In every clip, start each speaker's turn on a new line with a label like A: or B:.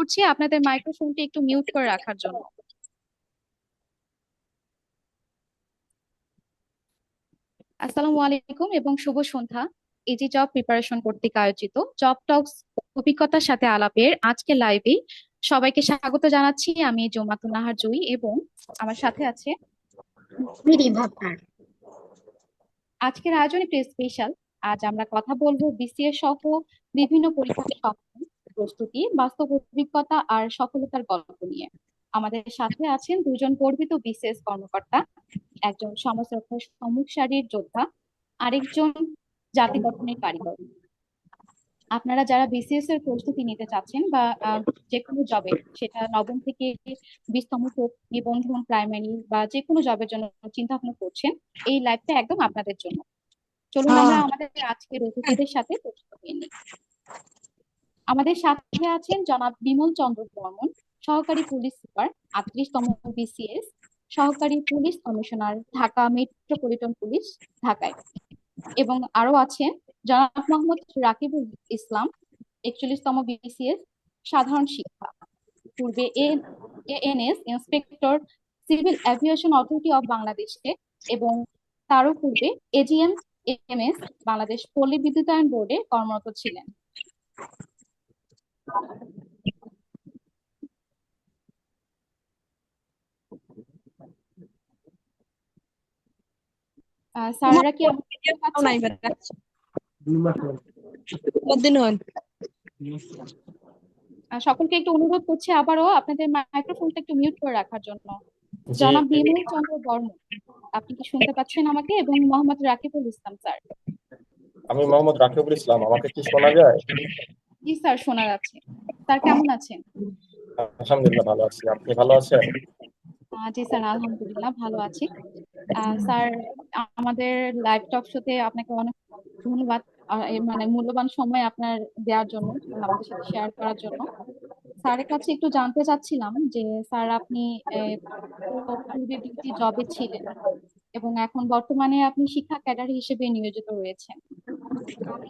A: করছি আপনাদের মাইক্রোফোনটি একটু মিউট করে রাখার জন্য। আসসালামু আলাইকুম এবং শুভ সন্ধ্যা। ইজি জব প্রিপারেশন কর্তৃক আয়োজিত জব টক্স অভিজ্ঞতার সাথে আলাপের আজকে লাইভে সবাইকে স্বাগত জানাচ্ছি। আমি জুমাতুন নাহার জুই এবং আমার সাথে আছে
B: রিভা পার।
A: আজকের আয়োজন একটু স্পেশাল। আজ আমরা কথা বলবো বিসিএস সহ বিভিন্ন পরীক্ষার স্বপ্ন, প্রস্তুতি, বাস্তব অভিজ্ঞতা আর সফলতার গল্প নিয়ে। আমাদের সাথে আছেন দুজন গর্বিত বিসিএস কর্মকর্তা, একজন সমাজ রক্ষার সম্মুখ সারির যোদ্ধা, আরেকজন জাতি গঠনের কারিগর। আপনারা যারা বিসিএস এর প্রস্তুতি নিতে চাচ্ছেন বা যে কোনো জবে, সেটা নবম থেকে 20তম হোক, নিবন্ধন, প্রাইমারি বা যে কোনো জবের জন্য চিন্তা ভাবনা করছেন, এই লাইভটা একদম আপনাদের জন্য। চলুন আমরা আমাদের আজকের অতিথিদের সাথে পরিচিত হয়ে নিই। আমাদের সাথে আছেন জনাব বিমল চন্দ্র বর্মন, সহকারী পুলিশ সুপার, 38তম বিসিএস, সহকারী police commissioner, Dhaka metropolitan police, ঢাকায়। এবং আরো আছেন জনাব মোহাম্মদ রাকিবুল ইসলাম, 41তম বিসিএস, সাধারণ শিক্ষা, পূর্বে ANS inspector, civil aviation authority of বাংলাদেশে, এবং তারও পূর্বে এজিএম এমএস, বাংলাদেশ পল্লী বিদ্যুতায়ন বোর্ডে কর্মরত ছিলেন। স্যাররা কি আমাকে শুনতে পাচ্ছেন? সকলকে একটু অনুরোধ করছি আবারও আপনাদের মাইক্রোফোনটা একটু মিউট করে রাখার জন্য।
C: জি।
A: জনাব বিমল চন্দ্র বর্মন, আপনি কি শুনতে পাচ্ছেন আমাকে? এবং মোহাম্মদ রাকিবুল ইসলাম স্যার।
C: আমি মোহাম্মদ রাকিবুল ইসলাম, আমাকে কি শোনা যায়?
A: জি স্যার, শোনা যাচ্ছে। স্যার কেমন আছেন?
C: আলহামদুলিল্লাহ ভালো আছি, আপনি ভালো আছেন?
A: জি স্যার, আলহামদুলিল্লাহ ভালো আছি। স্যার, আমাদের লাইভ টক শোতে আপনাকে অনেক ধন্যবাদ। মানে মূল্যবান সময় আপনার দেওয়ার জন্য, আমাদের সাথে শেয়ার করার জন্য। স্যারের কাছে একটু জানতে চাচ্ছিলাম যে স্যার, আপনি তো পূর্বে দুটি জবে ছিলেন এবং এখন বর্তমানে আপনি শিক্ষা ক্যাডার হিসেবে নিয়োজিত রয়েছেন। আমি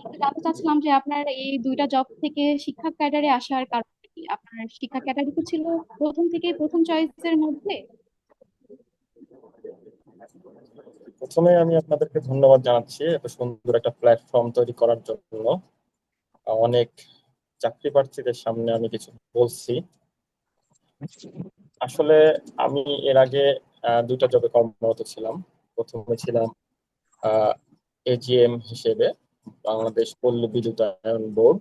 A: একটু জানতে চাচ্ছিলাম যে আপনার এই দুইটা জব থেকে শিক্ষা ক্যাডারে আসার কারণ কি? আপনার শিক্ষা ক্যাডারই তো ছিল প্রথম থেকে প্রথম চয়েসের মধ্যে।
C: প্রথমে আমি আপনাদেরকে ধন্যবাদ জানাচ্ছি এত সুন্দর একটা প্ল্যাটফর্ম তৈরি করার জন্য। অনেক চাকরি প্রার্থীদের সামনে আমি কিছু বলছি। আসলে আমি এর আগে দুইটা জবে কর্মরত ছিলাম। প্রথমে ছিলাম এজিএম হিসেবে, বাংলাদেশ পল্লী বিদ্যুতায়ন বোর্ড।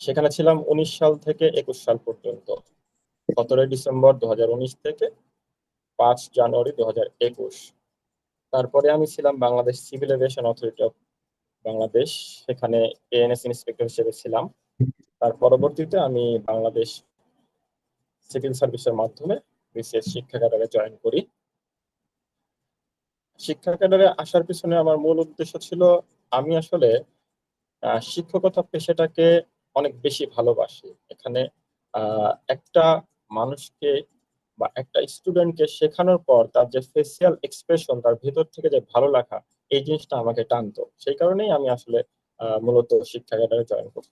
C: সেখানে ছিলাম 19 সাল থেকে 21 সাল পর্যন্ত, 17 ডিসেম্বর 2019 থেকে 5 জানুয়ারি 2021। তারপরে আমি ছিলাম Bangladesh civil aviation authority of Bangladesh, সেখানে এএনএস ইন্সপেক্টর হিসেবে ছিলাম। তার পরবর্তীতে আমি বাংলাদেশ সিভিল সার্ভিসের মাধ্যমে বিসিএস শিক্ষা ক্যাডারে জয়েন করি। শিক্ষা ক্যাডারে আসার পিছনে আমার মূল উদ্দেশ্য ছিল, আমি আসলে শিক্ষকতা পেশাটাকে অনেক বেশি ভালোবাসি। এখানে একটা মানুষকে বা একটা স্টুডেন্টকে শেখানোর পর তার যে ফেসিয়াল এক্সপ্রেশন, তার ভেতর থেকে যে ভালো লাগা, এই জিনিসটা আমাকে টানতো। সেই কারণেই আমি আসলে মূলত শিক্ষা ক্যাডারে জয়েন করি।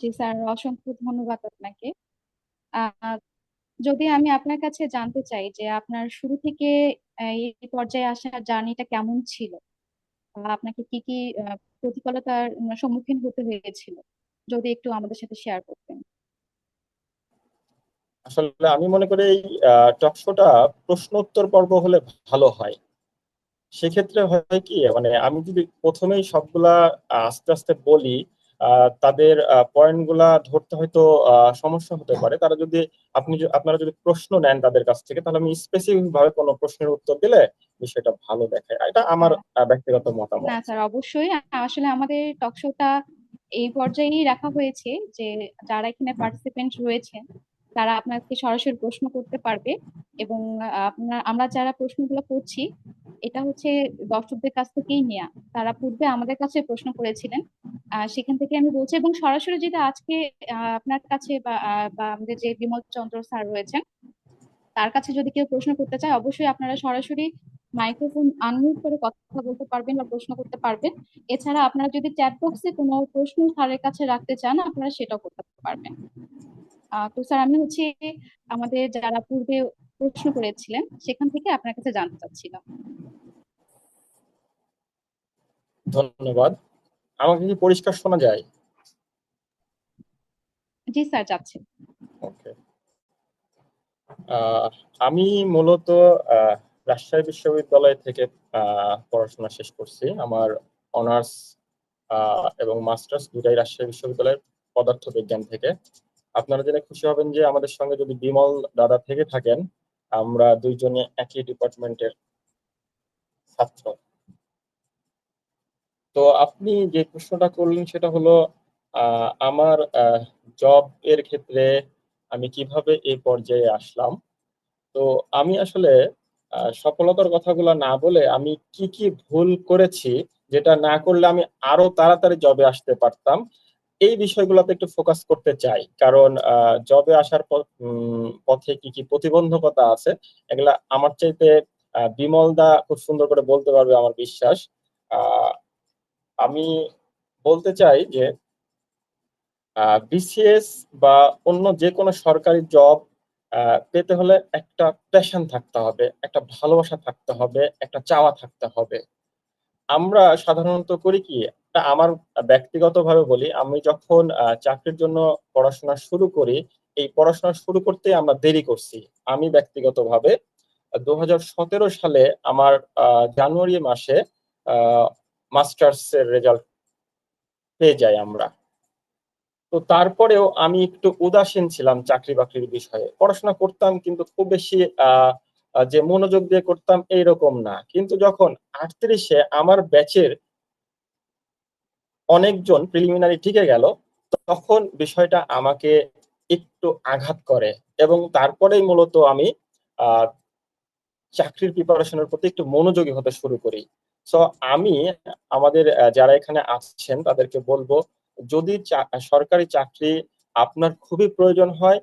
A: জি স্যার, অসংখ্য ধন্যবাদ আপনাকে। আহ, যদি আমি আপনার কাছে জানতে চাই যে আপনার শুরু থেকে এই পর্যায়ে আসার জার্নিটা কেমন ছিল, বা আপনাকে কি কি প্রতিকূলতার সম্মুখীন হতে হয়েছিল, যদি একটু আমাদের সাথে শেয়ার করতেন।
C: আসলে আমি মনে করি এই টক শোটা প্রশ্ন উত্তর পর্ব হলে ভালো হয়। সেক্ষেত্রে হয় কি, মানে আমি যদি প্রথমেই সবগুলা আস্তে আস্তে বলি, তাদের পয়েন্ট গুলা ধরতে হয়তো সমস্যা হতে পারে। তারা যদি আপনারা যদি প্রশ্ন নেন তাদের কাছ থেকে, তাহলে আমি স্পেসিফিক ভাবে কোনো প্রশ্নের উত্তর দিলে বিষয়টা ভালো দেখায়। এটা আমার
A: হ্যাঁ,
C: ব্যক্তিগত
A: না
C: মতামত।
A: স্যার, অবশ্যই। আসলে আমাদের টক শোটা এই পর্যায়েই রাখা হয়েছে যে যারা এখানে পার্টিসিপেন্ট রয়েছেন তারা আপনাকে সরাসরি প্রশ্ন করতে পারবে। এবং আমরা যারা প্রশ্নগুলো করছি, এটা হচ্ছে দর্শকদের কাছ থেকেই নেয়া। তারা পূর্বে আমাদের কাছে প্রশ্ন করেছিলেন, সেখান থেকে আমি বলছি। এবং সরাসরি যেটা আজকে আপনার কাছে বা আমাদের যে বিমল চন্দ্র স্যার রয়েছেন, তার কাছে যদি কেউ প্রশ্ন করতে চায়, অবশ্যই আপনারা সরাসরি মাইক্রোফোন আনমিউট করে কথা বলতে পারবেন বা প্রশ্ন করতে পারবেন। এছাড়া আপনারা যদি চ্যাট বক্সে কোনো প্রশ্ন স্যারের কাছে রাখতে চান, আপনারা সেটাও করতে পারবেন। তো স্যার, আমি হচ্ছে আমাদের যারা পূর্বে প্রশ্ন করেছিলেন সেখান থেকে আপনার কাছে জানতে চাচ্ছিলাম।
C: ধন্যবাদ। আমাকে কি পরিষ্কার শোনা যায়?
A: জি স্যার, যাচ্ছে।
C: ওকে। আমি মূলত আহ, রাজশাহী বিশ্ববিদ্যালয় থেকে পড়াশোনা শেষ করছি। আমার অনার্স এবং মাস্টার্স দুটাই রাজশাহী বিশ্ববিদ্যালয়ের পদার্থ বিজ্ঞান থেকে। আপনারা জেনে খুশি হবেন যে আমাদের সঙ্গে যদি বিমল দাদা থেকে থাকেন, আমরা দুইজনে একই ডিপার্টমেন্টের ছাত্র। তো আপনি যে প্রশ্নটা করলেন সেটা হলো আমার জব এর ক্ষেত্রে আমি কিভাবে এই পর্যায়ে আসলাম। তো আমি আসলে সফলতার কথাগুলো না বলে আমি কি কি ভুল করেছি, যেটা না করলে আমি আরো তাড়াতাড়ি জবে আসতে পারতাম, এই বিষয়গুলোতে একটু ফোকাস করতে চাই। কারণ জবে আসার পথে কি কি প্রতিবন্ধকতা আছে, এগুলা আমার চাইতে বিমল দা খুব সুন্দর করে বলতে পারবে আমার বিশ্বাস। আহ, আমি বলতে চাই যে বিসিএস বা অন্য যে কোনো সরকারি জব পেতে হলে একটা প্যাশন থাকতে হবে, একটা ভালোবাসা থাকতে হবে, একটা চাওয়া থাকতে হবে। আমরা সাধারণত করি কি, তা আমার ব্যক্তিগতভাবে বলি, আমি যখন চাকরির জন্য পড়াশোনা শুরু করি, এই পড়াশোনা শুরু করতে আমরা দেরি করছি। আমি ব্যক্তিগতভাবে 2017 সালে আমার জানুয়ারি মাসে মাস্টার্স এর রেজাল্ট পেয়ে যাই আমরা। তো তারপরেও আমি একটু উদাসীন ছিলাম চাকরি বাকরির বিষয়ে। পড়াশোনা করতাম কিন্তু খুব বেশি আহ আহ, যে মনোযোগ দিয়ে করতাম এইরকম না। কিন্তু যখন 38-এ আমার ব্যাচের অনেকজন প্রিলিমিনারি টিকে গেল, তখন বিষয়টা আমাকে একটু আঘাত করে। এবং তারপরেই মূলত আমি আহ চাকরির প্রিপারেশনের প্রতি একটু মনোযোগী হতে শুরু করি। সো আমি আমাদের যারা এখানে আছেন তাদেরকে বলবো, যদি সরকারি চাকরি আপনার খুবই প্রয়োজন হয়,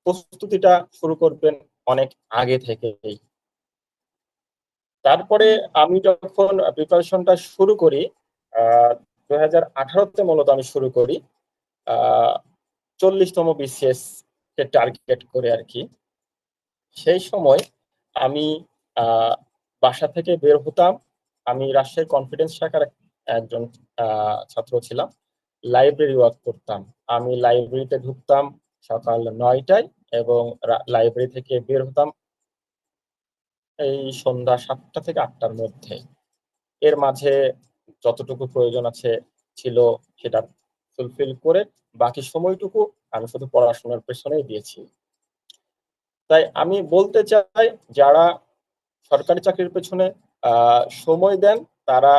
C: প্রস্তুতিটা শুরু করবেন অনেক আগে থেকেই। তারপরে আমি যখন প্রিপারেশনটা শুরু করি, 2018-তে মূলত আমি শুরু করি 40তম বিসিএস কে টার্গেট করে আর কি। সেই সময় আমি আহ, বাসা থেকে বের হতাম। আমি রাজশাহী কনফিডেন্স শাখার একজন ছাত্র ছিলাম। লাইব্রেরি ওয়ার্ক করতাম। আমি লাইব্রেরিতে ঢুকতাম সকাল 9টায় এবং লাইব্রেরি থেকে বের হতাম এই সন্ধ্যা 7টা থেকে 8টার মধ্যে। এর মাঝে যতটুকু প্রয়োজন আছে ছিল সেটা ফুলফিল করে বাকি সময়টুকু আমি শুধু পড়াশোনার পেছনেই দিয়েছি। তাই আমি বলতে চাই, যারা সরকারি চাকরির পেছনে সময় দেন, তারা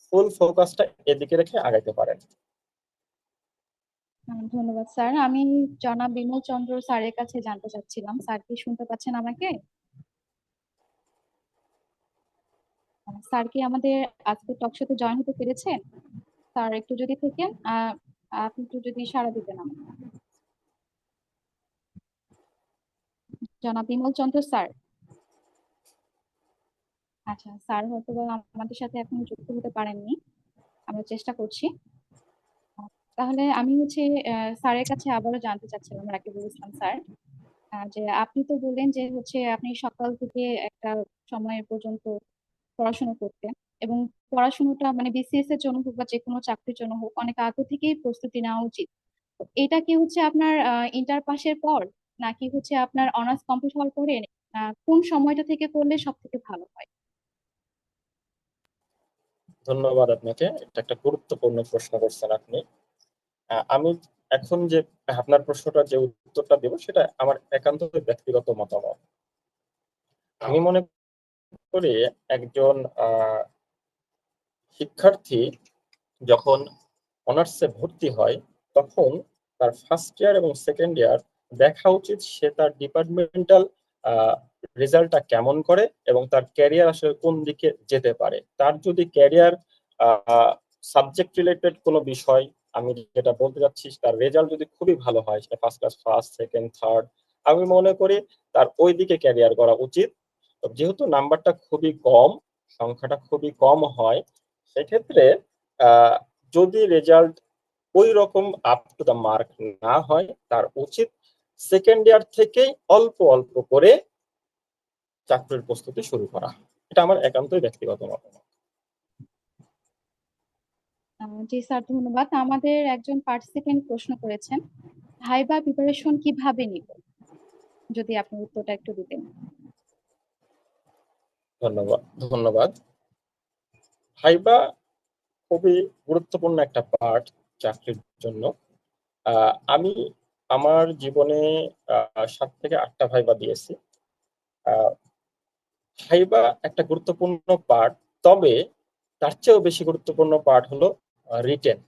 C: ফুল ফোকাসটা এদিকে রেখে আগাইতে পারেন।
A: ধন্যবাদ স্যার। আমি জনাব বিমল চন্দ্র স্যারের কাছে জানতে চাচ্ছিলাম, স্যার কি শুনতে পাচ্ছেন আমাকে? স্যার কি আমাদের আজকে টক শোতে জয়েন হতে পেরেছেন? স্যার একটু যদি থেকেন, আপনি একটু যদি সাড়া দিতেন আমাকে। জনাব বিমল চন্দ্র স্যার। আচ্ছা, স্যার হয়তো বা আমাদের সাথে এখন যুক্ত হতে পারেননি, আমরা চেষ্টা করছি। তাহলে আমি হচ্ছে স্যারের কাছে আবারও জানতে চাচ্ছিলাম, রাকিবুল ইসলাম স্যার, যে আপনি তো বললেন যে হচ্ছে আপনি সকাল থেকে একটা সময় পর্যন্ত পড়াশোনা করতেন, এবং পড়াশোনাটা মানে বিসিএস এর জন্য হোক বা যে কোনো চাকরির জন্য হোক অনেক আগে থেকেই প্রস্তুতি নেওয়া উচিত। তো এটা কি হচ্ছে আপনার ইন্টার পাসের পর, নাকি হচ্ছে আপনার অনার্স কমপ্লিট হওয়ার পরে, কোন সময়টা থেকে করলে সব থেকে ভালো হয়?
C: ধন্যবাদ আপনাকে, এটা একটা গুরুত্বপূর্ণ প্রশ্ন করছেন আপনি। আমি এখন যে আপনার প্রশ্নটা যে উত্তরটা দেব সেটা আমার একান্ত ব্যক্তিগত মতামত। আমি মনে করি একজন শিক্ষার্থী যখন অনার্সে ভর্তি হয়, তখন তার ফার্স্ট ইয়ার এবং সেকেন্ড ইয়ার দেখা উচিত সে তার ডিপার্টমেন্টাল রেজাল্টটা কেমন করে এবং তার ক্যারিয়ার আসলে কোন দিকে যেতে পারে। তার যদি ক্যারিয়ার সাবজেক্ট রিলেটেড কোনো বিষয়, আমি যেটা বলতে চাচ্ছি, তার রেজাল্ট যদি খুবই ভালো হয়, সেটা first class, first, second, third, আমি মনে করি তার ওই দিকে ক্যারিয়ার করা উচিত। যেহেতু নাম্বারটা খুবই কম, সংখ্যাটা খুবই কম হয়, সেক্ষেত্রে আহ, যদি রেজাল্ট ওই রকম আপ টু দ্য মার্ক না হয়, তার উচিত সেকেন্ড ইয়ার থেকেই অল্প অল্প করে চাকরির প্রস্তুতি শুরু করা। এটা আমার একান্তই ব্যক্তিগত মতামত।
A: জি স্যার, ধন্যবাদ। আমাদের একজন পার্টিসিপেন্ট প্রশ্ন করেছেন, ভাইবা প্রিপারেশন কিভাবে নিব, যদি আপনি উত্তরটা একটু দিতেন।
C: ধন্যবাদ ধন্যবাদ। ভাইবা খুবই গুরুত্বপূর্ণ একটা পার্ট চাকরির জন্য। আমি আমার জীবনে 7 থেকে 8টা ভাইবা দিয়েছি। আহ, ভাইবা একটা গুরুত্বপূর্ণ পার্ট, তবে তার চেয়েও বেশি গুরুত্বপূর্ণ পার্ট হলো রিটেন।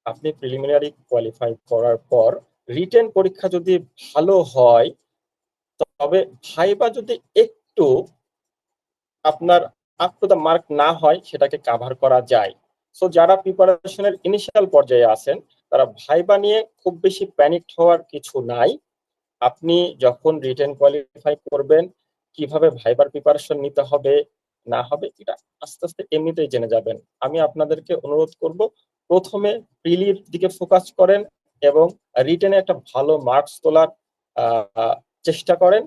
C: আপনি প্রিলিমিনারি কোয়ালিফাই করার পর রিটেন পরীক্ষা যদি ভালো হয়, তবে ভাইবা যদি একটু আপনার আপ টু দ্য মার্ক না হয়, সেটাকে কাভার করা যায়। সো যারা প্রিপারেশনের ইনিশিয়াল পর্যায়ে আছেন, তারা ভাইবা নিয়ে খুব বেশি প্যানিক হওয়ার কিছু নাই। আপনি যখন রিটেন কোয়ালিফাই করবেন, কিভাবে ভাইবার প্রিপারেশন নিতে হবে না হবে, এটা আস্তে আস্তে এমনিতেই জেনে যাবেন। আমি আপনাদেরকে অনুরোধ করব, প্রথমে প্রিলির দিকে ফোকাস করেন এবং রিটেনে একটা ভালো মার্কস তোলার আহ, চেষ্টা করেন।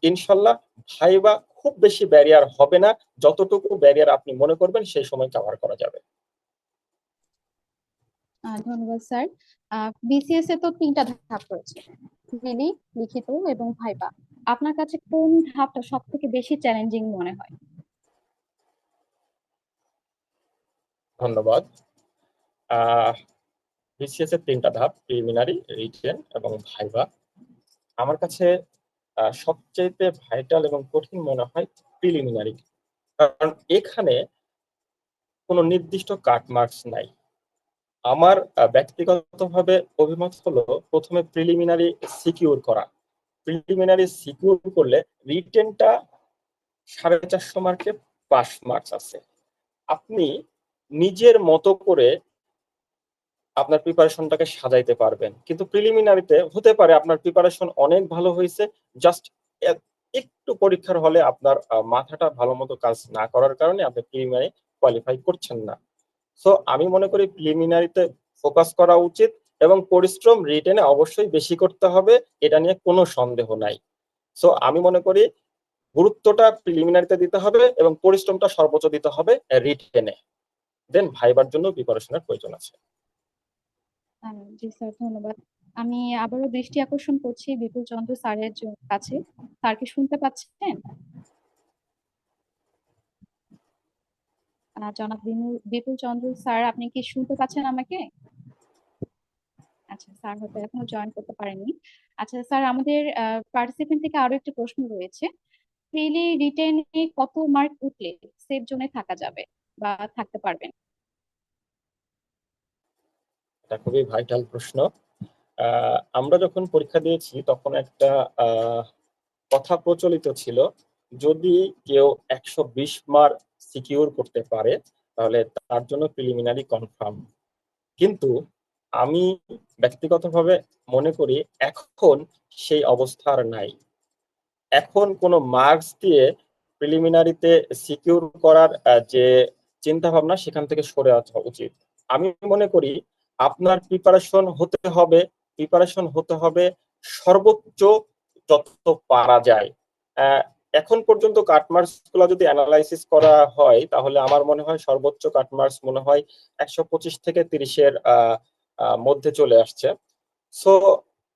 C: ইনশাল্লাহ ভাইবা খুব বেশি ব্যারিয়ার হবে না, যতটুকু ব্যারিয়ার আপনি মনে করবেন সেই সময় কভার করা যাবে।
A: ধন্যবাদ স্যার। বিসিএস এ তো 3টা ধাপ রয়েছে, প্রিলি, লিখিত এবং ভাইবা। আপনার কাছে কোন ধাপটা সব থেকে বেশি চ্যালেঞ্জিং মনে হয়?
C: ধন্যবাদ। বিসিএস এর 3টা ধাপ, প্রিলিমিনারি, রিটেন এবং ভাইবা। আমার কাছে সবচেয়ে ভাইটাল এবং কঠিন মনে হয় প্রিলিমিনারি, কারণ এখানে কোনো নির্দিষ্ট কাট মার্কস নাই। আমার ব্যক্তিগতভাবে অভিমত হলো, প্রথমে প্রিলিমিনারি সিকিউর করা। প্রিলিমিনারি সিকিউর করলে রিটেনটা 450 মার্কে পাস মার্কস আছে। আপনি নিজের মতো করে আপনার প্রিপারেশনটাকে সাজাইতে পারবেন। কিন্তু প্রিলিমিনারিতে হতে পারে আপনার প্রিপারেশন অনেক ভালো হয়েছে, জাস্ট একটু পরীক্ষার হলে আপনার মাথাটা ভালো মতো কাজ না করার কারণে আপনি প্রিলিমিনারি কোয়ালিফাই করছেন না। সো আমি মনে করি প্রিলিমিনারিতে ফোকাস করা উচিত এবং পরিশ্রম রিটেনে অবশ্যই বেশি করতে হবে, এটা নিয়ে কোনো সন্দেহ নাই। সো আমি মনে করি গুরুত্বটা প্রিলিমিনারিতে দিতে হবে এবং পরিশ্রমটা সর্বোচ্চ দিতে হবে রিটেনে, দেন ভাইবার জন্য প্রিপারেশনের প্রয়োজন আছে।
A: জি স্যার, ধন্যবাদ। আমি আবারও দৃষ্টি আকর্ষণ করছি বিপুল চন্দ্র স্যারের কাছে। স্যার কি শুনতে পাচ্ছেন? জনাব বিপুল চন্দ্র স্যার, আপনি কি শুনতে পাচ্ছেন আমাকে? আচ্ছা, স্যার হয়তো এখনো জয়েন করতে পারেননি। আচ্ছা স্যার, আমাদের পার্টিসিপেন্ট থেকে আরো একটা প্রশ্ন রয়েছে, প্রিলি রিটেনে কত মার্ক উঠলে সেফ জোনে থাকা যাবে বা থাকতে পারবেন?
C: এটা খুবই ভাইটাল প্রশ্ন। আমরা যখন পরীক্ষা দিয়েছি তখন একটা আহ, কথা প্রচলিত ছিল, যদি কেউ 120 মার্ক সিকিউর করতে পারে, তাহলে তার জন্য প্রিলিমিনারি কনফার্ম। কিন্তু আমি ব্যক্তিগতভাবে মনে করি এখন সেই অবস্থা আর নাই। এখন কোনো মার্কস দিয়ে প্রিলিমিনারিতে সিকিউর করার যে চিন্তা ভাবনা, সেখান থেকে সরে আসা উচিত। আমি মনে করি আপনার প্রিপারেশন হতে হবে সর্বোচ্চ যত পারা যায়। আহ, এখন পর্যন্ত কাটমার্কস গুলো যদি অ্যানালাইসিস করা হয়, তাহলে আমার মনে হয় সর্বোচ্চ কাটমার্কস মনে হয় 125 থেকে 30-এর মধ্যে চলে আসছে। সো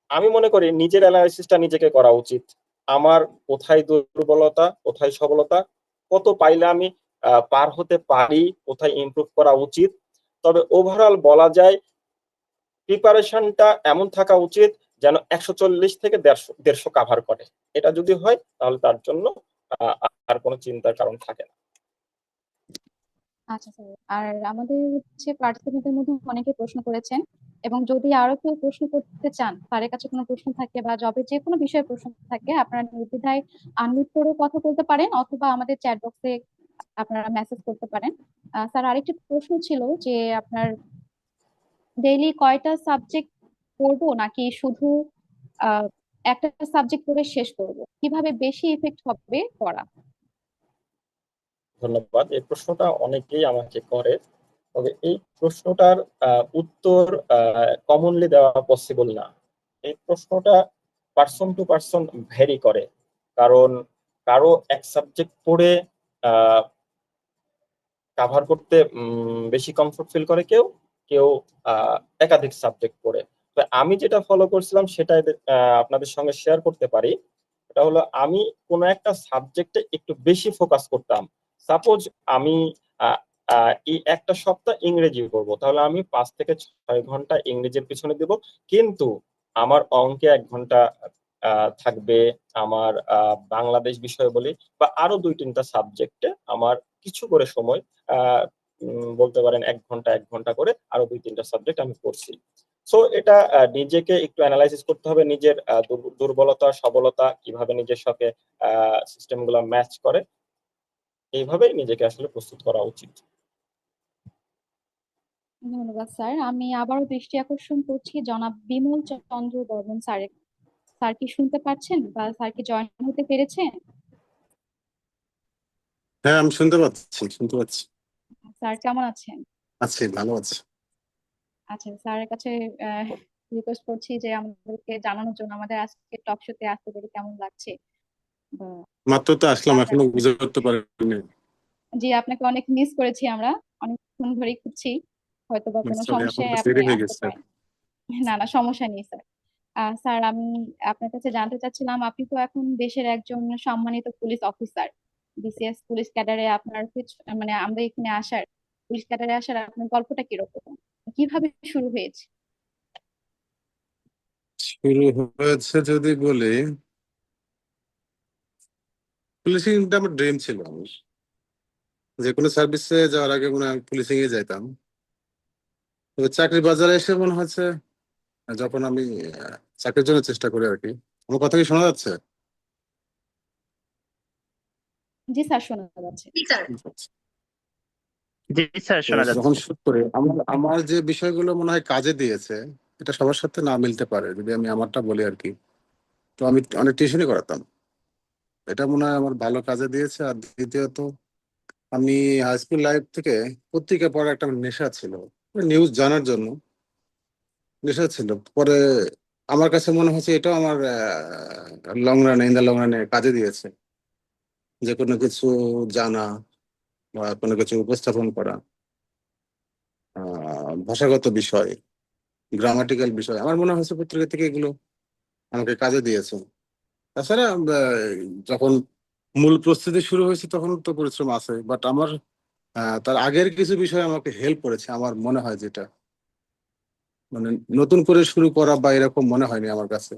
C: আমি মনে করি নিজের অ্যানালাইসিসটা নিজেকে করা উচিত। আমার কোথায় দুর্বলতা, কোথায় সবলতা, কত পাইলে আমি পার হতে পারি, কোথায় ইমপ্রুভ করা উচিত। তবে ওভারঅল বলা যায় প্রিপারেশনটা এমন থাকা উচিত যেন 140 থেকে 150 কাভার করে। এটা যদি হয়, তাহলে তার জন্য আহ, আর কোনো চিন্তার কারণ থাকে না।
A: আচ্ছা স্যার, আর আমাদের হচ্ছে পার্টিসিপেন্টের মধ্যে অনেকে প্রশ্ন করেছেন, এবং যদি আরো কেউ প্রশ্ন করতে চান, তাদের কাছে কোনো প্রশ্ন থাকে বা জবের যে কোনো বিষয়ে প্রশ্ন থাকে, আপনারা নির্দ্বিধায় আনমিউট করে কথা বলতে পারেন অথবা আমাদের চ্যাট বক্সে আপনারা মেসেজ করতে পারেন। স্যার, আরেকটি প্রশ্ন ছিল যে আপনার ডেইলি কয়টা সাবজেক্ট পড়বো, নাকি শুধু একটা সাবজেক্ট পড়ে শেষ করব, কিভাবে বেশি ইফেক্ট হবে পড়া?
C: ধন্যবাদ। এই প্রশ্নটা অনেকেই আমাকে করে, তবে এই প্রশ্নটার উত্তর কমনলি দেওয়া পসিবল না। এই প্রশ্নটা পার্সন টু পার্সন ভ্যারি করে, কারণ কারো এক সাবজেক্ট পড়ে কাভার করতে বেশি কমফোর্ট ফিল করে কেউ, কেউ একাধিক সাবজেক্ট পড়ে। তো আমি যেটা ফলো করছিলাম সেটাই আপনাদের সঙ্গে শেয়ার করতে পারি। এটা হলো, আমি কোনো একটা সাবজেক্টে একটু বেশি ফোকাস করতাম। সাপোজ আমি আহ, এই একটা সপ্তাহ ইংরেজি পড়বো, তাহলে আমি 5 থেকে 6 ঘন্টা ইংরেজির পিছনে দিব, কিন্তু আমার অঙ্কে 1 ঘন্টা থাকবে। আমার বাংলাদেশ বিষয় বলি বা আরো 2-3টা সাবজেক্টে আমার কিছু করে সময়, আহ বলতে পারেন 1 ঘন্টা 1 ঘন্টা করে আরো 2-3টা সাবজেক্ট আমি পড়ছি। সো এটা নিজেকে একটু অ্যানালাইসিস করতে হবে, নিজের দুর্বলতা সবলতা কিভাবে নিজের সাথে সিস্টেম গুলা ম্যাচ করে, এইভাবে নিজেকে আসলে প্রস্তুত করা উচিত।
A: ধন্যবাদ স্যার। আমি আবারও দৃষ্টি আকর্ষণ করছি জনাব বিমল চন্দ্র বর্মন স্যারের। স্যার কি শুনতে পাচ্ছেন বা স্যার কি জয়েন হতে পেরেছেন?
D: হ্যাঁ, আমি শুনতে পাচ্ছি।
A: স্যার কেমন আছেন?
D: আছি, ভালো আছি।
A: আচ্ছা, স্যারের কাছে রিকোয়েস্ট করছি যে আমাদেরকে জানানোর জন্য আমাদের আজকে টক শোতে আসতে পেরে কেমন লাগছে বা
D: মাত্র তো আসলাম,
A: ক্লাসে
D: এখনো বুঝে উঠতে পারিনি।
A: জি, আপনাকে অনেক মিস করেছি আমরা, অনেকক্ষণ ধরেই খুঁজছি, হয়তো বা কোনো
D: সরি, এখন
A: সমস্যায়
D: তো
A: আপনি
D: দেরি হয়ে
A: আসতে
D: গেছে।
A: পারেন। না না, সমস্যা নেই স্যার। স্যার আমি আপনার কাছে জানতে চাচ্ছিলাম, আপনি তো এখন দেশের একজন সম্মানিত পুলিশ অফিসার। বিসিএস পুলিশ ক্যাডারে আপনার মানে আমরা এখানে আসার, পুলিশ ক্যাডারে আসার আপনার গল্পটা কিরকম, কিভাবে শুরু হয়েছে?
D: শুরু হয়েছে যদি বলি, পুলিশিংটা আমার ড্রিম ছিল। আমি যে কোনো সার্ভিসে যাওয়ার আগে মনে হয় পুলিশিং এ যাইতাম। তবে চাকরি বাজারে এসে মনে হচ্ছে, যখন আমি চাকরির জন্য চেষ্টা করি আর কি। আমার কথা কি শোনা যাচ্ছে?
A: জি স্যার, শোনা যাচ্ছে।
B: জি স্যার।
E: জি স্যার,
D: তো
E: শোনা যাচ্ছে।
D: যখন শুট করে আমার আমার যে বিষয়গুলো মনে হয় কাজে দিয়েছে, এটা সবার সাথে না মিলতে পারে, যদি আমি আমারটা বলি আর কি। তো আমি অনেক টিউশনই করাতাম, এটা মনে হয় আমার ভালো কাজে দিয়েছে। আর দ্বিতীয়ত, আমি হাই স্কুল লাইফ থেকে পত্রিকা পড়ার একটা নেশা ছিল, নিউজ জানার জন্য নেশা ছিল। পরে আমার কাছে মনে হচ্ছে এটাও আমার ইন দ্য লং রানে কাজে দিয়েছে, যে কোনো কিছু জানা বা কোনো কিছু উপস্থাপন করা, ভাষাগত বিষয়, গ্রামাটিক্যাল বিষয়, আমার মনে হচ্ছে পত্রিকা থেকে এগুলো আমাকে কাজে দিয়েছে। তাছাড়া যখন মূল প্রস্তুতি শুরু হয়েছে তখন তো পরিশ্রম আছে, বাট আমার তার আগের কিছু বিষয় আমাকে হেল্প করেছে আমার মনে হয়, যেটা মানে নতুন করে শুরু করা বা এরকম মনে হয়নি আমার কাছে।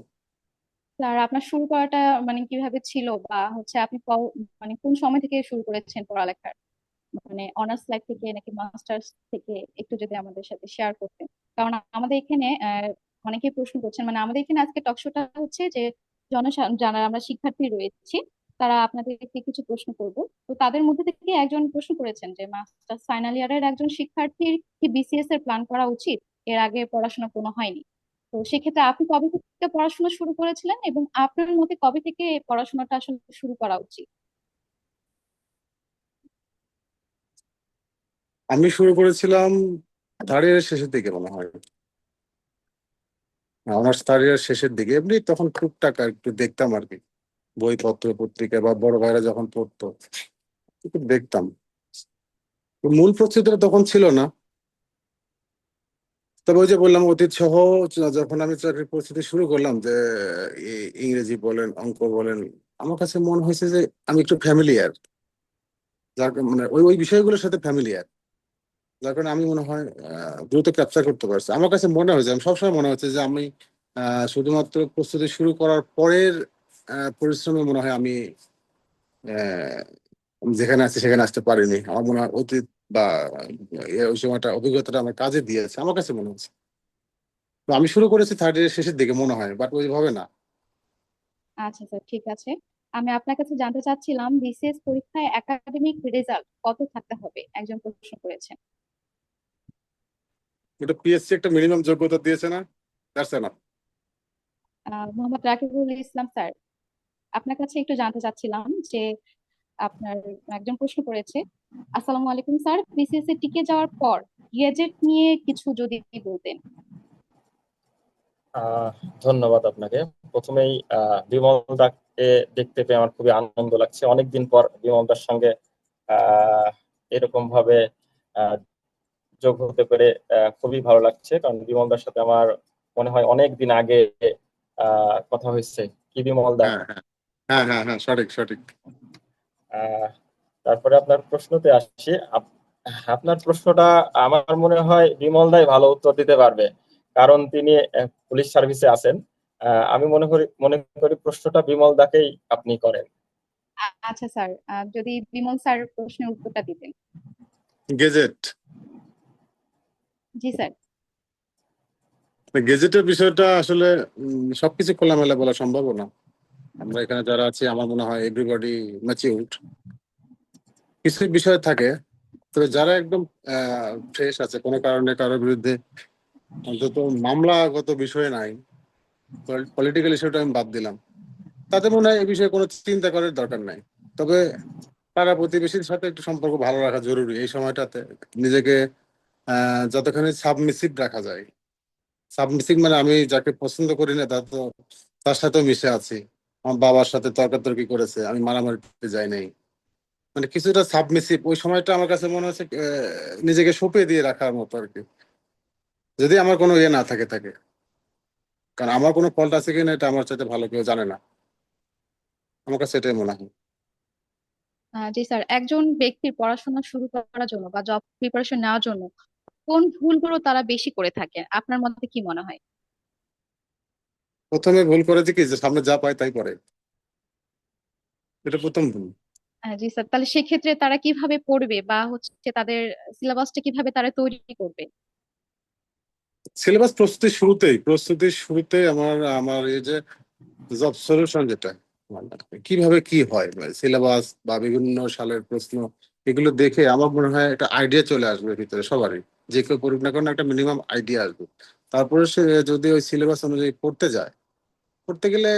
A: স্যার আপনার শুরু করাটা মানে কিভাবে ছিল, বা হচ্ছে আপনি মানে কোন সময় থেকে শুরু করেছেন পড়ালেখার, মানে অনার্স লাইফ থেকে নাকি মাস্টার্স থেকে, একটু যদি আমাদের সাথে শেয়ার করতেন। কারণ আমাদের এখানে অনেকেই প্রশ্ন করছেন, মানে আমাদের এখানে আজকে টকশোটা হচ্ছে যে যারা আমরা শিক্ষার্থী রয়েছি তারা আপনাদেরকে কিছু প্রশ্ন করব। তো তাদের মধ্যে থেকে একজন প্রশ্ন করেছেন যে মাস্টার্স ফাইনাল ইয়ারের একজন শিক্ষার্থীর কি বিসিএস এর প্ল্যান করা উচিত, এর আগে পড়াশোনা কোনো হয়নি। তো সেক্ষেত্রে আপনি কবে থেকে পড়াশোনা শুরু করেছিলেন এবং আপনার মতে কবে থেকে পড়াশোনাটা আসলে শুরু করা উচিত?
D: আমি শুরু করেছিলাম থার্ড ইয়ারের শেষের দিকে মনে হয়, অনার্স থার্ড ইয়ার শেষের দিকে। এমনি তখন টুকটাক আর একটু দেখতাম আর কি, বইপত্র পত্রিকা বা বড় ভাইরা যখন পড়তো একটু দেখতাম। তো মূল প্রস্তুতিটা তখন ছিল না। তবে ওই যে বললাম, অতীত সহ যখন আমি চাকরির পরিস্থিতি শুরু করলাম, যে ইংরেজি বলেন অঙ্ক বলেন, আমার কাছে মনে হয়েছে যে আমি একটু ফ্যামিলিয়ার, মানে ওই ওই বিষয়গুলোর সাথে ফ্যামিলিয়ার, যার কারণে আমি মনে হয় দ্রুত ক্যাপচার করতে পারছি। আমার কাছে মনে হয়েছে, আমি সবসময় মনে হচ্ছে যে আমি শুধুমাত্র প্রস্তুতি শুরু করার পরের পরিশ্রমে মনে হয় আমি আহ, যেখানে আছি সেখানে আসতে পারিনি। আমার মনে হয় অতীত বা ওই সময়টা অভিজ্ঞতাটা আমার কাজে দিয়েছে, আমার কাছে মনে হচ্ছে। তো আমি শুরু করেছি থার্ড ইয়ারের শেষের দিকে মনে হয়, বাট ওইভাবে না।
A: আচ্ছা স্যার, ঠিক আছে। আমি আপনার কাছে জানতে চাচ্ছিলাম বিসিএস পরীক্ষায় একাডেমিক রেজাল্ট কত থাকতে হবে, একজন প্রশ্ন করেছেন।
D: এটা পিএসসি একটা মিনিমাম যোগ্যতা দিয়েছে না, that's enough.
A: Mohammad Rakibul Islam sir, আপনার কাছে একটু জানতে চাচ্ছিলাম যে আপনার একজন প্রশ্ন করেছে। আসসালামু আলাইকুম স্যার, বিসিএস এ টিকে যাওয়ার পর গেজেট নিয়ে কিছু যদি বলতেন।
C: আহ, ধন্যবাদ আপনাকে। প্রথমেই বিমল দাকে দেখতে পেয়ে আমার খুবই আনন্দ লাগছে। অনেকদিন পর বিমল দার সঙ্গে আহ, এরকম ভাবে আহ, যোগ হতে পেরে খুবই ভালো লাগছে, কারণ বিমল দার সাথে আমার মনে হয় অনেক দিন আগে কথা হয়েছে। কি বিমল দা?
D: হ্যাঁ, হ্যাঁ, হ্যাঁ, হ্যাঁ, হ্যাঁ, সঠিক, সঠিক।
C: আহ, তারপরে আপনার প্রশ্নতে আসছি। আপনার প্রশ্নটা আমার মনে হয় বিমল দাই ভালো উত্তর দিতে পারবে, কারণ তিনি পুলিশ সার্ভিসে আছেন। আমি মনে করি প্রশ্নটা বিমল দাকেই আপনি করেন।
A: আচ্ছা স্যার, যদি বিমল স্যার প্রশ্নের উত্তরটা দিতেন।
D: গেজেট।
A: জি স্যার।
D: গেজেটের বিষয়টা আসলে সবকিছু খোলামেলা বলা সম্ভব না। আমরা এখানে যারা আছি আমার মনে হয় এভরিবডি ম্যাচিউরড। কিছু বিষয় থাকে, তবে যারা একদম ফ্রেশ আছে, কোনো কারণে কারোর বিরুদ্ধে অন্তত মামলাগত বিষয়ে নাই, পলিটিক্যাল ইস্যুটা আমি বাদ দিলাম, তাতে মনে হয় এই বিষয়ে কোনো চিন্তা করার দরকার নাই। তবে পাড়া প্রতিবেশীর সাথে একটু সম্পর্ক ভালো রাখা জরুরি এই সময়টাতে। নিজেকে যতখানি সাবমিসিভ রাখা যায়। সাবমিসিভ মানে আমি যাকে পছন্দ করি না তার সাথেও মিশে আছি। আমার বাবার সাথে তর্কাতর্কি করেছে, আমি মারামারিতে যাই নাই, মানে কিছুটা সাবমিসিভ। ওই সময়টা আমার কাছে মনে হচ্ছে নিজেকে সঁপে দিয়ে রাখার মতো আর কি, যদি আমার কোনো ইয়ে না থাকে। কারণ আমার কোনো ফল্ট আছে কিনা এটা আমার চাইতে ভালো কেউ জানে না, আমার কাছে এটাই মনে হয়।
A: জি স্যার, একজন ব্যক্তির পড়াশোনা শুরু করার জন্য বা জব প্রিপারেশন নেওয়ার জন্য কোন ভুলগুলো তারা বেশি করে থাকে আপনার মতে কি মনে হয়?
D: প্রথমে ভুল করেছে কি, যে সামনে যা পায় তাই করে, এটা প্রথম ভুল।
A: জি স্যার, তাহলে সেক্ষেত্রে তারা কিভাবে পড়বে বা হচ্ছে তাদের সিলেবাসটা কিভাবে তারা তৈরি করবে?
D: সিলেবাস প্রস্তুতির শুরুতে আমার আমার এই যে জব সলিউশন যেটা, মানে কিভাবে কি হয়, সিলেবাস বা বিভিন্ন সালের প্রশ্ন, এগুলো দেখে আমার মনে হয় একটা আইডিয়া চলে আসবে ভিতরে সবারই। যে কেউ পড়ুক না কেন একটা মিনিমাম আইডিয়া আসবে। তারপরে সে যদি ওই সিলেবাস অনুযায়ী পড়তে যায়, পড়তে গেলে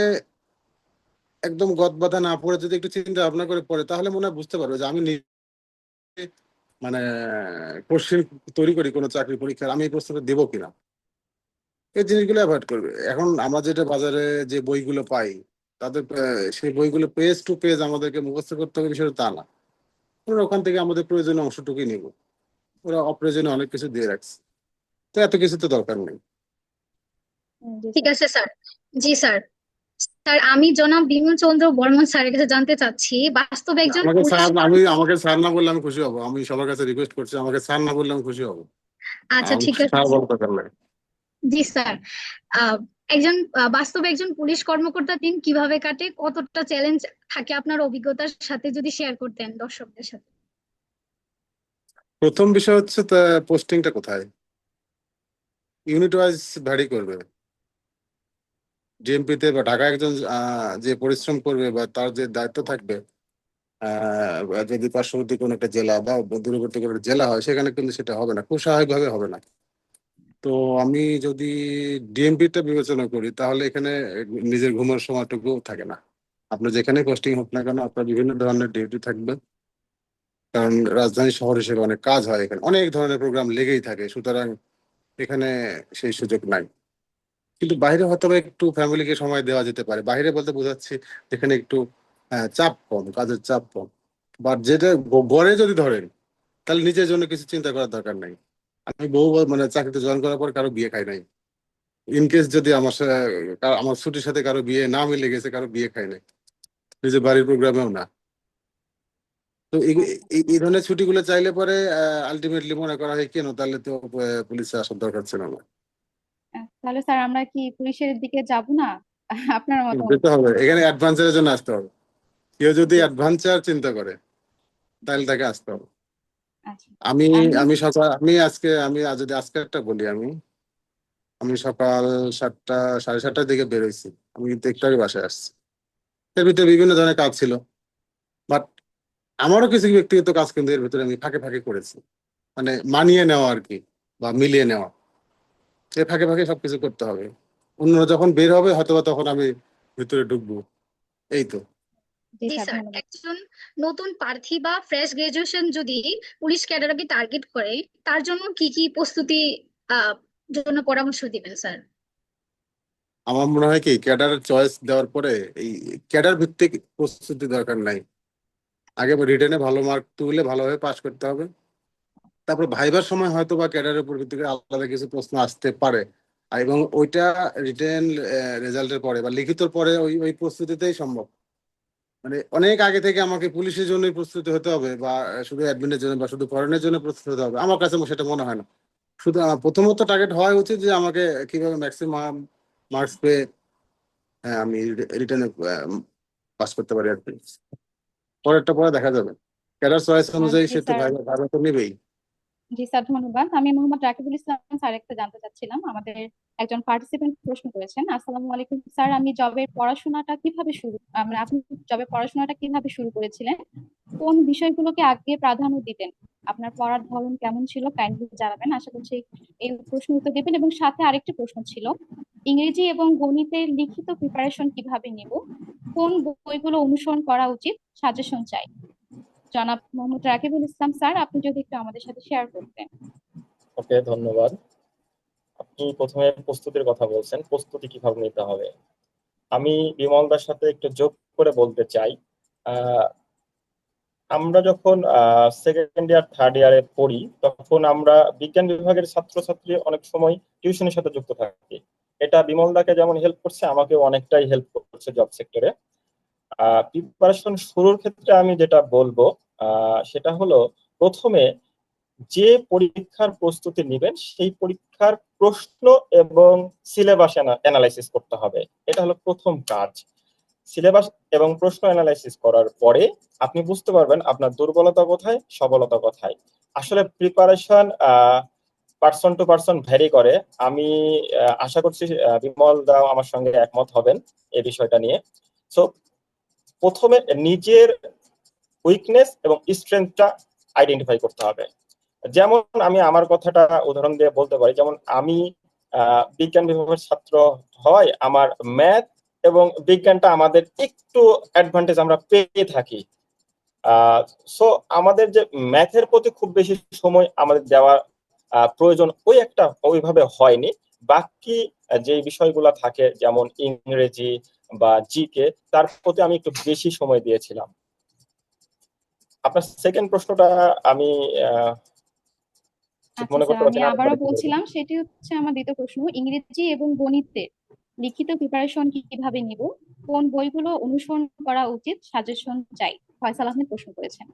D: একদম গদবাঁধা না পড়ে যদি একটু চিন্তা ভাবনা করে পড়ে, তাহলে মনে হয় বুঝতে পারবে যে আমি নিজে মানে কোশ্চেন তৈরি করি কোনো চাকরি পরীক্ষার, আমি এই প্রশ্নটা দেবো কিনা। এই জিনিসগুলো অ্যাভয়েড করবে। এখন আমরা যেটা বাজারে যে বইগুলো পাই, তাদের সেই বইগুলো পেজ টু পেজ আমাদেরকে মুখস্থ করতে হবে বিষয়টা তা না। ওরা ওখান থেকে আমাদের প্রয়োজনীয় অংশটুকুই নিব, ওরা অপ্রয়োজনীয় অনেক কিছু দিয়ে রাখছে, তো এত কিছু তো দরকার নেই।
A: জি
B: ঠিক
A: স্যার।
B: আছে স্যার। জি স্যার। স্যার, আমি জনাব বিমল চন্দ্র বর্মন স্যারের কাছে জানতে চাচ্ছি, বাস্তবে একজন
D: আমাকে
B: পুলিশ
D: স্যার, আমাকে স্যার না বললে আমি খুশি হব। আমি সবার কাছে রিকোয়েস্ট করছি, আমাকে স্যার না বললে আমি খুশি হব।
B: আচ্ছা,
D: আমাকে
B: ঠিক আছে
D: স্যার
B: স্যার।
D: বলার দরকার নাই।
B: জি স্যার। আহ, একজন বাস্তবে একজন পুলিশ কর্মকর্তার দিন কিভাবে কাটে, কতটা চ্যালেঞ্জ থাকে আপনার অভিজ্ঞতার সাথে যদি শেয়ার করতেন দর্শকদের সাথে।
D: প্রথম বিষয় হচ্ছে তা পোস্টিংটা কোথায়, ইউনিট ওয়াইজ ভ্যারি করবে। ডিএমপি তে বা ঢাকা একজন যে পরিশ্রম করবে বা তার যে দায়িত্ব থাকবে, বা যদি পার্শ্ববর্তী কোনো একটা জেলা বা দূরবর্তী কোনো একটা জেলা হয়, সেখানে কিন্তু সেটা হবে না, খুব স্বাভাবিকভাবে হবে না। তো আমি যদি ডিএমপি টা বিবেচনা করি, তাহলে এখানে নিজের ঘুমের সময়টুকু থাকে না। আপনার যেখানে পোস্টিং হোক না কেন, আপনার বিভিন্ন ধরনের ডিউটি থাকবে। কারণ রাজধানী শহর হিসেবে অনেক কাজ হয়, এখানে অনেক ধরনের প্রোগ্রাম লেগেই থাকে, সুতরাং এখানে সেই সুযোগ নাই। কিন্তু বাইরে হয়তো বা একটু ফ্যামিলিকে সময় দেওয়া যেতে পারে। বাইরে বলতে বোঝাচ্ছি যেখানে একটু চাপ কম, কাজের চাপ কম। বাট যেটা গড়ে যদি ধরেন, তাহলে নিজের জন্য কিছু চিন্তা করার দরকার নাই। আমি মানে চাকরিতে জয়েন করার পর কারো বিয়ে খাই নাই। ইনকেস যদি আমার ছুটির সাথে কারো বিয়ে না মিলে গেছে, কারো বিয়ে খাই নাই, নিজের বাড়ির প্রোগ্রামেও না। তো এই ধরনের ছুটিগুলো চাইলে পরে আলটিমেটলি মনে করা হয় কেন তাহলে তো পুলিশে আসার দরকার ছিল না।
A: তাহলে স্যার আমরা কি পুলিশের দিকে যাব না? আপনার মতামত
D: যেতে
A: কি?
D: হবে, এখানে অ্যাডভান্সারের জন্য আসতে হবে। কেউ যদি
A: জি।
D: অ্যাডভান্সার চিন্তা করে, তাহলে তাকে আসতে হবে।
A: আচ্ছা।
D: আমি
A: আমি
D: আমি সকাল আমি আজকে আমি আজ যদি আজকে একটা বলি, আমি আমি সকাল 7টা 7:30টার দিকে বেরোইছি। আমি কিন্তু একটু আগে বাসায় আসছি। এর ভিতরে বিভিন্ন ধরনের কাজ ছিল, বাট আমারও কিছু ব্যক্তিগত কাজ কিন্তু এর ভিতরে আমি ফাঁকে ফাঁকে করেছি, মানে মানিয়ে নেওয়া আর কি, বা মিলিয়ে নেওয়া। এর ফাঁকে ফাঁকে সবকিছু করতে হবে। অন্যরা যখন বের হবে হয়তোবা তখন আমি ভিতরে ঢুকবো, এই তো।
A: জি
B: জি
A: স্যার,
B: স্যার,
A: ধন্যবাদ।
B: একজন নতুন প্রার্থী বা ফ্রেশ গ্রাজুয়েশন যদি পুলিশ ক্যাডারকে টার্গেট করে, তার জন্য কি কি প্রস্তুতি আহ জন্য পরামর্শ দিবেন স্যার?
D: আমার মনে হয় কি ক্যাডার চয়েস দেওয়ার পরে এই ক্যাডার ভিত্তিক প্রস্তুতি দরকার নাই। আগে রিটেনে ভালো মার্ক তুলে ভালোভাবে পাশ করতে হবে, তারপর ভাইবার সময় হয়তো বা ক্যাডারের উপর ভিত্তি করে আলাদা কিছু প্রশ্ন আসতে পারে। এবং ওইটা রিটেন রেজাল্টের পরে বা লিখিতর পরে ওই ওই প্রস্তুতিতেই সম্ভব। মানে অনেক আগে থেকে আমাকে পুলিশের জন্য প্রস্তুতি হতে হবে বা শুধু অ্যাডমিনের জন্য বা শুধু ফরেনের জন্য প্রস্তুতি হতে হবে, আমার কাছে সেটা মনে হয় না। শুধু প্রথমত টার্গেট হওয়া উচিত যে আমাকে কিভাবে ম্যাক্সিমাম মার্কস পেয়ে আমি রিটেনে পাস করতে পারি আর কি। পরেরটা পরে দেখা যাবে, ক্যাডার চয়েস অনুযায়ী
A: জি
D: সে তো
A: স্যার।
D: ভাইবা ভাইবা তো নেবেই।
A: জি স্যার, ধন্যবাদ। আমি মোহাম্মদ রাকিবুল ইসলাম স্যার একটা জানতে চাচ্ছিলাম। আমাদের একজন পার্টিসিপেন্ট প্রশ্ন করেছেন। আসসালামু আলাইকুম স্যার, আমি জবের পড়াশোনাটা কিভাবে শুরু মানে আপনি জবের পড়াশোনাটা কিভাবে শুরু করেছিলেন? কোন বিষয়গুলোকে আগে প্রাধান্য দিতেন? আপনার পড়ার ধরন কেমন ছিল? কাইন্ডলি জানাবেন। আশা করছি এই প্রশ্ন উত্তর দেবেন। এবং সাথে আরেকটি প্রশ্ন ছিল, ইংরেজি এবং গণিতের লিখিত প্রিপারেশন কিভাবে নিব? কোন বইগুলো অনুসরণ করা উচিত? সাজেশন চাই। জনাব মোহাম্মদ রাকিবুল ইসলাম স্যার, আপনি যদি একটু আমাদের সাথে শেয়ার করতেন।
C: ওকে, ধন্যবাদ। আপনি প্রথমে প্রস্তুতির কথা বলছেন, প্রস্তুতি কিভাবে নিতে হবে। আমি বিমলদার সাথে একটু যোগ করে বলতে চাই, আহ, আমরা যখন সেকেন্ড ইয়ার থার্ড ইয়ারে পড়ি তখন আমরা বিজ্ঞান বিভাগের ছাত্রছাত্রী অনেক সময় টিউশনের সাথে যুক্ত থাকি। এটা বিমলদাকে যেমন হেল্প করছে, আমাকেও অনেকটাই হেল্প করছে জব সেক্টরে। প্রিপারেশন শুরুর ক্ষেত্রে আমি যেটা বলবো সেটা হলো, প্রথমে যে পরীক্ষার প্রস্তুতি নেবেন সেই পরীক্ষার প্রশ্ন এবং সিলেবাস অ্যানালাইসিস করতে হবে। এটা হলো প্রথম কাজ। সিলেবাস এবং প্রশ্ন অ্যানালাইসিস করার পরে আপনি বুঝতে পারবেন আপনার দুর্বলতা কোথায়, সবলতা কোথায়। আসলে preparation person to person vary করে। আমি আশা করছি বিমল দাও আমার সঙ্গে একমত হবেন এই বিষয়টা নিয়ে। সো প্রথমে নিজের উইকনেস এবং স্ট্রেংথটা আইডেন্টিফাই করতে হবে। যেমন আমি আমার কথাটা উদাহরণ দিয়ে বলতে পারি, যেমন আমি বিজ্ঞান বিভাগের ছাত্র হয়, আমার ম্যাথ এবং বিজ্ঞানটা আমাদের একটু অ্যাডভান্টেজ আমরা পেয়ে থাকি। সো আমাদের যে ম্যাথের প্রতি খুব বেশি সময় আমাদের দেওয়া প্রয়োজন ওইভাবে হয়নি। বাকি যে বিষয়গুলো থাকে যেমন ইংরেজি বা জিকে, তার প্রতি আমি একটু বেশি সময় দিয়েছিলাম। আপনার সেকেন্ড প্রশ্নটা আমি ঠিক
A: আচ্ছা
C: মনে
A: স্যার,
C: করতে
A: আমি
C: পারছি না,
A: আবারও
C: আরেকবার একটু বলবেন।
A: বলছিলাম, সেটি হচ্ছে আমার দ্বিতীয় প্রশ্ন, ইংরেজি এবং গণিতের লিখিত প্রিপারেশন কিভাবে নিব? কোন বইগুলো অনুসরণ করা উচিত? সাজেশন চাই। ফয়সাল আহমেদ প্রশ্ন করেছেন।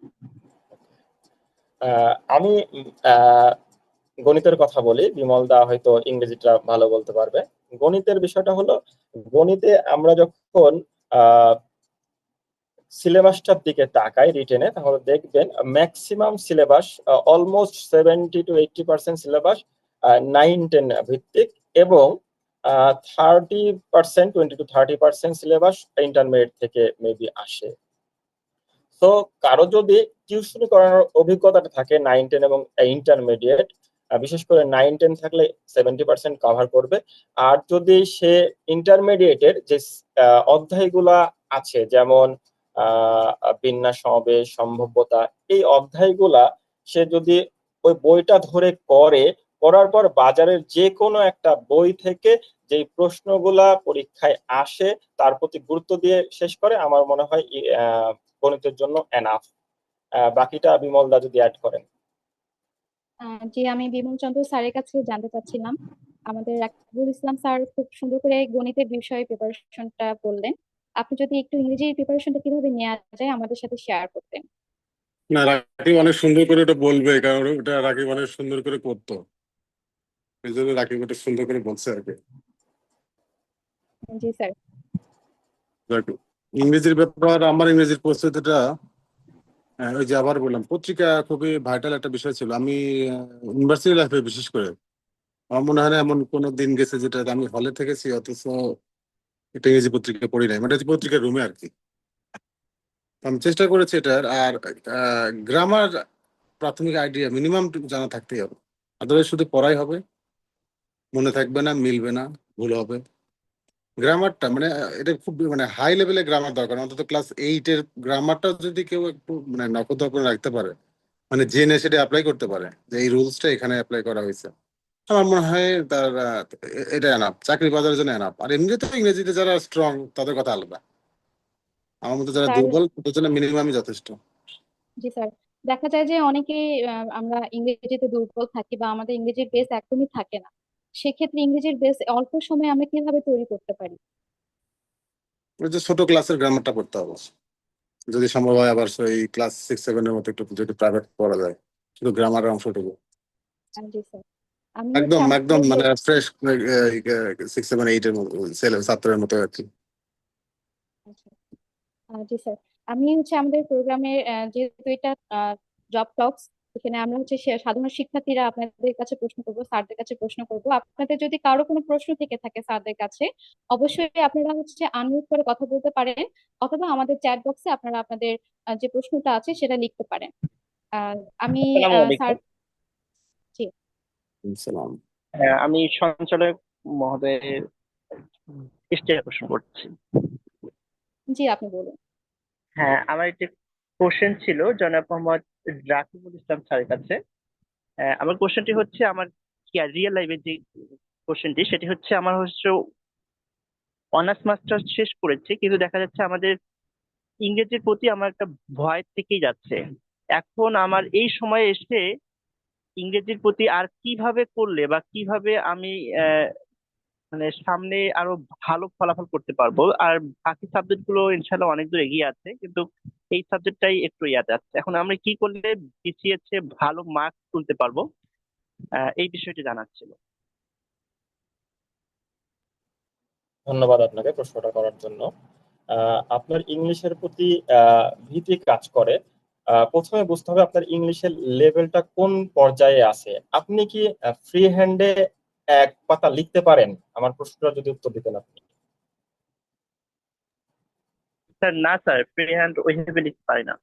C: আমি আহ, গণিতের কথা বলি, বিমল দা হয়তো ইংরেজিটা ভালো বলতে পারবে। গণিতের বিষয়টা হলো, গণিতে আমরা যখন সিলেবাসটার দিকে তাকাই রিটেনে, তাহলে দেখবেন maximum syllabus, almost 70 to 80% syllabus 9-10 ভিত্তিক, এবং 20 to 30% সিলেবাস ইন্টারমিডিয়েট থেকে মেবি আসে। তো কারো যদি টিউশনি করানোর অভিজ্ঞতাটা থাকে 9-10 এবং ইন্টারমিডিয়েট, বিশেষ করে 9-10 থাকলে 70% কভার করবে। আর যদি সে ইন্টারমিডিয়েটের যে অধ্যায়গুলা আছে, যেমন বিন্যাস, সমাবেশ, সম্ভাব্যতা, এই অধ্যায়গুলা সে যদি ওই বইটা ধরে করার পর বাজারের যে কোনো একটা বই থেকে যে প্রশ্নগুলা পরীক্ষায় আসে তার প্রতি গুরুত্ব দিয়ে শেষ করে, আমার মনে হয় গণিতের জন্য এনাফ। বাকিটা বিমল দা যদি অ্যাড করেন।
A: জি, আমি বিমল চন্দ্র স্যারের কাছে জানতে চাচ্ছিলাম। আমাদের রাকিবুল ইসলাম স্যার খুব সুন্দর করে গণিতের বিষয়ে প্রিপারেশনটা বললেন। আপনি যদি একটু ইংরেজির প্রিপারেশনটা কিভাবে নেওয়া যায় আমাদের সাথে শেয়ার করতেন।
D: না, রাকিব অনেক সুন্দর করে ওটা বলবে, কারণ ওটা রাকিব অনেক সুন্দর করে করতো, এই জন্য রাকিব ওটা সুন্দর করে বলছে আর কি।
A: জি স্যার।
D: যাক, ইংরেজির ব্যাপার, আমার ইংরেজির প্রস্তুতিটা ওই যে আবার বললাম, পত্রিকা খুবই ভাইটাল একটা বিষয় ছিল। আমি ইউনিভার্সিটি লাইফে বিশেষ করে আমার মনে হয় না এমন কোনো দিন গেছে যেটা আমি হলে থেকেছি অথচ একটা ইংরেজি পত্রিকা পড়ি নাই, মানে পত্রিকার রুমে আর কি। তো আমি চেষ্টা করেছি এটার। আর গ্রামার প্রাথমিক আইডিয়া মিনিমাম জানা থাকতেই হবে, আদারওয়াইজ শুধু পড়াই হবে, মনে থাকবে না, মিলবে না, ভুল হবে। গ্রামারটা মানে এটা খুব মানে হাই লেভেলের গ্রামার দরকার, অন্তত ক্লাস 8-এর গ্রামারটা যদি কেউ একটু মানে নখদর্পণে করে রাখতে পারে, মানে জেনে সেটা অ্যাপ্লাই করতে পারে যে এই রুলসটা এখানে অ্যাপ্লাই করা হয়েছে, আমার মনে হয় তার এটা এনাফ, চাকরি বাজারের জন্য এনাফ। আর এমনিতে ইংরেজিতে যারা স্ট্রং তাদের কথা আলাদা, আমার মতো যারা
A: স্যার,
D: দুর্বল তাদের জন্য মিনিমামই যথেষ্ট।
A: জি স্যার, দেখা যায় যে অনেকে আমরা ইংরেজিতে দুর্বল থাকি বা আমাদের ইংরেজির বেস একদমই থাকে না। সেক্ষেত্রে ইংরেজির বেস অল্প সময়ে আমরা কিভাবে তৈরি করতে পারি?
D: ওই যে ছোট ক্লাসের গ্রামারটা পড়তে হবে যদি সম্ভব হয়, আবার সেই ক্লাস 6-7-এর মতো একটু যদি প্রাইভেট পড়া যায়, শুধু গ্রামারের অংশটুকু
A: জি স্যার, আমি হচ্ছে
D: একদম একদম
A: আমাদের
D: মানে ফ্রেশ 6-7-8-এর মতো ছেলে ছাত্রের মতো আর কি।
A: জি স্যার, আমি হচ্ছে আমাদের প্রোগ্রামের যেহেতু এটা জব টক্স, এখানে আমরা হচ্ছে সাধারণ শিক্ষার্থীরা আপনাদের কাছে প্রশ্ন করবো, স্যারদের কাছে প্রশ্ন করবো। আপনাদের যদি কারো কোনো প্রশ্ন থেকে থাকে স্যারদের কাছে, অবশ্যই আপনারা হচ্ছে আনমিউট করে কথা বলতে পারেন, অথবা আমাদের চ্যাট বক্সে আপনারা আপনাদের যে প্রশ্নটা আছে সেটা লিখতে পারেন। আহ, আমি
E: আসসালামু
A: স্যার,
E: আলাইকুম।
A: জি
D: সালাম।
E: আমি সঞ্চালক মহোদয়ের দৃষ্টি আকর্ষণ করছি।
A: জি, আপনি বলুন।
E: হ্যাঁ, আমার একটি কোশ্চেন ছিল জনাব মোহাম্মদ রাকিবুল ইসলাম স্যারের কাছে। আমার কোশ্চেনটি হচ্ছে আমার কি রিয়েল লাইফের যে কোশ্চেনটি সেটি হচ্ছে আমার হচ্ছে অনার্স মাস্টার্স শেষ করেছি, কিন্তু দেখা যাচ্ছে আমাদের ইংরেজির প্রতি আমার একটা ভয় থেকেই যাচ্ছে। এখন আমার এই সময়ে এসে ইংরেজির প্রতি আর কিভাবে করলে বা কিভাবে আমি মানে সামনে আরো ভালো ফলাফল করতে পারবো। আর বাকি সাবজেক্ট গুলো ইনশাল্লাহ অনেক দূর এগিয়ে আছে, কিন্তু এই সাবজেক্টটাই একটু ইয়াতে আছে। এখন আমরা কি করলে বিসিএস এ ভালো মার্কস তুলতে পারবো, এই বিষয়টি জানার ছিল।
C: ধন্যবাদ আপনাকে প্রশ্নটা করার জন্য। আপনার ইংলিশের প্রতি ভীতি কাজ করে। প্রথমে বুঝতে হবে আপনার ইংলিশের লেভেলটা কোন পর্যায়ে আছে। আপনি কি ফ্রি হ্যান্ডে এক পাতা লিখতে পারেন? আমার প্রশ্নটা যদি উত্তর দিতেন আপনি।
E: স্যার না স্যার, ফ্রি হ্যান্ড ওইভাবে লিখতে পারি না।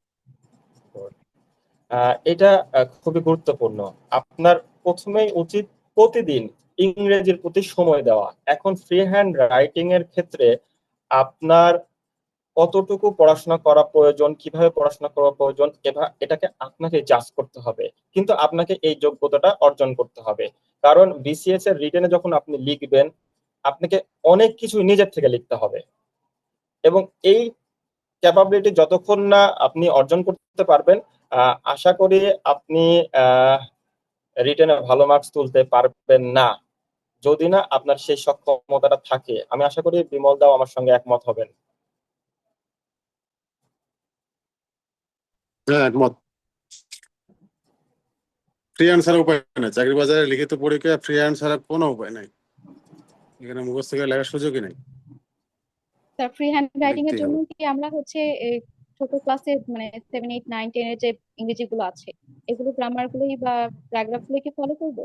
C: এটা খুবই গুরুত্বপূর্ণ। আপনার প্রথমেই উচিত প্রতিদিন ইংরেজির প্রতি সময় দেওয়া। এখন ফ্রি হ্যান্ড রাইটিং এর ক্ষেত্রে আপনার কতটুকু পড়াশোনা করা প্রয়োজন, কিভাবে পড়াশোনা করা প্রয়োজন, এটাকে আপনাকে জাজ করতে হবে। কিন্তু আপনাকে এই যোগ্যতাটা অর্জন করতে হবে। কারণ বিসিএস এর রিটেনে যখন আপনি লিখবেন, আপনাকে অনেক কিছু নিজের থেকে লিখতে হবে। এবং এই ক্যাপাবিলিটি যতক্ষণ না আপনি অর্জন করতে পারবেন, আশা করি আপনি রিটেনে ভালো মার্কস তুলতে পারবেন না, যদি না আপনার সেই সক্ষমতাটা থাকে। আমি আশা করি বিমল দাও আমার সঙ্গে একমত হবেন।
D: হ্যাঁ, একমত। ফ্রি হ্যান্ড ছাড়া উপায় নেই, চাকরি বাজারে লিখিত পরীক্ষা ফ্রি হ্যান্ড ছাড়া কোনো উপায় নাই, এখানে মুখস্থ করে লেখার সুযোগই নেই,
A: স্যার, ফ্রি হ্যান্ড রাইটিং এর
D: লিখতেই
A: জন্য
D: হবে।
A: কি আমরা হচ্ছে ছোট ক্লাসে মানে 7, 8, 9, 10 এর যে ইংরেজি গুলো আছে, এগুলো গ্রামার গুলোই বা প্যারাগ্রাফ গুলো কি ফলো করবো?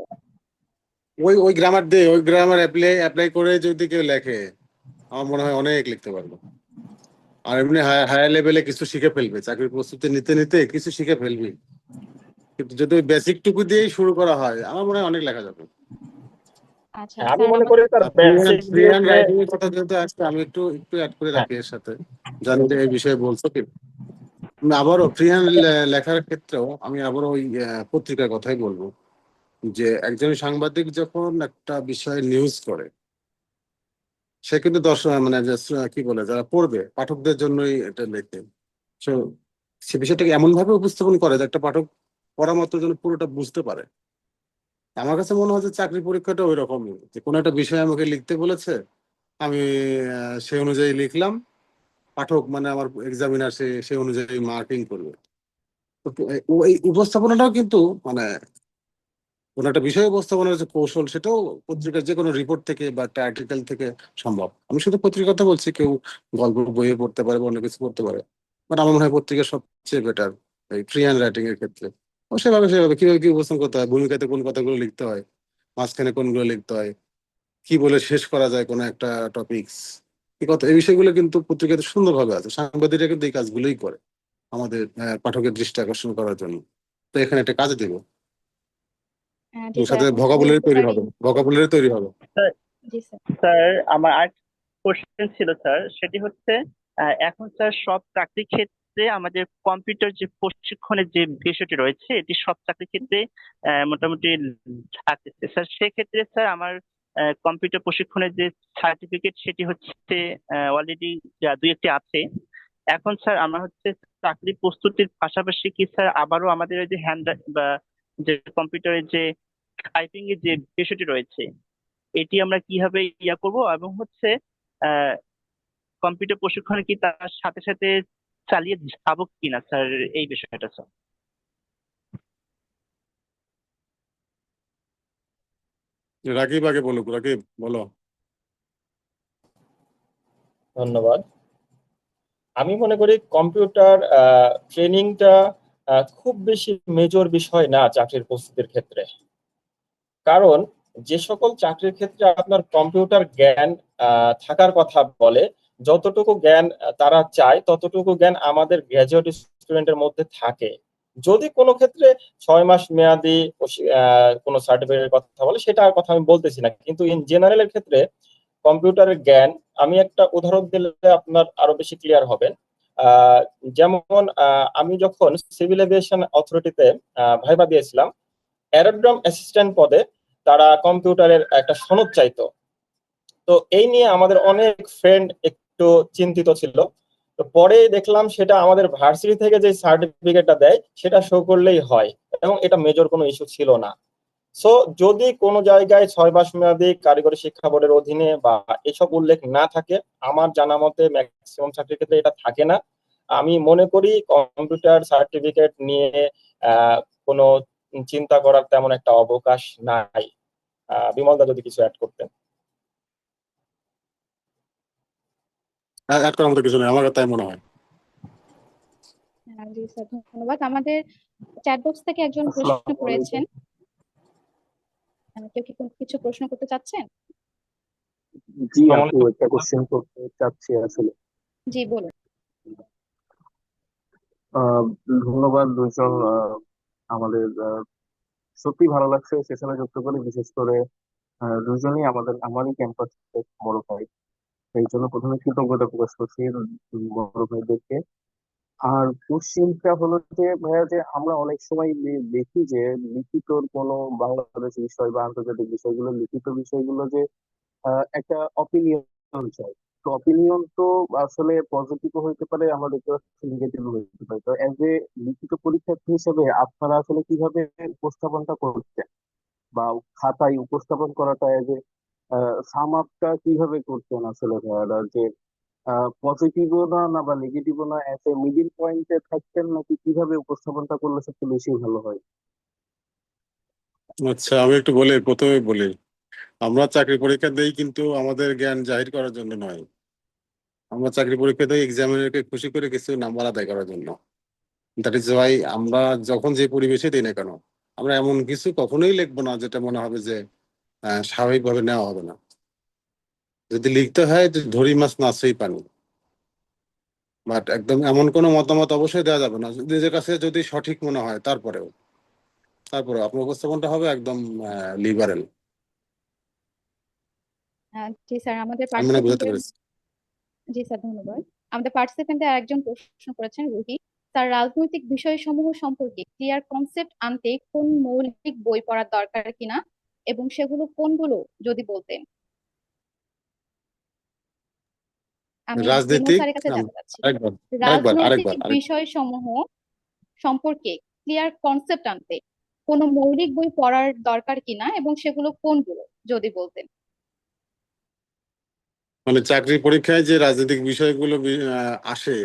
D: ওই ওই গ্রামার দিয়ে ওই গ্রামার অ্যাপ্লাই অ্যাপ্লাই করে যদি কেউ লেখে, আমার মনে হয় অনেক লিখতে পারবো। আর এমনি হায়ার লেভেলে কিছু শিখে ফেলবে, চাকরির প্রস্তুতি নিতে নিতে কিছু শিখে ফেলবে। কিন্তু যদি ওই বেসিক টুকু দিয়েই শুরু করা হয়, আমার মনে হয় অনেক লেখা যাবে।
A: আচ্ছা
C: হ্যাঁ, আমি
A: স্যার,
C: মনে
A: আমার
C: করি তার
D: আর
C: বেসিক
D: ফ্রি
C: দিয়ে
D: হ্যান্ড
C: যে
D: রাইটিং এর কথা যেহেতু আসছে, আমি একটু একটু অ্যাড করে
C: হ্যাঁ,
D: রাখি এর সাথে, জানি যে এই বিষয়ে বলছো কি। আমি আবারও ফ্রি হ্যান্ড লেখার ক্ষেত্রেও আমি আবারও ওই পত্রিকার কথাই বলবো, যে একজন সাংবাদিক যখন একটা বিষয়ে নিউজ করে, সে কিন্তু দর্শক মানে কি বলে যারা পড়বে পাঠকদের জন্যই এটা লেখে। So, সে বিষয়টাকে এমন ভাবে উপস্থাপন করে যে একটা পাঠক পড়া মাত্র যেন পুরোটা বুঝতে পারে। আমার কাছে মনে হয় যে চাকরি পরীক্ষাটা ওই রকমই, যে কোনো একটা বিষয় আমাকে লিখতে বলেছে, আমি সেই অনুযায়ী লিখলাম, পাঠক মানে আমার এক্সামিনার সেই অনুযায়ী মার্কিং করবে। তো ওই উপস্থাপনাটাও কিন্তু মানে কোনো একটা বিষয় উপস্থাপনার যে কৌশল, সেটাও পত্রিকার যে কোনো রিপোর্ট থেকে বা একটা আর্টিকেল থেকে সম্ভব। আমি শুধু পত্রিকার কথা বলছি, কেউ গল্প বইয়ে পড়তে পারে বা অন্য কিছু পড়তে পারে, বাট আমার মনে হয় পত্রিকা সবচেয়ে বেটার এই ফ্রি হ্যান্ড রাইটিং এর ক্ষেত্রে। ও সেভাবে সেভাবে কিভাবে কি উপস্থাপন করতে হয়, ভূমিকাতে কোন কথাগুলো লিখতে হয়, মাঝখানে কোনগুলো লিখতে হয়, কি বলে শেষ করা যায় কোনো একটা টপিকস, এই কথা এই বিষয়গুলো কিন্তু পত্রিকাতে সুন্দরভাবে আছে। সাংবাদিকরা কিন্তু এই কাজগুলোই করে আমাদের পাঠকের দৃষ্টি আকর্ষণ করার জন্য। তো এখানে একটা কাজে দেবো,
A: জি স্যার,
D: সাথে
A: এখন
D: ভোকাবুলারি তৈরি
A: ভোকাবুলারি।
D: হবে, ভোকাবুলারি তৈরি হবে।
E: স্যার
A: জি স্যার।
E: স্যার, আমার আর কোশ্চেন ছিল স্যার, সেটি হচ্ছে এখন স্যার সব চাকরির ক্ষেত্রে আমাদের কম্পিউটার যে প্রশিক্ষণের যে বিষয়টি রয়েছে এটি সব চাকরির ক্ষেত্রে মোটামুটি থাকতেছে স্যার। সেক্ষেত্রে স্যার আমার কম্পিউটার প্রশিক্ষণের যে সার্টিফিকেট সেটি হচ্ছে অলরেডি দুই একটি আছে। এখন স্যার আমরা হচ্ছে চাকরি প্রস্তুতির পাশাপাশি কি স্যার আবারও আমাদের এই যে হ্যান্ড বা যে কম্পিউটারের যে টাইপিং এর যে বিষয়টি রয়েছে এটি আমরা কিভাবে করব, এবং হচ্ছে কম্পিউটার প্রশিক্ষণে কি তার সাথে সাথে চালিয়ে যাবো কিনা স্যার, এই বিষয়টা স্যার।
D: রাকিব আগে বলুক, রাকিব বলো।
C: ধন্যবাদ। আমি মনে করি কম্পিউটার ট্রেনিংটা খুব বেশি মেজর বিষয় না চাকরির প্রস্তুতির ক্ষেত্রে। কারণ যে সকল চাকরির ক্ষেত্রে আপনার কম্পিউটার জ্ঞান থাকার কথা বলে, যতটুকু জ্ঞান তারা চায় ততটুকু জ্ঞান আমাদের গ্র্যাজুয়েট স্টুডেন্টের মধ্যে থাকে। যদি কোনো ক্ষেত্রে 6 মাস মেয়াদি কোনো সার্টিফিকেটের কথা বলে সেটার কথা আমি বলতেছি না, কিন্তু ইন জেনারেলের ক্ষেত্রে কম্পিউটারের জ্ঞান, আমি একটা উদাহরণ দিলে আপনার আরো বেশি ক্লিয়ার হবেন। যেমন আমি যখন সিভিল এভিয়েশন অথরিটিতে ভাইবা দিয়েছিলাম, অ্যারোড্রোম অ্যাসিস্ট্যান্ট পদে তারা কম্পিউটারের একটা সনদ চাইতো। তো এই নিয়ে আমাদের অনেক ফ্রেন্ড একটু চিন্তিত ছিল। তো পরে দেখলাম সেটা আমাদের ভার্সিটি থেকে যে সার্টিফিকেটটা দেয় সেটা শো করলেই হয়, এবং এটা মেজর কোনো ইস্যু ছিল না। সো যদি কোনো জায়গায় 6 মাস মেয়াদী কারিগরি শিক্ষা বোর্ডের অধীনে বা এসব উল্লেখ না থাকে, আমার জানা মতে ম্যাক্সিমাম চাকরির ক্ষেত্রে এটা থাকে না। আমি মনে করি কম্পিউটার সার্টিফিকেট নিয়ে কোনো চিন্তা করার তেমন একটা অবকাশ নাই। বিমলদা যদি কিছু অ্যাড করতেন।
D: অ্যাড করার মতো কিছু নেই, আমার তাই মনে হয়।
A: জি স্যার, ধন্যবাদ। আমাদের চ্যাট বক্স থেকে একজন প্রশ্ন করেছেন। কেউ কি কিছু প্রশ্ন করতে চাচ্ছেন?
F: জি আপু, একটা কোশ্চেন করতে চাচ্ছি আসলে।
A: জি বলুন।
F: আহ, ধন্যবাদ দুজন। আমাদের সত্যি ভালো লাগছে সেশনে যুক্ত করে, বিশেষ করে দুজনেই আমারই ক্যাম্পাস বড় ভাই। এই জন্য প্রথমে কৃতজ্ঞতা প্রকাশ করছি বড় ভাইদেরকে। আর কোশ্চেনটা হলো যে ভাইয়া, যে আমরা অনেক সময় দেখি যে লিখিত কোনো বাংলাদেশ বিষয় বা আন্তর্জাতিক বিষয়গুলো, লিখিত বিষয়গুলো যে একটা অপিনিয়ন চাই। তো অপিনিয়ন তো আসলে পজিটিভ হইতে পারে, আমরা দেখতে পাচ্ছি নেগেটিভ হইতে পারে। তো এজ এ লিখিত পরীক্ষার্থী হিসেবে আপনারা আসলে কিভাবে উপস্থাপনটা করছেন, বা খাতায় উপস্থাপন করাটা এজ এ সাম আপটা কিভাবে করছেন আসলে ভাইয়ারা, যে পজিটিভও না না বা নেগেটিভও না, এজ এ মিডিল পয়েন্টে থাকছেন, নাকি কিভাবে উপস্থাপনটা করলে সবচেয়ে বেশি ভালো হয়?
D: আচ্ছা, আমি একটু বলি, প্রথমে বলি, আমরা চাকরি পরীক্ষা দেই কিন্তু আমাদের জ্ঞান জাহির করার জন্য নয়। আমরা চাকরি পরীক্ষা দিই এক্সামিনারকে খুশি করে কিছু নাম্বার আদায় করার জন্য। দ্যাট ইজ ওয়াই আমরা যখন যে পরিবেশে দিই না কেন, আমরা এমন কিছু কখনোই লিখবো না যেটা মনে হবে যে স্বাভাবিকভাবে নেওয়া হবে না। যদি লিখতে হয় যে ধরি মাছ নাচেই পানি, বাট একদম এমন কোনো মতামত অবশ্যই দেওয়া যাবে না নিজের কাছে যদি সঠিক মনে হয়। তারপরে আপনার উপস্থাপনটা হবে একদম লিবারেল।
A: জি স্যার, আমাদের
D: আমি মনে হয় বুঝাতে
A: পার্টিসিপেন্টের
D: পেরেছি।
A: জি স্যার, ধন্যবাদ। আমাদের পার্টিসিপেন্টে একজন প্রশ্ন করেছেন, রুহি স্যার, রাজনৈতিক বিষয়সমূহ সম্পর্কে ক্লিয়ার কনসেপ্ট আনতে কোন মৌলিক বই পড়ার দরকার কিনা এবং সেগুলো কোনগুলো যদি বলতেন। আমি বিমল
D: রাজনীতিক
A: স্যারের কাছে জানতে চাচ্ছি
D: আরেকবার আরেকবার
A: রাজনৈতিক
D: আরেকবার আরেকবার
A: বিষয়সমূহ সম্পর্কে ক্লিয়ার কনসেপ্ট আনতে কোন মৌলিক বই পড়ার দরকার কিনা এবং সেগুলো কোনগুলো যদি বলতেন।
D: মানে চাকরি পরীক্ষায় যে রাজনৈতিক বিষয়গুলো আসে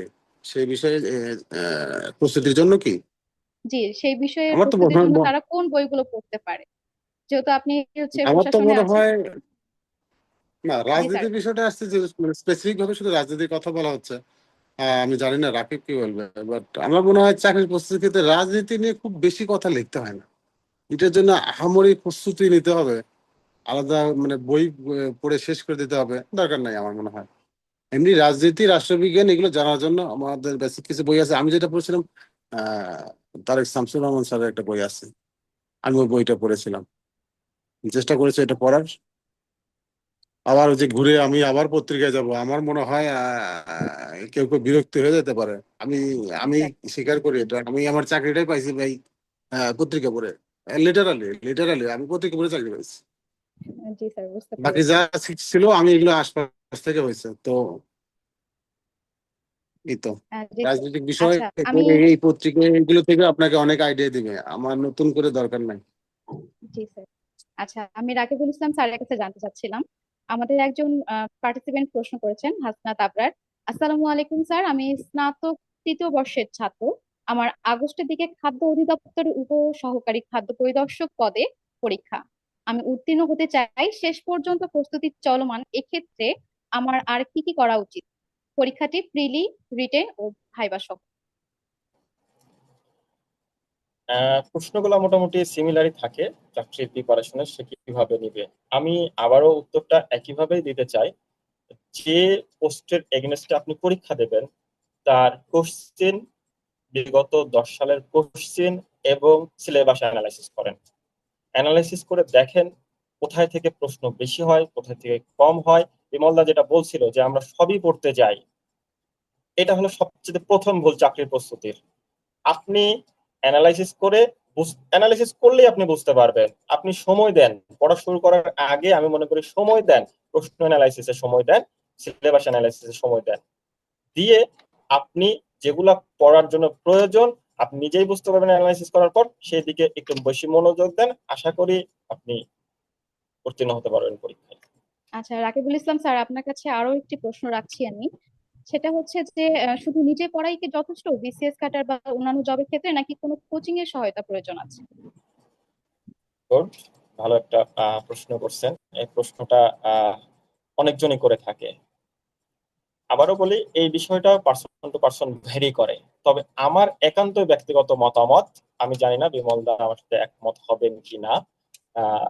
D: সেই বিষয়ে প্রস্তুতির জন্য কি?
A: জি, সেই বিষয়ে
D: আমার তো
A: প্রস্তুতির জন্য তারা কোন বইগুলো পড়তে পারে, যেহেতু আপনি হচ্ছে
D: আমার তো
A: প্রশাসনে
D: মনে
A: আছেন।
D: হয় না,
A: জি স্যার।
D: রাজনীতির বিষয়টা আসছে যে স্পেসিফিক ভাবে শুধু রাজনীতির কথা বলা হচ্ছে। আমি জানি না রাকিব কি বলবে, বাট আমার মনে হয় চাকরির প্রস্তুতির ক্ষেত্রে রাজনীতি নিয়ে খুব বেশি কথা লিখতে হয় না। এটার জন্য আহামরি প্রস্তুতি নিতে হবে, আলাদা মানে বই পড়ে শেষ করে দিতে হবে, দরকার নাই আমার মনে হয়। এমনি রাজনীতি, রাষ্ট্রবিজ্ঞান এগুলো জানার জন্য আমাদের বেসিক কিছু বই আছে। আমি যেটা পড়েছিলাম আহ তারেক শামসুর রহমান স্যারের একটা বই আছে, আমি ওই বইটা পড়েছিলাম, চেষ্টা করেছি এটা পড়ার। আবার ওই যে ঘুরে আমি আবার পত্রিকায় যাব, আমার মনে হয় কেউ কেউ বিরক্ত হয়ে যেতে পারে। আমি আমি স্বীকার করি এটা, আমি আমার চাকরিটাই পাইছি ভাই পত্রিকা পড়ে। লিটারালি লিটারালি আমি পত্রিকা পড়ে চাকরি পাইছি।
A: জি স্যার, বুঝতে
D: বাকি
A: পেরেছি।
D: যা ছিল আমি এগুলো আশপাশ থেকে হয়েছে তো। এই তো
A: জি স্যার।
D: রাজনৈতিক বিষয়
A: আচ্ছা,
D: তো
A: আমি
D: এই পত্রিকা এগুলো থেকে আপনাকে অনেক আইডিয়া দিবে, আমার নতুন করে দরকার নাই।
A: জি স্যার। আচ্ছা, আমি রাকিবুল ইসলাম স্যারের কাছে জানতে চাচ্ছিলাম। আমাদের একজন পার্টিসিপেন্ট প্রশ্ন করেছেন, হাসনাত আবরার। আসসালামু আলাইকুম স্যার, আমি স্নাতক তৃতীয় বর্ষের ছাত্র। আমার আগস্টের দিকে খাদ্য অধিদপ্তরের উপ সহকারী খাদ্য পরিদর্শক পদে পরীক্ষা। আমি উত্তীর্ণ হতে চাই, শেষ পর্যন্ত প্রস্তুতি চলমান। এক্ষেত্রে আমার আর কি কি করা উচিত? পরীক্ষাটি প্রিলি, রিটেন ও ভাইবা সহ।
C: প্রশ্নগুলো মোটামুটি সিমিলারই থাকে। চাকরির প্রিপারেশনে সে কিভাবে নিবে, আমি আবারও উত্তরটা একইভাবেই দিতে চাই। যে পোস্টের এগেনস্টে আপনি পরীক্ষা দেবেন তার কোশ্চেন, বিগত 10 সালের কোশ্চেন এবং সিলেবাস অ্যানালাইসিস করেন। অ্যানালাইসিস করে দেখেন কোথায় থেকে প্রশ্ন বেশি হয়, কোথায় থেকে কম হয়। বিমলদা যেটা বলছিল যে আমরা সবই পড়তে যাই, এটা হলো সবচেয়ে প্রথম ভুল চাকরির প্রস্তুতির। আপনি অ্যানালাইসিস করে, অ্যানালাইসিস করলেই আপনি বুঝতে পারবেন। আপনি সময় দেন, পড়া শুরু করার আগে আমি মনে করি সময় দেন, প্রশ্ন অ্যানালাইসিসের সময় দেন, সিলেবাস অ্যানালাইসিসের সময় দেন। দিয়ে আপনি যেগুলা পড়ার জন্য প্রয়োজন আপনি নিজেই বুঝতে পারবেন অ্যানালাইসিস করার পর, সেই দিকে একটু বেশি মনোযোগ দেন। আশা করি আপনি উত্তীর্ণ হতে পারবেন পরীক্ষায়।
A: আচ্ছা রাকিবুল ইসলাম স্যার, আপনার কাছে আরো একটি প্রশ্ন রাখছি আমি। সেটা হচ্ছে যে শুধু নিজে পড়াই কি যথেষ্ট বিসিএস কাটার বা অন্যান্য জবের ক্ষেত্রে, নাকি কোনো কোচিং এর সহায়তা প্রয়োজন আছে?
C: গুড, ভালো একটা প্রশ্ন করছেন। এই প্রশ্নটা অনেকজনই করে থাকে। আবারও বলি, এই বিষয়টা পার্সন টু পার্সন ভেরি করে। তবে আমার একান্ত ব্যক্তিগত মতামত, আমি জানি না বিমলদা আমার সাথে একমত হবেন কিনা। আহ,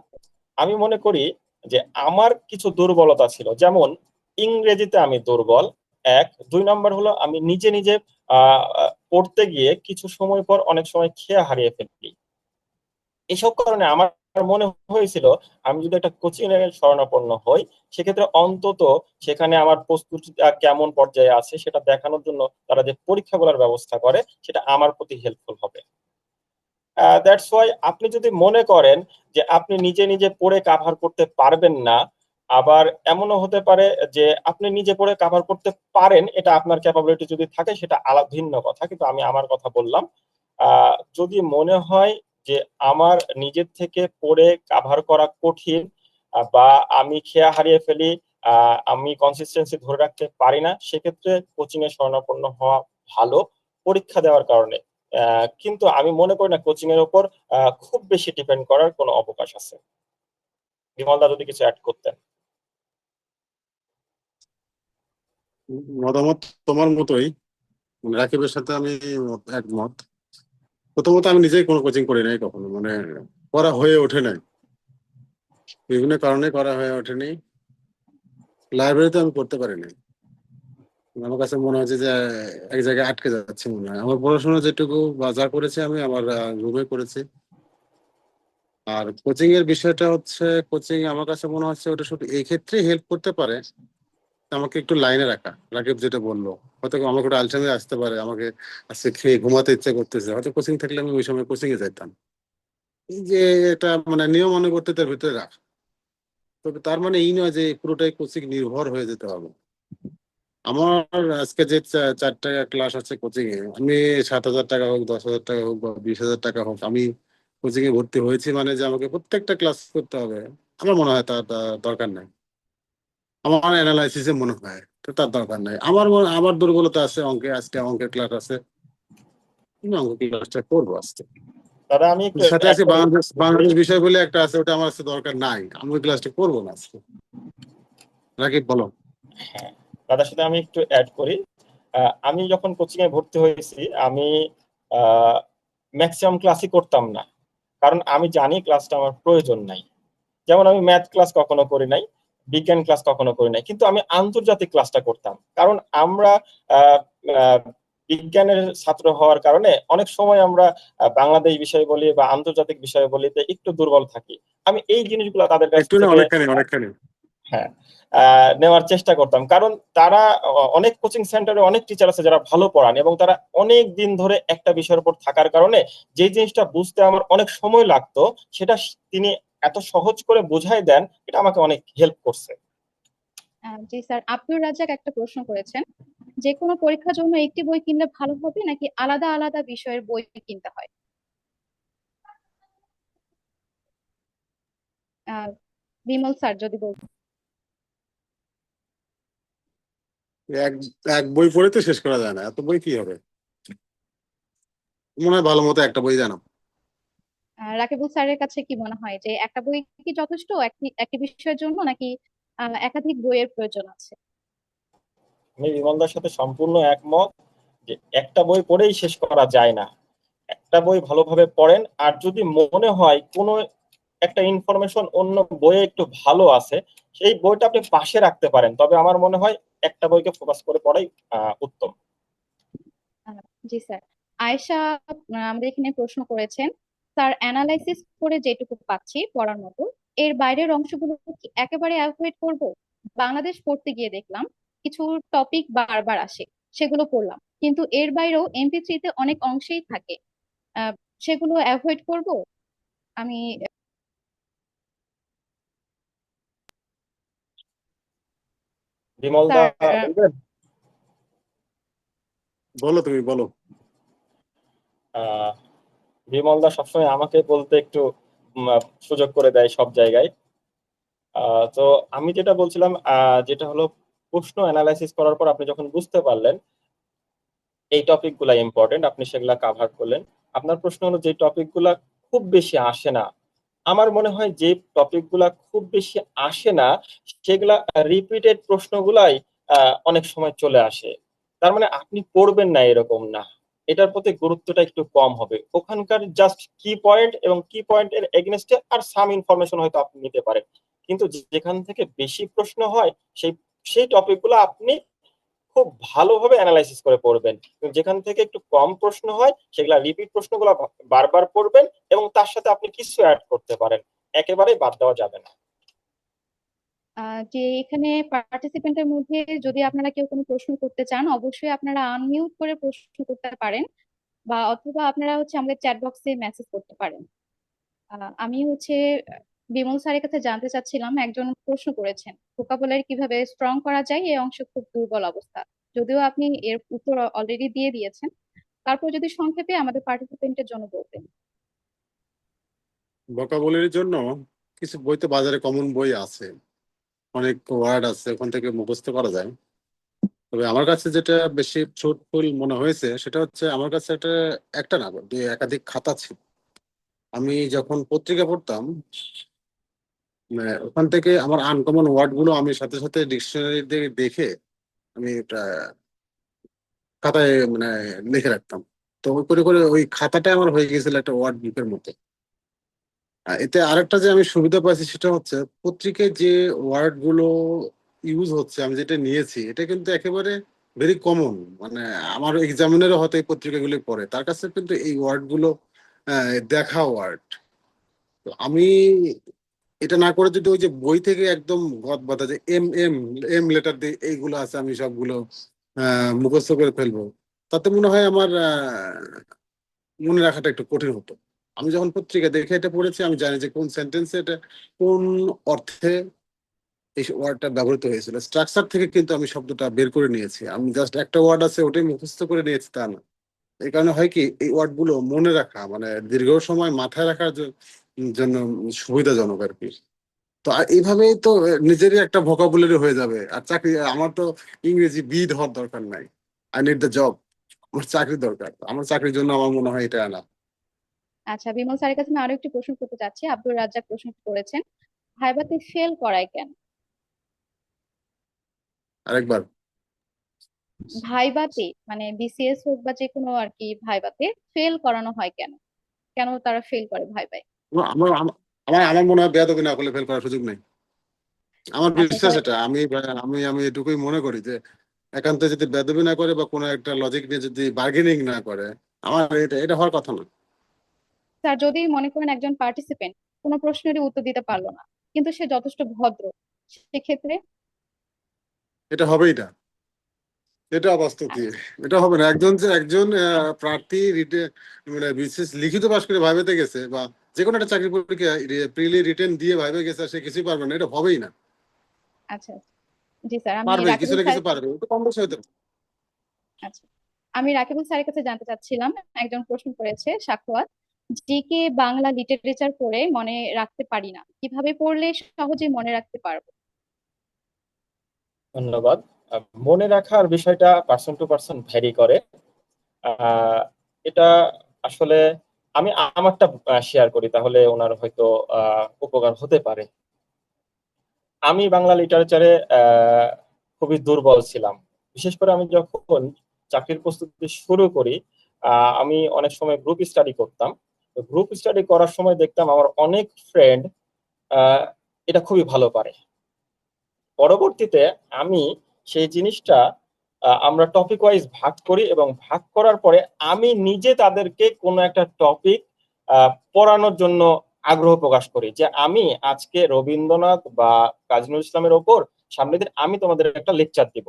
C: আমি মনে করি যে আমার কিছু দুর্বলতা ছিল, যেমন ইংরেজিতে আমি দুর্বল। 2 নম্বর হলো আমি নিজে নিজে পড়তে গিয়ে কিছু সময় পর অনেক সময় খেয়া হারিয়ে ফেলি। এসব কারণে আমার মনে হয়েছিল আমি যদি একটা কোচিং এর শরণাপন্ন হই, সেক্ষেত্রে অন্তত সেখানে আমার প্রস্তুতিটা কেমন পর্যায়ে আছে সেটা দেখানোর জন্য তারা যে পরীক্ষাগুলোর ব্যবস্থা করে সেটা আমার প্রতি হেল্পফুল হবে। দ্যাটস ওয়াই আপনি যদি মনে করেন যে আপনি নিজে নিজে পড়ে কাভার করতে পারবেন না, আবার এমনও হতে পারে যে আপনি নিজে পড়ে কাভার করতে পারেন, এটা আপনার ক্যাপাবিলিটি যদি থাকে সেটা আলাদা ভিন্ন কথা, কিন্তু আমি আমার কথা বললাম। যদি মনে হয় যে আমার নিজের থেকে পড়ে কাভার করা কঠিন, বা আমি খেয়া হারিয়ে ফেলি, আমি কনসিস্টেন্সি ধরে রাখতে পারি না, সেক্ষেত্রে কোচিং এ শরণাপন্ন হওয়া ভালো পরীক্ষা দেওয়ার কারণে। কিন্তু আমি মনে করি না কোচিং এর উপর খুব বেশি ডিপেন্ড করার কোনো অবকাশ আছে। বিমলদা যদি কিছু অ্যাড করতেন।
D: মতামত তোমার মতোই, রাকিবের সাথে আমি একমত। প্রথমত আমি নিজেই কোনো কোচিং করি নাই কখনো, মানে করা হয়ে ওঠে নাই, বিভিন্ন কারণে করা হয়ে ওঠেনি। লাইব্রেরিতে আমি পড়তে পারি নাই, আমার কাছে মনে হচ্ছে যে এক জায়গায় আটকে যাচ্ছে মনে হয়। আমার পড়াশোনা যেটুকু বা যা করেছি আমি আমার রুমে করেছি। আর কোচিং এর বিষয়টা হচ্ছে, কোচিং আমার কাছে মনে হচ্ছে ওটা শুধু এই ক্ষেত্রে হেল্প করতে পারে আমাকে একটু লাইনে রাখা। রাকিব যেটা বললো, হয়তো আমাকে একটা আলসেমি আসতে পারে, আমাকে আজকে খেয়ে ঘুমাতে ইচ্ছা করতেছে, হয়তো কোচিং থাকলে আমি ওই সময় কোচিং এ যেতাম। এই যে এটা মানে নিয়মানুবর্তিতার ভিতরে রাখা, তবে তার মানে এই নয় যে পুরোটাই কোচিং নির্ভর হয়ে যেতে হবে। আমার আজকে যে 4টা ক্লাস আছে কোচিং এ, আমি 7,000 টাকা হোক, 10,000 টাকা হোক বা 20,000 টাকা হোক, আমি কোচিং এ ভর্তি হয়েছি মানে যে আমাকে প্রত্যেকটা ক্লাস করতে হবে, আমার মনে হয় তার দরকার নাই। আমার অ্যানালাইসিসে মনে হয় তো তার দরকার নাই। আমার দুর্বলতা আছে অঙ্কে, আজকে অঙ্কের ক্লাস আছে, আমি অঙ্ক ক্লাসটা করবো আজকে।
C: দাদা আমি একটু
D: সাথে
C: অ্যাড
D: আছে
C: করি।
D: বাংলাদেশ বাংলাদেশ বিষয় বলে একটা আছে, ওটা আমার কাছে দরকার নাই, আমি ওই ক্লাসটা করবো না আজকে। রাকিব বলো।
C: হ্যাঁ, দাদার সাথে আমি একটু অ্যাড করি। আমি যখন কোচিং এ ভর্তি হয়েছি আমি ম্যাক্সিমাম ক্লাসই করতাম না, কারণ আমি জানি ক্লাসটা আমার প্রয়োজন নাই। যেমন আমি ম্যাথ ক্লাস কখনো করি নাই, বিজ্ঞান ক্লাস কখনো করি নাই, কিন্তু আমি আন্তর্জাতিক ক্লাসটা করতাম। কারণ আমরা আহ, আহ, বিজ্ঞানের ছাত্র হওয়ার কারণে অনেক সময় আমরা বাংলাদেশ বিষয় বলি বা আন্তর্জাতিক বিষয় বলিতে একটু দুর্বল থাকি। আমি এই জিনিসগুলো তাদের কাছ
D: একটু না,
C: থেকে,
D: অনেকখানি অনেকখানি।
C: হ্যাঁ, নেওয়ার চেষ্টা করতাম, কারণ তারা অনেক কোচিং সেন্টারে অনেক টিচার আছে যারা ভালো পড়ান এবং তারা অনেক দিন ধরে একটা বিষয়ের উপর থাকার কারণে যে জিনিসটা বুঝতে আমার অনেক সময় লাগতো সেটা তিনি এত সহজ করে বোঝাই দেন, এটা আমাকে অনেক হেল্প করছে।
A: জি স্যার, আব্দুর রাজ্জাক একটা প্রশ্ন করেছেন, যে কোনো পরীক্ষার জন্য একটি বই কিনলে ভালো হবে নাকি আলাদা আলাদা বিষয়ের বই কিনতে হয়? আহ বিমল স্যার যদি বলতেন।
D: এক এক বই পড়ে তো শেষ করা যায় না, এত বই কি হবে? মনে হয় ভালো মতো একটা বই জানো।
A: রাকিবুল স্যারের কাছে কি মনে হয় যে একটা বই কি যথেষ্ট একটি একটি বিষয়ের জন্য, নাকি একাধিক বইয়ের প্রয়োজন আছে?
C: আমি বিমলদার সাথে সম্পূর্ণ একমত যে একটা বই পড়েই শেষ করা যায় না। একটা বই ভালোভাবে পড়েন, আর যদি মনে হয় কোনো একটা ইনফরমেশন অন্য বইয়ে একটু ভালো আছে, সেই বইটা আপনি পাশে রাখতে পারেন, তবে আমার মনে হয় একটা বইকে ফোকাস করে পড়াই উত্তম।
A: আহ, জি স্যার। আয়েশা আমাদের এখানে প্রশ্ন করেছেন, স্যার অ্যানালাইসিস করে যেটুকু পাচ্ছি পড়ার মতো, এর বাইরের অংশগুলো কি একেবারে অ্যাভয়েড করব? বাংলাদেশ পড়তে গিয়ে দেখলাম কিছু টপিক বারবার আসে, সেগুলো পড়লাম, কিন্তু এর বাইরেও MP3 তে অনেক অংশেই থাকে, আহ, সেগুলো অ্যাভয়েড করব আমি?
C: বিমলদা
A: স্যার
C: বলবেন?
D: বলো, তুমি বলো।
C: আহ বিমলদা সবসময় আমাকে বলতে একটু সুযোগ করে দেয় সব জায়গায়। তো আমি যেটা বলছিলাম, যেটা হলো প্রশ্ন অ্যানালাইসিস করার পর আপনি যখন বুঝতে পারলেন এই টপিক গুলা ইম্পর্টেন্ট, আপনি সেগুলা কাভার করলেন। আপনার প্রশ্ন হলো যে টপিক গুলা খুব বেশি আসে না, আমার মনে হয় যে টপিক গুলা খুব বেশি আসে না সেগুলা রিপিটেড প্রশ্নগুলাই অনেক সময় চলে আসে। তার মানে আপনি পড়বেন না এরকম না, এটার প্রতি গুরুত্বটা একটু কম হবে। ওখানকার জাস্ট কি পয়েন্ট এবং কি পয়েন্টের এগেনস্টে আর সাম ইনফরমেশন হয়তো আপনি নিতে পারেন, কিন্তু যেখান থেকে বেশি প্রশ্ন হয় সেই সেই টপিকগুলো আপনি খুব ভালোভাবে অ্যানালাইসিস করে পড়বেন। যেখান থেকে একটু কম প্রশ্ন হয় সেগুলা রিপিট প্রশ্নগুলো বারবার পড়বেন এবং তার সাথে আপনি কিছু অ্যাড করতে পারেন, একেবারেই বাদ দেওয়া যাবে না।
A: যে এখানে পার্টিসিপেন্টের মধ্যে যদি আপনারা কেউ কোনো প্রশ্ন করতে চান, অবশ্যই আপনারা আনমিউট করে প্রশ্ন করতে পারেন, বা অথবা আপনারা আমাদের চ্যাট বক্সে মেসেজ করতে পারেন। আমি বিমল স্যারের কাছে জানতে চাচ্ছিলাম, একজন প্রশ্ন করেছেন ভোকাবুলারি কিভাবে স্ট্রং করা যায়, এই অংশ খুব দুর্বল অবস্থা। যদিও আপনি এর উত্তর অলরেডি দিয়ে দিয়েছেন, তারপর যদি সংক্ষেপে আমাদের পার্টিসিপেন্টের জন্য বলতেন।
D: ভোকাবুলারির জন্য কিছু বই তো বাজারে কমন বই আছে, অনেক ওয়ার্ড আছে, ওখান থেকে মুখস্থ করা যায়। তবে আমার কাছে যেটা বেশি ফ্রুটফুল মনে হয়েছে সেটা হচ্ছে, আমার কাছে এটা একটা না, একাধিক খাতা ছিল। আমি যখন পত্রিকা পড়তাম, ওখান থেকে আমার আনকমন ওয়ার্ড গুলো আমি সাথে সাথে ডিকশনারি দেখে আমি এটা খাতায় লিখে রাখতাম। তো ওই করে করে ওই খাতাটা আমার হয়ে গেছিল একটা ওয়ার্ড বুকের মতো। এতে আরেকটা যে আমি সুবিধা পাইছি সেটা হচ্ছে, পত্রিকায় যে ওয়ার্ড গুলো ইউজ হচ্ছে, আমি যেটা নিয়েছি এটা কিন্তু একেবারে ভেরি কমন। মানে আমার এক্সামিনারও হয়তো এই পত্রিকাগুলি পড়ে, তার কাছে কিন্তু এই ওয়ার্ড গুলো দেখা ওয়ার্ড। তো আমি এটা না করে যদি ওই যে বই থেকে একদম গদ বাঁধা যে এম এম এম লেটার দিয়ে এইগুলো আছে, আমি সবগুলো মুখস্থ করে ফেলবো, তাতে মনে হয় আমার মনে রাখাটা একটু কঠিন হতো। আমি যখন পত্রিকা দেখে এটা পড়েছি, আমি জানি যে কোন সেন্টেন্সে এটা কোন অর্থে এই ওয়ার্ডটা ব্যবহৃত হয়েছিল। স্ট্রাকচার থেকে কিন্তু আমি শব্দটা বের করে নিয়েছি, আমি জাস্ট একটা ওয়ার্ড আছে ওটাই মুখস্থ করে নিয়েছি তা না। এই কারণে হয় কি, এই ওয়ার্ড গুলো মনে রাখা দীর্ঘ সময় মাথায় রাখার জন্য সুবিধাজনক আর কি। তো এইভাবেই তো নিজেরই একটা ভোকাবুলারি হয়ে যাবে। আর চাকরি, আমার তো ইংরেজি বিদ হওয়ার দরকার নাই, আই নিড দ্য জব। আমার চাকরি দরকার, আমার চাকরির জন্য আমার মনে হয় এটা না।
A: আচ্ছা, বিমল স্যারের কাছে আমি আরো একটি প্রশ্ন করতে চাচ্ছি। আব্দুর রাজ্জাক প্রশ্ন করেছেন, ভাইভাতে ফেল করায় কেন?
D: আরেকবার।
A: ভাইভাতে মানে BCS হোক বা যে কোনো আর কি, ভাইভাতে ফেল করানো হয় কেন? কেন তারা ফেল করে ভাইভায়?
D: আমার আমার আমার আমার মনে হয় বেয়াদবি না করলে ফেল করার সুযোগ নেই। আমার
A: আচ্ছা
D: বিশ্বাস
A: স্যার।
D: এটা, আমি আমি আমি এটুকুই মনে করি যে একান্ত যদি বেয়াদবি না করে বা কোনো একটা লজিক নিয়ে যদি বার্গেনিং না করে, আমার এটা এটা হওয়ার কথা না।
A: যদি মনে করেন একজন পার্টিসিপেন্ট কোনো প্রশ্নেরই উত্তর দিতে পারলো না, কিন্তু সে যথেষ্ট ভদ্র, সেক্ষেত্রে?
D: এটা হবেই না, এটা অবাস্তব দিয়ে, এটা হবে না। একজন প্রার্থী মানে বিশেষ লিখিত পাশ করে ভাইভাতে গেছে, বা যে কোনো একটা চাকরি পরীক্ষা প্রিলি রিটেন দিয়ে ভাইভা গেছে, আর সে কিছুই পারবে না, এটা হবেই না।
A: আচ্ছা, জি স্যার, আমি
D: পারবে, কিছু
A: রাকিবুল
D: না
A: স্যার।
D: কিছু পারবে, এটা কম বেশি হতে পারে।
A: আচ্ছা, আমি রাকিবুল স্যারের কাছে জানতে চাচ্ছিলাম, একজন প্রশ্ন করেছে সাক্ষাৎ, জিকে বাংলা লিটারেচার পড়ে মনে রাখতে পারি না, কিভাবে পড়লে সহজে মনে রাখতে পারবো?
C: ধন্যবাদ। মনে রাখার বিষয়টা পার্সন টু পার্সন ভ্যারি করে। আহ, এটা আসলে আমি আমারটা শেয়ার করি, তাহলে ওনার হয়তো উপকার হতে পারে। আমি বাংলা লিটারেচারে খুবই দুর্বল ছিলাম। বিশেষ করে আমি যখন চাকরির প্রস্তুতি শুরু করি, আমি অনেক সময় গ্রুপ স্টাডি করতাম। তো গ্রুপ স্টাডি করার সময় দেখতাম আমার অনেক ফ্রেন্ড এটা খুবই ভালো পারে। পরবর্তীতে আমি সেই জিনিসটা আমরা টপিক ওয়াইজ ভাগ করি, এবং ভাগ করার পরে আমি নিজে তাদেরকে কোনো একটা টপিক পড়ানোর জন্য আগ্রহ প্রকাশ করি, যে আমি আজকে রবীন্দ্রনাথ বা কাজী নজরুল ইসলামের ওপর সামনের দিন আমি তোমাদের একটা লেকচার দিব।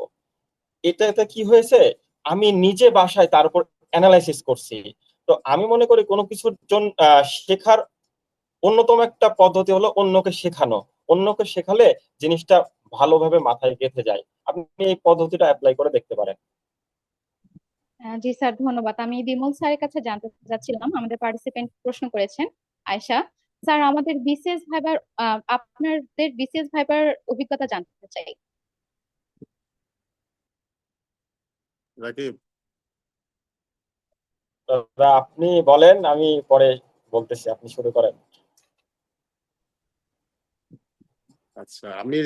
C: এটাতে কি হয়েছে, আমি নিজে বাসায় তার উপর অ্যানালাইসিস করছি। তো আমি মনে করি কোনো কিছুর জন্য শেখার অন্যতম একটা পদ্ধতি হলো অন্যকে শেখানো। অন্যকে শেখালে জিনিসটা ভালোভাবে মাথায় গেঁথে যায়। আপনি এই পদ্ধতিটা অ্যাপ্লাই করে দেখতে পারেন।
A: জি স্যার, ধন্যবাদ। আমি বিমল স্যারের কাছে জানতে চাচ্ছিলাম, আমাদের পার্টিসিপেন্ট প্রশ্ন করেছেন, আয়শা স্যার, আমাদের বিসিএস ভাইবার, আপনাদের বিসিএস ভাইবার অভিজ্ঞতা জানতে চাই।
D: রাকিব,
C: তো আপনি বলেন, আমি পরে বলতেছি, আপনি শুরু করেন।
D: আচ্ছা, আমি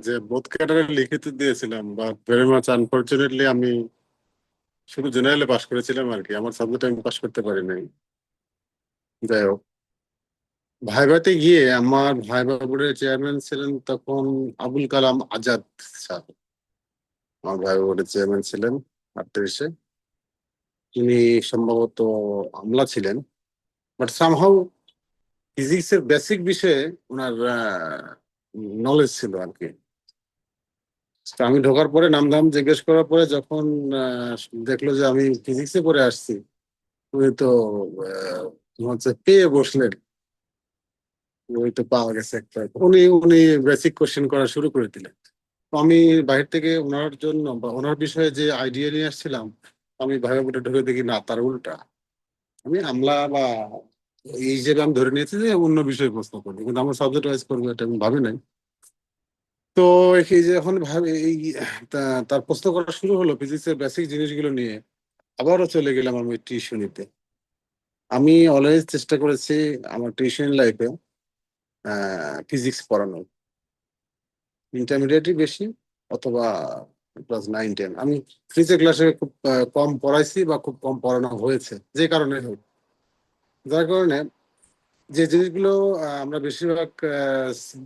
D: যে বোথ ক্যাটারে লিখিত দিয়েছিলাম, বা ভেরি মাচ আনফরচুনেটলি আমি শুধু জেনারেলে পাশ করেছিলাম আর কি, আমার সাবজেক্ট আমি পাশ করতে পারি নাই। যাই হোক, ভাইভাতে গিয়ে আমার ভাইভা বোর্ডের চেয়ারম্যান ছিলেন তখন আবুল কালাম আজাদ স্যার। আমার ভাইভা বোর্ডের চেয়ারম্যান ছিলেন 38-এ। তিনি সম্ভবত আমলা ছিলেন, বাট সামহাউ ফিজিক্সের বেসিক বিষয়ে ওনার নলেজ ছিল আর কি। তো আমি ঢোকার পরে নাম ধাম জিজ্ঞেস করার পরে যখন আহ, দেখলো যে আমি ফিজিক্সে পড়ে আসছি, উনি তো হচ্ছে পেয়ে বসলেন। ওই তো পাওয়া গেছে একটা, উনি উনি বেসিক কোশ্চেন করা শুরু করে দিলেন। তো আমি বাইরে থেকে ওনার জন্য বা ওনার বিষয়ে যে আইডিয়া নিয়ে আসছিলাম, আমি ভাবে বোর্ডে ঢুকে দেখি না, তার উল্টা। আমি আমলা বা এই হিসেবে আমি ধরে নিয়েছি যে অন্য বিষয়ে প্রশ্ন করবো, কিন্তু আমার সাবজেক্ট ওয়াইজ করবো এটা আমি ভাবি নাই। তো এই যে এখন ভাবে এই তার প্রশ্ন করা শুরু হলো ফিজিক্সের বেসিক জিনিসগুলো নিয়ে, আবারও চলে গেলাম আমি টিউশনিতে। আমি অলওয়েজ চেষ্টা করেছি আমার টিউশন লাইফে ফিজিক্স পড়ানোর, ইন্টারমিডিয়েটই বেশি, অথবা ক্লাস 9-10। আমি ফিজিক্স ক্লাসে খুব কম পড়াইছি বা খুব কম পড়ানো হয়েছে, যে কারণে হোক, যার কারণে যে জিনিসগুলো আমরা বেশিরভাগ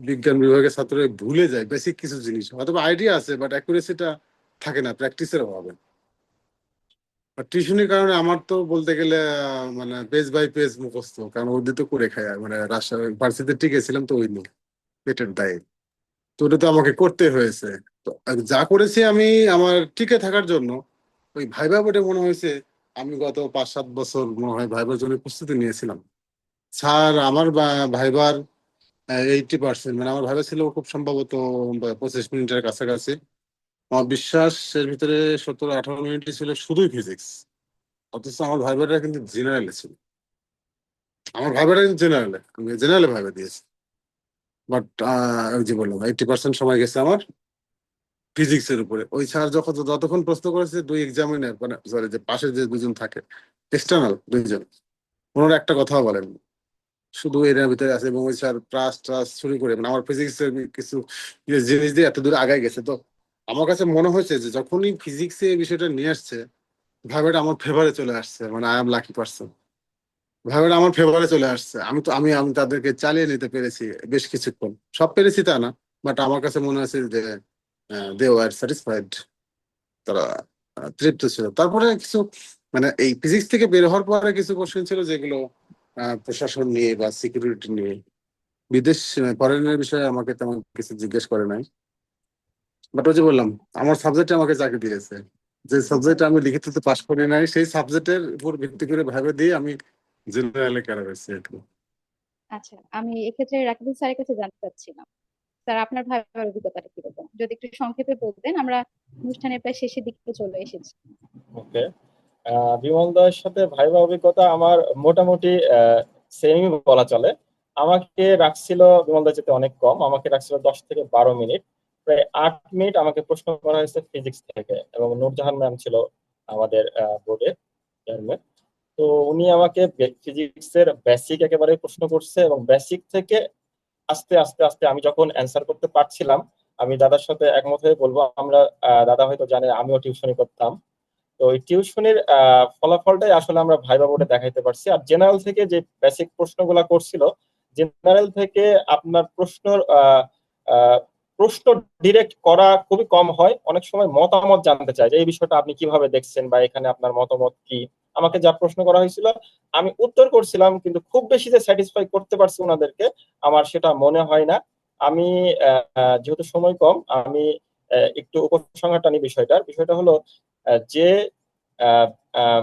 D: বিজ্ঞান বিভাগের ছাত্র ভুলে যাই, বেসিক কিছু জিনিস অথবা আইডিয়া আছে বাট অ্যাকুরেসিটা থাকে না প্র্যাকটিসের অভাবে। আর টিউশনের কারণে আমার তো বলতে গেলে মানে পেজ বাই পেজ মুখস্থ, কারণ ওই দিয়ে তো করে খায়, মানে রাজশাহী ভার্সিটিতে টিকেছিলাম তো ওই নিয়ে পেটের দায়ে। তো ওটা তো আমাকে করতে হয়েছে। তো যা করেছি আমি আমার টিকে থাকার জন্য, ওই ভাইবা বোর্ডে মনে হয়েছে আমি গত 5-7 বছর মনে হয় ভাইবার জন্য প্রস্তুতি নিয়েছিলাম। স্যার আমার ভাইবার 80%, মানে আমার ভাইবা ছিল খুব সম্ভবত 25 মিনিটের কাছাকাছি। আমার বিশ্বাস এর ভিতরে 17-18 মিনিটই ছিল শুধুই ফিজিক্স, অথচ আমার ভাইবাটা কিন্তু জেনারেলে ছিল। আমার ভাইবাটা কিন্তু জেনারেলে, আমি জেনারেলে ভাইবা দিয়েছি, বাট ওই যে বললাম 80% সময় গেছে আমার ফিজিক্স এর উপরে। ওই স্যার যতক্ষণ প্রশ্ন করেছে, দুই এক্সামিনার মানে সরি যে পাশে যে দুজন থাকে এক্সটার্নাল দুইজন, ওনারা একটা কথাও বলেন, শুধু এর ভিতরে আছে। এবং ওই স্যার ক্লাস টাস শুরু করে মানে আমার ফিজিক্স এর কিছু জিনিস দিয়ে এত দূর আগায় গেছে। তো আমার কাছে মনে হয়েছে যে যখনই ফিজিক্সে এই বিষয়টা নিয়ে আসছে, ভাইবাটা আমার ফেভারে চলে আসছে, মানে আই এম লাকি পার্সন। ভাইবাটা আমার ফেভারে চলে আসছে, আমি তো আমি আমি তাদেরকে চালিয়ে নিতে পেরেছি বেশ কিছুক্ষণ, সব পেরেছি তা না, বাট আমার কাছে মনে হয়েছে যে দে ওয়ার স্যাটিসফাইড, তারা তৃপ্ত ছিল। তারপরে কিছু মানে এই ফিজিক্স থেকে বের হওয়ার পরে কিছু কোশ্চেন ছিল যেগুলো প্রশাসন নিয়ে বা সিকিউরিটি নিয়ে, বিদেশ ফরেনের বিষয়ে আমাকে তেমন কিছু জিজ্ঞেস করে নাই, বাট ওই যে বললাম আমার সাবজেক্টে আমাকে চাকরি দিয়েছে। যে সাবজেক্ট আমি লিখিততে পাশ করি নাই সেই সাবজেক্টের উপর ভিত্তি করে ভাবে দিয়ে আমি জেনারেলে ক্যাডার হয়েছি আর কি।
A: আচ্ছা, আমি এক্ষেত্রে রাকিবুল স্যারের কাছে জানতে চাচ্ছিলাম, স্যার আপনার ভাইবার অভিজ্ঞতাটা কিরকম, যদি একটু সংক্ষেপে বলতেন। আমরা অনুষ্ঠানের প্রায় শেষের দিকে চলে এসেছি।
C: ওকে। বিমল দার সাথে ভাইবা অভিজ্ঞতা আমার মোটামুটি সেমই বলা চলে। আমাকে রাখছিল বিমল দার চেয়ে অনেক কম, আমাকে রাখছিল 10 থেকে 12 মিনিট। প্রায় 8 মিনিট আমাকে প্রশ্ন করা হয়েছে ফিজিক্স থেকে, এবং নূরজাহান ম্যাম ছিল আমাদের বোর্ডের চেয়ারম্যান। তো উনি আমাকে ফিজিক্স এর বেসিক একেবারে প্রশ্ন করছে, এবং বেসিক থেকে আস্তে আস্তে আস্তে আমি যখন অ্যান্সার করতে পারছিলাম, আমি দাদার সাথে একমত হয়ে বলবো, আমরা দাদা হয়তো জানে আমিও টিউশনি করতাম। তো ওই টিউশনির ফলাফলটাই আসলে আমরা ভাইবা বোর্ডে দেখাইতে পারছি। আর জেনারেল থেকে যে বেসিক প্রশ্নগুলো করছিল, জেনারেল থেকে আপনার প্রশ্ন ডিরেক্ট করা খুবই কম হয়, অনেক সময় মতামত জানতে চায় যে এই বিষয়টা আপনি কিভাবে দেখছেন বা এখানে আপনার মতামত কি। আমাকে যা প্রশ্ন করা হয়েছিল আমি উত্তর করছিলাম, কিন্তু খুব বেশি যে স্যাটিসফাই করতে পারছি ওনাদেরকে আমার সেটা মনে হয় না। আমি যেহেতু সময় কম, আমি একটু উপসংহার টানি বিষয়টার। বিষয়টা হলো যে আহ,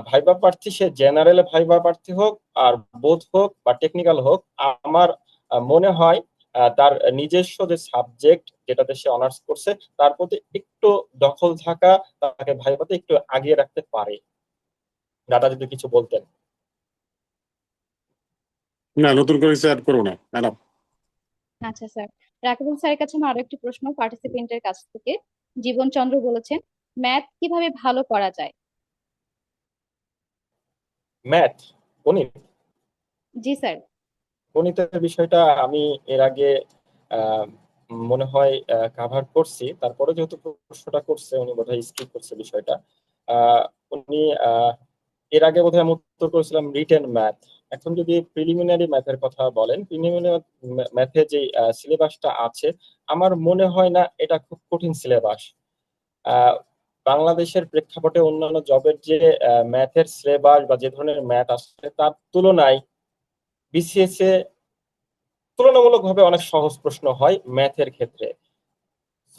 C: ভাইবা প্রার্থী সে জেনারেল ভাইবা প্রার্থী হোক আর বোধ হোক বা টেকনিক্যাল হোক, আমার মনে হয় তার নিজস্ব যে সাবজেক্ট যেটাতে সে অনার্স করছে তার প্রতি একটু দখল থাকা তাকে ভাইবাতে একটু আগিয়ে রাখতে পারে। দাদা যদি কিছু বলতেন।
D: না, নতুন করে কিছু অ্যাড করবো না, ম্যাডাম।
A: আচ্ছা স্যার, রাকিবুল স্যারের কাছে আমার আরো একটি প্রশ্ন পার্টিসিপেন্টের কাছ থেকে। জীবন চন্দ্র বলেছেন, ম্যাথ কিভাবে ভালো করা যায়?
C: ম্যাথ, গণিত।
A: জি স্যার।
C: গণিতের বিষয়টা আমি এর আগে আহ, মনে হয় কাভার করছি, তারপরে যেহেতু প্রশ্নটা করছে উনি বোধহয় স্কিপ করছে বিষয়টা। আহ, উনি এর আগে বোধহয় আমি উত্তর করেছিলাম রিটেন ম্যাথ। এখন যদি প্রিলিমিনারি ম্যাথের কথা বলেন, প্রিলিমিনারি ম্যাথে যে সিলেবাসটা আছে আমার মনে হয় না এটা খুব কঠিন সিলেবাস। বাংলাদেশের প্রেক্ষাপটে অন্যান্য জবের যে ম্যাথের সিলেবাস বা যে ধরনের ম্যাথ আছে তার তুলনায় বিসিএস এ তুলনামূলকভাবে অনেক সহজ প্রশ্ন হয় ম্যাথের ক্ষেত্রে।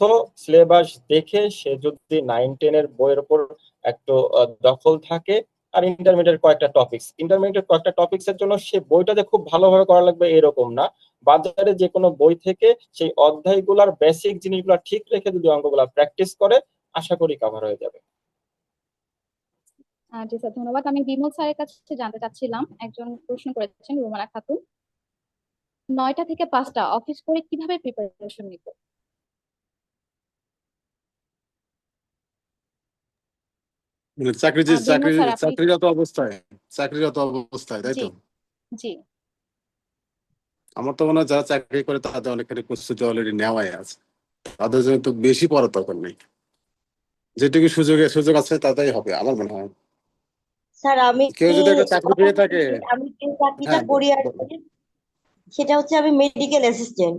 C: তো সিলেবাস দেখে সে যদি 9-10 এর বইয়ের উপর একটু দখল থাকে, আর ইন্টারমিডিয়েট কয়েকটা টপিক্স এর জন্য সে বইটা যে খুব ভালোভাবে করা লাগবে এরকম না। বাজারে যে কোনো বই থেকে সেই অধ্যায়গুলোর বেসিক জিনিসগুলো ঠিক রেখে যদি অঙ্কগুলা প্র্যাকটিস করে, আশা করি কভার হয়ে যাবে।
A: জি স্যার, ধন্যবাদ। আমি বিমল স্যারের কাছে জানতে চাচ্ছিলাম, একজন প্রশ্ন করেছেন, রুমানা খাতুন, 9টা থেকে 5টা অফিস করে কিভাবে প্রিপারেশন নিব?
D: মানে চাকরি যে
A: বিমল স্যার আপনি।
D: চাকরিরত অবস্থায়, তাই
A: জি।
D: তো?
A: জি।
D: আমার তো মনে হয় যারা চাকরি করে তাদের অনেকখানি প্রস্তুতি অলরেডি নেওয়াই আছে, তাদের জন্য তো বেশি পড়ার দরকার নেই। যেটুকু সুযোগ আছে তাতেই হবে আমার মনে হয়।
G: স্যার আমি
D: কেউ যদি একটা চাকরি
G: কথা
D: পেয়ে থাকে।
G: বলি, আমি যে চাকরিটা
D: হ্যাঁ,
G: করি আর কি, সেটা হচ্ছে আমি মেডিকেল অ্যাসিস্ট্যান্ট।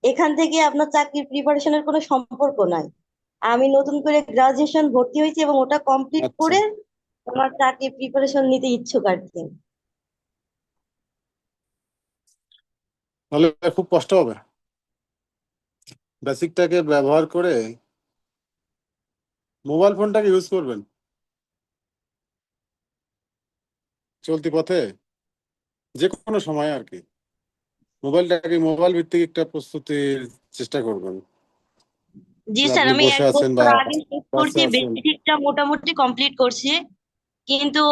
G: এখান থেকে আপনার চাকরির প্রিপারেশনের কোনো সম্পর্ক নাই। আমি নতুন করে গ্রাজুয়েশন ভর্তি হয়েছি এবং ওটা কমপ্লিট
D: আচ্ছা,
G: করে আমার চাকরির প্রিপারেশন নিতে ইচ্ছুক আর কি।
D: তাহলে খুব কষ্ট হবে। বেসিকটাকে ব্যবহার করে মোবাইল ফোনটাকে ইউজ করবেন চলতি পথে, যে কোনো সময় আর কি। মোবাইল ভিত্তিক একটা প্রস্তুতির চেষ্টা করবেন,
G: জি
D: যে
G: স্যার,
D: আপনি
G: আমি
D: বসে
G: এক
D: আছেন
G: বছর
D: বা
G: আগে শেষ
D: ক্লাসে
G: করছি,
D: আছেন।
G: বেসিকটা মোটামুটি কমপ্লিট করছি। কিন্তু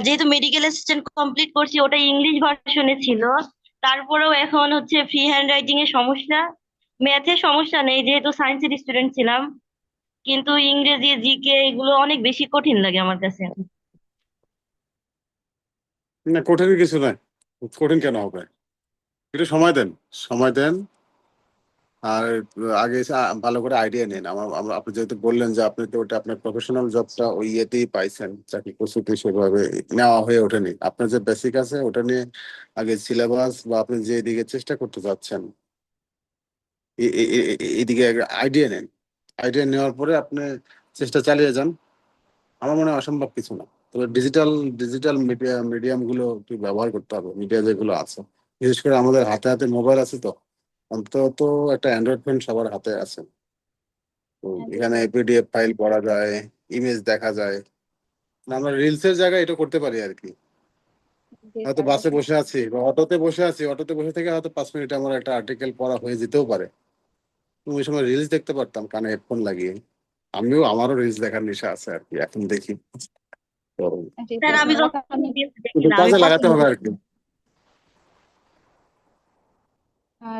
G: যেহেতু মেডিকেল অ্যাসিস্ট্যান্ট কমপ্লিট করছি, ওটা ইংলিশ ভার্সনে ছিল। তারপরেও এখন হচ্ছে ফ্রি হ্যান্ড রাইটিং এর সমস্যা। ম্যাথের সমস্যা নেই যেহেতু সায়েন্সের স্টুডেন্ট ছিলাম, কিন্তু ইংরেজি জিকে এগুলো অনেক বেশি কঠিন লাগে আমার কাছে।
D: না, কঠিন কিছু নয়। কঠিন কেন হবে? একটু সময় দেন। আর আগে এসে ভালো করে আইডিয়া নিন। আপনি যেহেতু বললেন যে আপনি তো ওটা আপনার প্রফেশনাল জবটা ওই ইয়েতেই পাইছেন, চাকরি প্রস্তুতি সেভাবে নেওয়া হয়ে ওঠেনি। আপনার যে বেসিক আছে ওটা নিয়ে আগে সিলেবাস বা আপনি যে দিকে চেষ্টা করতে যাচ্ছেন এইদিকে আইডিয়া নেন। আইডিয়া নেওয়ার পরে আপনি চেষ্টা চালিয়ে যান। আমার মনে হয় অসম্ভব কিছু না। তো তবে ডিজিটাল ডিজিটাল মিডিয়াম গুলো একটু ব্যবহার করতে হবে, মিডিয়া যেগুলো আছে, বিশেষ করে আমাদের হাতে হাতে মোবাইল আছে, তো অন্তত একটা অ্যান্ড্রয়েড ফোন সবার হাতে আছে। তো
A: জি
D: এখানে
A: স্যার।
D: পিডিএফ ফাইল পড়া যায়, ইমেজ দেখা যায়। না, আমরা রিলসের জায়গায় এটা করতে পারি আর কি।
A: জি
D: হয়তো
A: স্যার,
D: বাসে
A: অবশ্যই।
D: বসে আছি বা অটোতে বসে আছি, অটোতে বসে থেকে হয়তো 5 মিনিট আমার একটা আর্টিকেল পড়া হয়ে যেতেও পারে। তো ওই সময় রিলস দেখতে পারতাম কানে হেডফোন লাগিয়ে। আমারও রিলস দেখার নেশা আছে আর কি, এখন দেখি। তো
A: জি
G: স্যার
A: স্যার,
G: আমি
A: ধন্যবাদ।
G: কখনো
A: আমি
G: রিলস দেখি
D: কিন্তু
G: না, আমি
D: কাজে লাগাতে
G: পছন্দ
D: হবে আর
G: করি
D: কি,
G: না।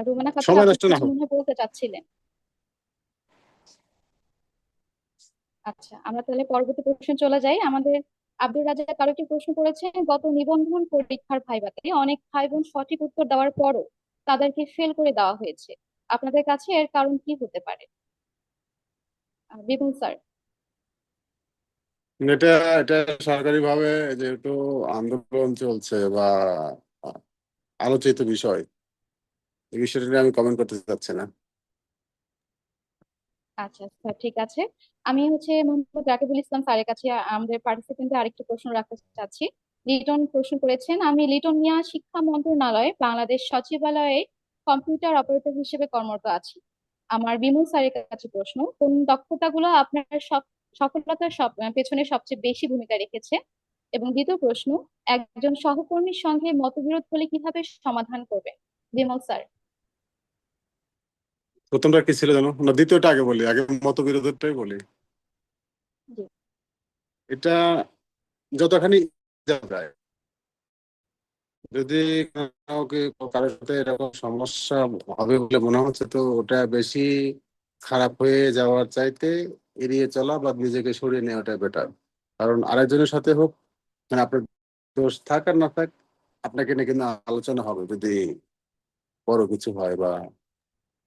A: রুমানা খাতুন,
D: সময়
A: আপনি
D: নষ্ট না
A: কিছু
D: হোক।
A: মনে হয় বলতে চাচ্ছিলেন। আচ্ছা, আমরা তাহলে পরবর্তী প্রশ্নে চলে যাই। আমাদের আব্দুল রাজ্জাক আরো একটি প্রশ্ন করেছেন, গত নিবন্ধন পরীক্ষার ভাইভাতে অনেক ভাই বোন সঠিক উত্তর দেওয়ার পরও তাদেরকে ফেল করে দেওয়া হয়েছে। আপনাদের কাছে এর কারণ কি হতে পারে? বিপুল স্যার।
D: এটা এটা সরকারি ভাবে যেহেতু আন্দোলন চলছে বা আলোচিত বিষয়, এই বিষয়টা নিয়ে আমি কমেন্ট করতে চাচ্ছি না।
A: আচ্ছা স্যার, ঠিক আছে। আমি মোহাম্মদ রাকিবুল ইসলাম স্যারের কাছে আমাদের পার্টিসিপেন্টদের আরেকটি প্রশ্ন রাখতে চাচ্ছি। লিটন প্রশ্ন করেছেন, আমি লিটন মিয়া, শিক্ষা মন্ত্রণালয়, বাংলাদেশ সচিবালয়ে কম্পিউটার অপারেটর হিসেবে কর্মরত আছি। আমার বিমল স্যারের কাছে প্রশ্ন, কোন দক্ষতাগুলো আপনার সফলতার পেছনে সবচেয়ে বেশি ভূমিকা রেখেছে? এবং দ্বিতীয় প্রশ্ন, একজন সহকর্মীর সঙ্গে মতবিরোধ হলে কিভাবে সমাধান করবেন? বিমল স্যার।
D: প্রথমটা কি ছিল জানো না, দ্বিতীয়টা আগে বলি, আগে মতবিরোধটাই বলি।
A: জি।
D: এটা যতখানি যাওয়া যায়, যদি কাউকে কারোর সাথে এরকম সমস্যা হবে বলে মনে হচ্ছে, তো ওটা বেশি খারাপ হয়ে যাওয়ার চাইতে এড়িয়ে চলা বা নিজেকে সরিয়ে নেওয়াটা বেটার। কারণ আরেকজনের সাথে হোক, মানে আপনার দোষ থাক আর না থাক, আপনাকে নিয়ে কিন্তু আলোচনা হবে। যদি বড় কিছু হয় বা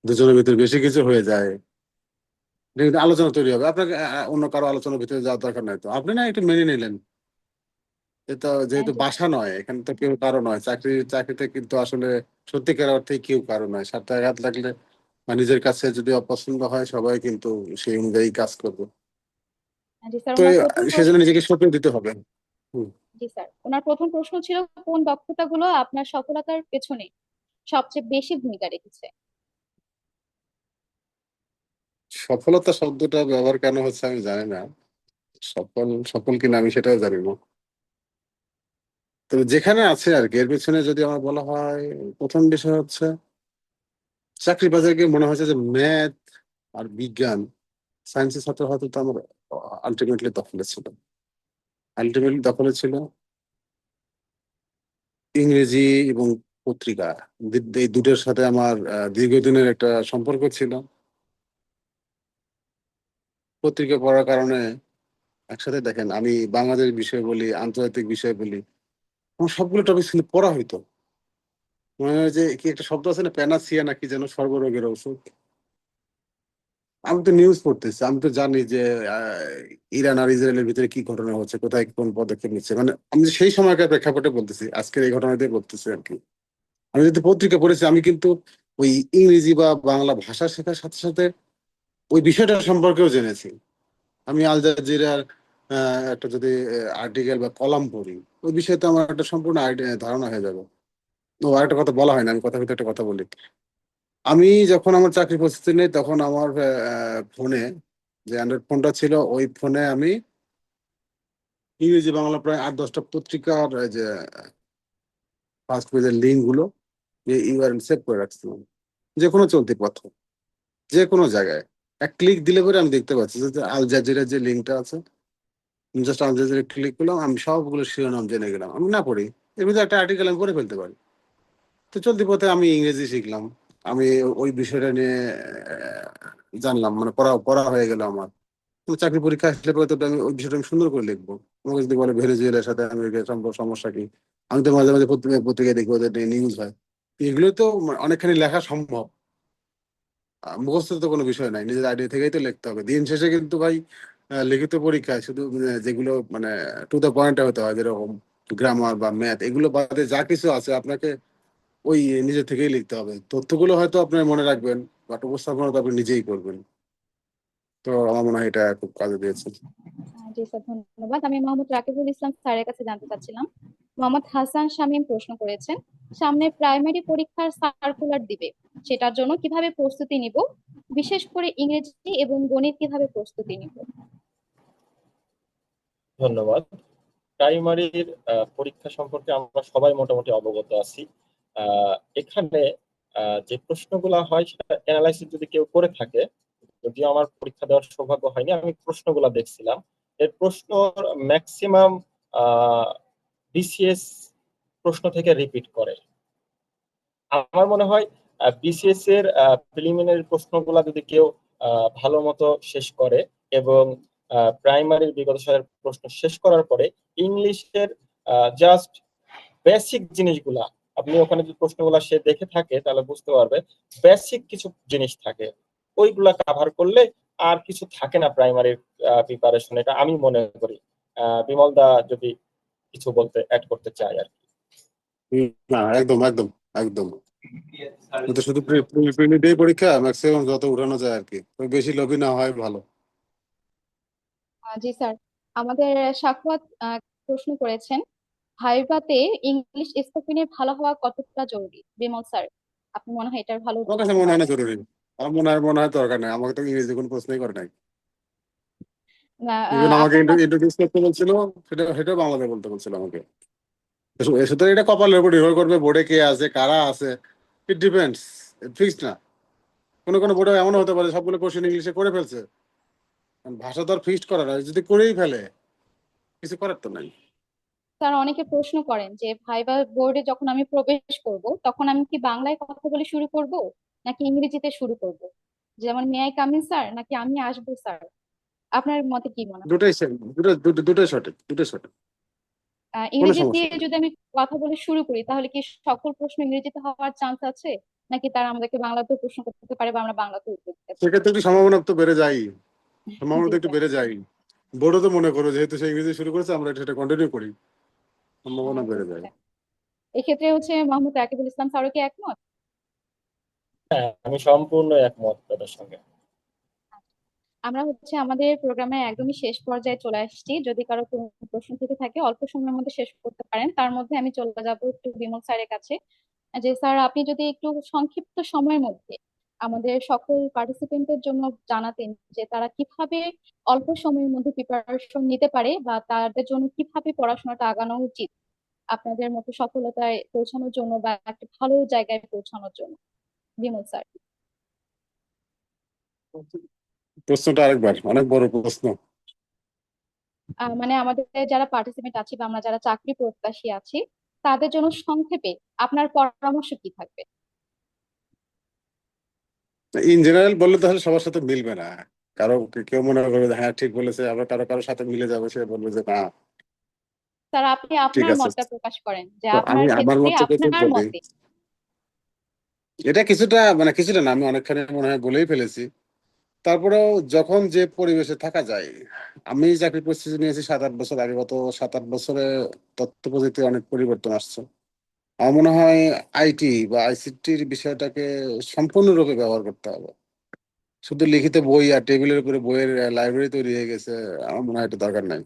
D: দুজনের ভিতরে বেশি কিছু হয়ে যায়, এটা কিন্তু আলোচনা তৈরি হবে। আপনাকে অন্য কারো আলোচনার ভিতরে যাওয়ার দরকার নাই, তো আপনি না একটু মেনে নিলেন। এটা যেহেতু
A: জি
D: বাসা নয়, এখানে তো কেউ কারো নয়, চাকরিতে কিন্তু আসলে সত্যিকার অর্থে কেউ কারো নয়। স্বার্থে আঘাত লাগলে বা নিজের কাছে যদি অপছন্দ হয়, সবাই কিন্তু সেই অনুযায়ী কাজ করবে।
A: জি স্যার,
D: তো
A: ওনার প্রথম প্রশ্ন।
D: সেজন্য নিজেকে সঁপে দিতে হবে। হুম।
A: জি স্যার, ওনার প্রথম প্রশ্ন ছিল, কোন দক্ষতাগুলো আপনার সফলতার পেছনে সবচেয়ে বেশি ভূমিকা রেখেছে?
D: সফলতা শব্দটা ব্যবহার কেন হচ্ছে আমি জানি না। সফল সফল কিনা আমি সেটাও জানি না। তবে যেখানে আছে আর কি, এর পেছনে যদি আমার বলা হয়, প্রথম বিষয় হচ্ছে চাকরি বাজারে গিয়ে মনে হয়েছে যে ম্যাথ আর বিজ্ঞান, সায়েন্সের ছাত্র হয়তো তো আমার আলটিমেটলি দখলে ছিল। আলটিমেটলি দখলে ছিল ইংরেজি এবং পত্রিকা। এই দুটোর সাথে আমার দীর্ঘদিনের একটা সম্পর্ক ছিল। পত্রিকা পড়ার কারণে একসাথে দেখেন, আমি বাংলাদেশ বিষয় বলি, আন্তর্জাতিক বিষয় বলি, আমার সবগুলো টপিক কিন্তু পড়া হইতো। মনে হয় যে কি একটা শব্দ আছে না, প্যানাসিয়া নাকি যেন, সর্বরোগের ঔষধ। আমি তো নিউজ পড়তেছি, আমি তো জানি যে ইরান আর ইসরায়েলের ভিতরে কি ঘটনা হচ্ছে, কোথায় কোন পদক্ষেপ নিচ্ছে। মানে আমি যে সেই সময়কার প্রেক্ষাপটে বলতেছি, আজকের এই ঘটনা দিয়ে বলতেছি আর কি। আমি যদি পত্রিকা পড়েছি, আমি কিন্তু ওই ইংরেজি বা বাংলা ভাষা শেখার সাথে সাথে ওই বিষয়টা সম্পর্কেও জেনেছি। আমি আল জাজিরার একটা যদি আর্টিকেল বা কলাম পড়ি, ওই বিষয়ে তো আমার একটা সম্পূর্ণ আইডিয়া ধারণা হয়ে যাবে। তো আর একটা কথা বলা হয় না, আমি কথা ভিতরে একটা কথা বলি। আমি যখন আমার চাকরি প্রস্তুতি নেই, তখন আমার ফোনে যে অ্যান্ড্রয়েড ফোনটা ছিল, ওই ফোনে আমি ইংরেজি বাংলা প্রায় 8-10টা পত্রিকার যে ফার্স্ট পেজের লিঙ্ক গুলো ইউআরএল সেভ করে রাখছিলাম, যে কোনো চলতি পত্র, যে কোনো জায়গায় এক ক্লিক দিলে পরে আমি দেখতে পাচ্ছি যে আল জাজিরার যে লিঙ্কটা আছে, জাস্ট আল জাজিরা ক্লিক করলাম, আমি সবগুলো শিরোনাম জেনে গেলাম। আমি না পড়ি, এর ভিতরে একটা আর্টিকেল আমি পড়ে ফেলতে পারি। তো চলতি পথে আমি ইংরেজি শিখলাম, আমি ওই বিষয়টা নিয়ে জানলাম, মানে পড়া পড়া হয়ে গেল আমার। তো চাকরি পরীক্ষা আসলে পরে তো আমি ওই বিষয়টা আমি সুন্দর করে লিখবো। আমাকে যদি বলে ভেনেজুয়েলার সাথে আমেরিকার সমস্যা কি, আমি তো মাঝে মাঝে পত্রিকায় দেখবো ওদের নিউজ হয়। এগুলো তো অনেকখানি লেখা সম্ভব। মুখস্থ তো কোনো বিষয় নাই, নিজের আইডিয়া থেকেই তো লিখতে হবে। দিন শেষে কিন্তু ভাই লিখিত পরীক্ষায় শুধু যেগুলো মানে টু দ্য পয়েন্টে হতে হয়, যেরকম গ্রামার বা ম্যাথ, এগুলো বাদে যা কিছু আছে আপনাকে ওই নিজে থেকেই লিখতে হবে। তথ্যগুলো হয়তো আপনি মনে রাখবেন, বাট উপস্থাপনা তো আপনি নিজেই করবেন। তো আমার মনে হয় এটা খুব কাজে দিয়েছে।
A: জি স্যার, ধন্যবাদ। আমি মোহাম্মদ রাকিবুল ইসলাম স্যারের কাছে জানতে চাচ্ছিলাম, মোহাম্মদ হাসান শামীম প্রশ্ন করেছেন, সামনে প্রাইমারি পরীক্ষার সার্কুলার দিবে, সেটার জন্য কিভাবে প্রস্তুতি নিব, বিশেষ করে ইংরেজি এবং গণিত কিভাবে প্রস্তুতি নিব?
C: ধন্যবাদ। প্রাইমারির পরীক্ষা সম্পর্কে আমরা সবাই মোটামুটি অবগত আছি। এখানে যে প্রশ্নগুলা হয় সেটা অ্যানালাইসিস যদি কেউ করে থাকে, যদিও আমার পরীক্ষা দেওয়ার সৌভাগ্য হয়নি, আমি প্রশ্নগুলা দেখছিলাম, এর প্রশ্ন ম্যাক্সিমাম বিসিএস প্রশ্ন থেকে রিপিট করে। আমার মনে হয় বিসিএস এর প্রিলিমিনারি প্রশ্নগুলা যদি কেউ ভালো মতো শেষ করে এবং প্রাইমারির বিগত সালের প্রশ্ন শেষ করার পরে ইংলিশের জাস্ট বেসিক জিনিসগুলা, আপনি ওখানে যে প্রশ্নগুলা সে দেখে থাকে তাহলে বুঝতে পারবে বেসিক কিছু জিনিস থাকে, ওইগুলা কাভার করলে আর কিছু থাকে না প্রাইমারির প্রিপারেশন, এটা আমি মনে করি। বিমল দা যদি কিছু বলতে অ্যাড করতে চাই আর কি।
D: না, একদম একদম একদম। তো শুধু প্রিলিমিনারি পরীক্ষা ম্যাক্সিমাম যত উঠানো যায় আর কি, তো বেশি লোভী না হয় ভালো।
A: জি স্যার, আমাদের সাখাওয়াত প্রশ্ন করেছেন, ভাইভাতে ইংলিশ স্পোকেনের ভালো হওয়া কতটা জরুরি? বিমল স্যার, আপনি মনে হয় এটার ভালো
D: আমার
A: উত্তর
D: কাছে
A: দিতে
D: মনে হয় না
A: পারবেন।
D: জরুরি। আমার মনে হয় দরকার নাই, আমাকে তো ইংরেজি কোনো প্রশ্নই করে নাই। ইভেন আমাকে
A: আপনার মত
D: ইন্ট্রোডিউস করতে বলছিল, সেটা বাংলাতে বলতে বলছিল আমাকে। সুতরাং এটা কপালের উপর নির্ভর করবে, বোর্ডে কে আছে কারা আছে, ইট ডিপেন্ডস, ফিক্সড না। কোনো কোনো
A: আচ্ছা,
D: বোর্ডে এমন হতে পারে সবগুলো কোশ্চেন ইংলিশে করে ফেলছে, কারণ ভাষা তো আর ফিক্সড করা নয়, যদি করেই ফেলে কিছু করার তো নাই।
A: স্যার অনেকে প্রশ্ন করেন যে ভাইবা বোর্ডে যখন আমি প্রবেশ করব তখন আমি কি বাংলায় কথা বলে শুরু করব নাকি ইংরেজিতে শুরু করব, যেমন may I come in sir নাকি আমি আসবো স্যার, আপনার মতে কি মনে হয়?
D: দুটাই সেম, দুটাই সঠিক, দুটাই সঠিক, কোনো
A: ইংরেজি দিয়ে
D: সমস্যা নেই।
A: যদি আমি কথা বলে শুরু করি তাহলে কি সকল প্রশ্ন ইংরেজিতে হওয়ার চান্স আছে, নাকি তারা আমাদেরকে বাংলাতেও প্রশ্ন করতে পারে বা আমরা বাংলাতেও উত্তর দিতে পারবো?
D: সেক্ষেত্রে একটু সম্ভাবনা তো বেড়ে যায়, সম্ভাবনা
A: জি
D: তো একটু
A: স্যার।
D: বেড়ে যায়। বোর্ডও তো মনে করো যেহেতু সে ইংরেজি শুরু করেছে, আমরা সেটা কন্টিনিউ করি, সম্ভাবনা
A: জি
D: বেড়ে যায়।
A: স্যার, এক্ষেত্রে মোহাম্মদ রাকিবুল ইসলাম স্যারও কি একমত?
C: হ্যাঁ, আমি সম্পূর্ণ একমত তাদের সঙ্গে।
A: আমরা আমাদের প্রোগ্রামের একদমই শেষ পর্যায়ে চলে আসছি, যদি কারো কোনো প্রশ্ন থেকে থাকে অল্প সময়ের মধ্যে শেষ করতে পারেন, তার মধ্যে আমি চলে যাব একটু বিমল স্যারের কাছে। যে স্যার, আপনি যদি একটু সংক্ষিপ্ত সময়ের মধ্যে আমাদের সকল পার্টিসিপেন্টের জন্য জানাতেন যে তারা কিভাবে অল্প সময়ের মধ্যে প্রিপারেশন নিতে পারে বা তাদের জন্য কিভাবে পড়াশোনাটা আগানো উচিত আপনাদের মতো সফলতায় পৌঁছানোর জন্য বা একটা ভালো জায়গায় পৌঁছানোর জন্য, বিমল স্যার।
D: প্রশ্নটা আরেকবার, অনেক বড় প্রশ্ন।
A: মানে আমাদের যারা পার্টিসিপেন্ট আছি বা আমরা যারা চাকরি প্রত্যাশী আছি তাদের জন্য সংক্ষেপে আপনার পরামর্শ কি থাকবে?
D: ইন জেনারেল বললে তাহলে সবার সাথে মিলবে না, কারো কেউ মনে করবে যে হ্যাঁ ঠিক বলেছে, আবার কারো কারোর সাথে মিলে যাবে, সে বলবে যে না
A: স্যার, আপনি
D: ঠিক
A: আপনার
D: আছে।
A: মতটা প্রকাশ করেন যে
D: তো
A: আপনার
D: আমি আমার
A: ক্ষেত্রে
D: মত থেকে
A: আপনার
D: বলি,
A: মতে।
D: এটা কিছুটা না, আমি অনেকখানি মনে হয় বলেই ফেলেছি। তারপরেও যখন যে পরিবেশে থাকা যায়, আমি চাকরি প্রস্তুতি নিয়েছি 7-8 বছর আগে, গত 7-8 বছরে তথ্য প্রযুক্তির অনেক পরিবর্তন আসছে। আমার মনে হয় আইটি বা আইসিটির বিষয়টাকে সম্পূর্ণরূপে ব্যবহার করতে হবে। শুধু লিখিত বই আর টেবিলের উপরে বইয়ের লাইব্রেরি তৈরি হয়ে গেছে, আমার মনে হয় এটা দরকার নাই,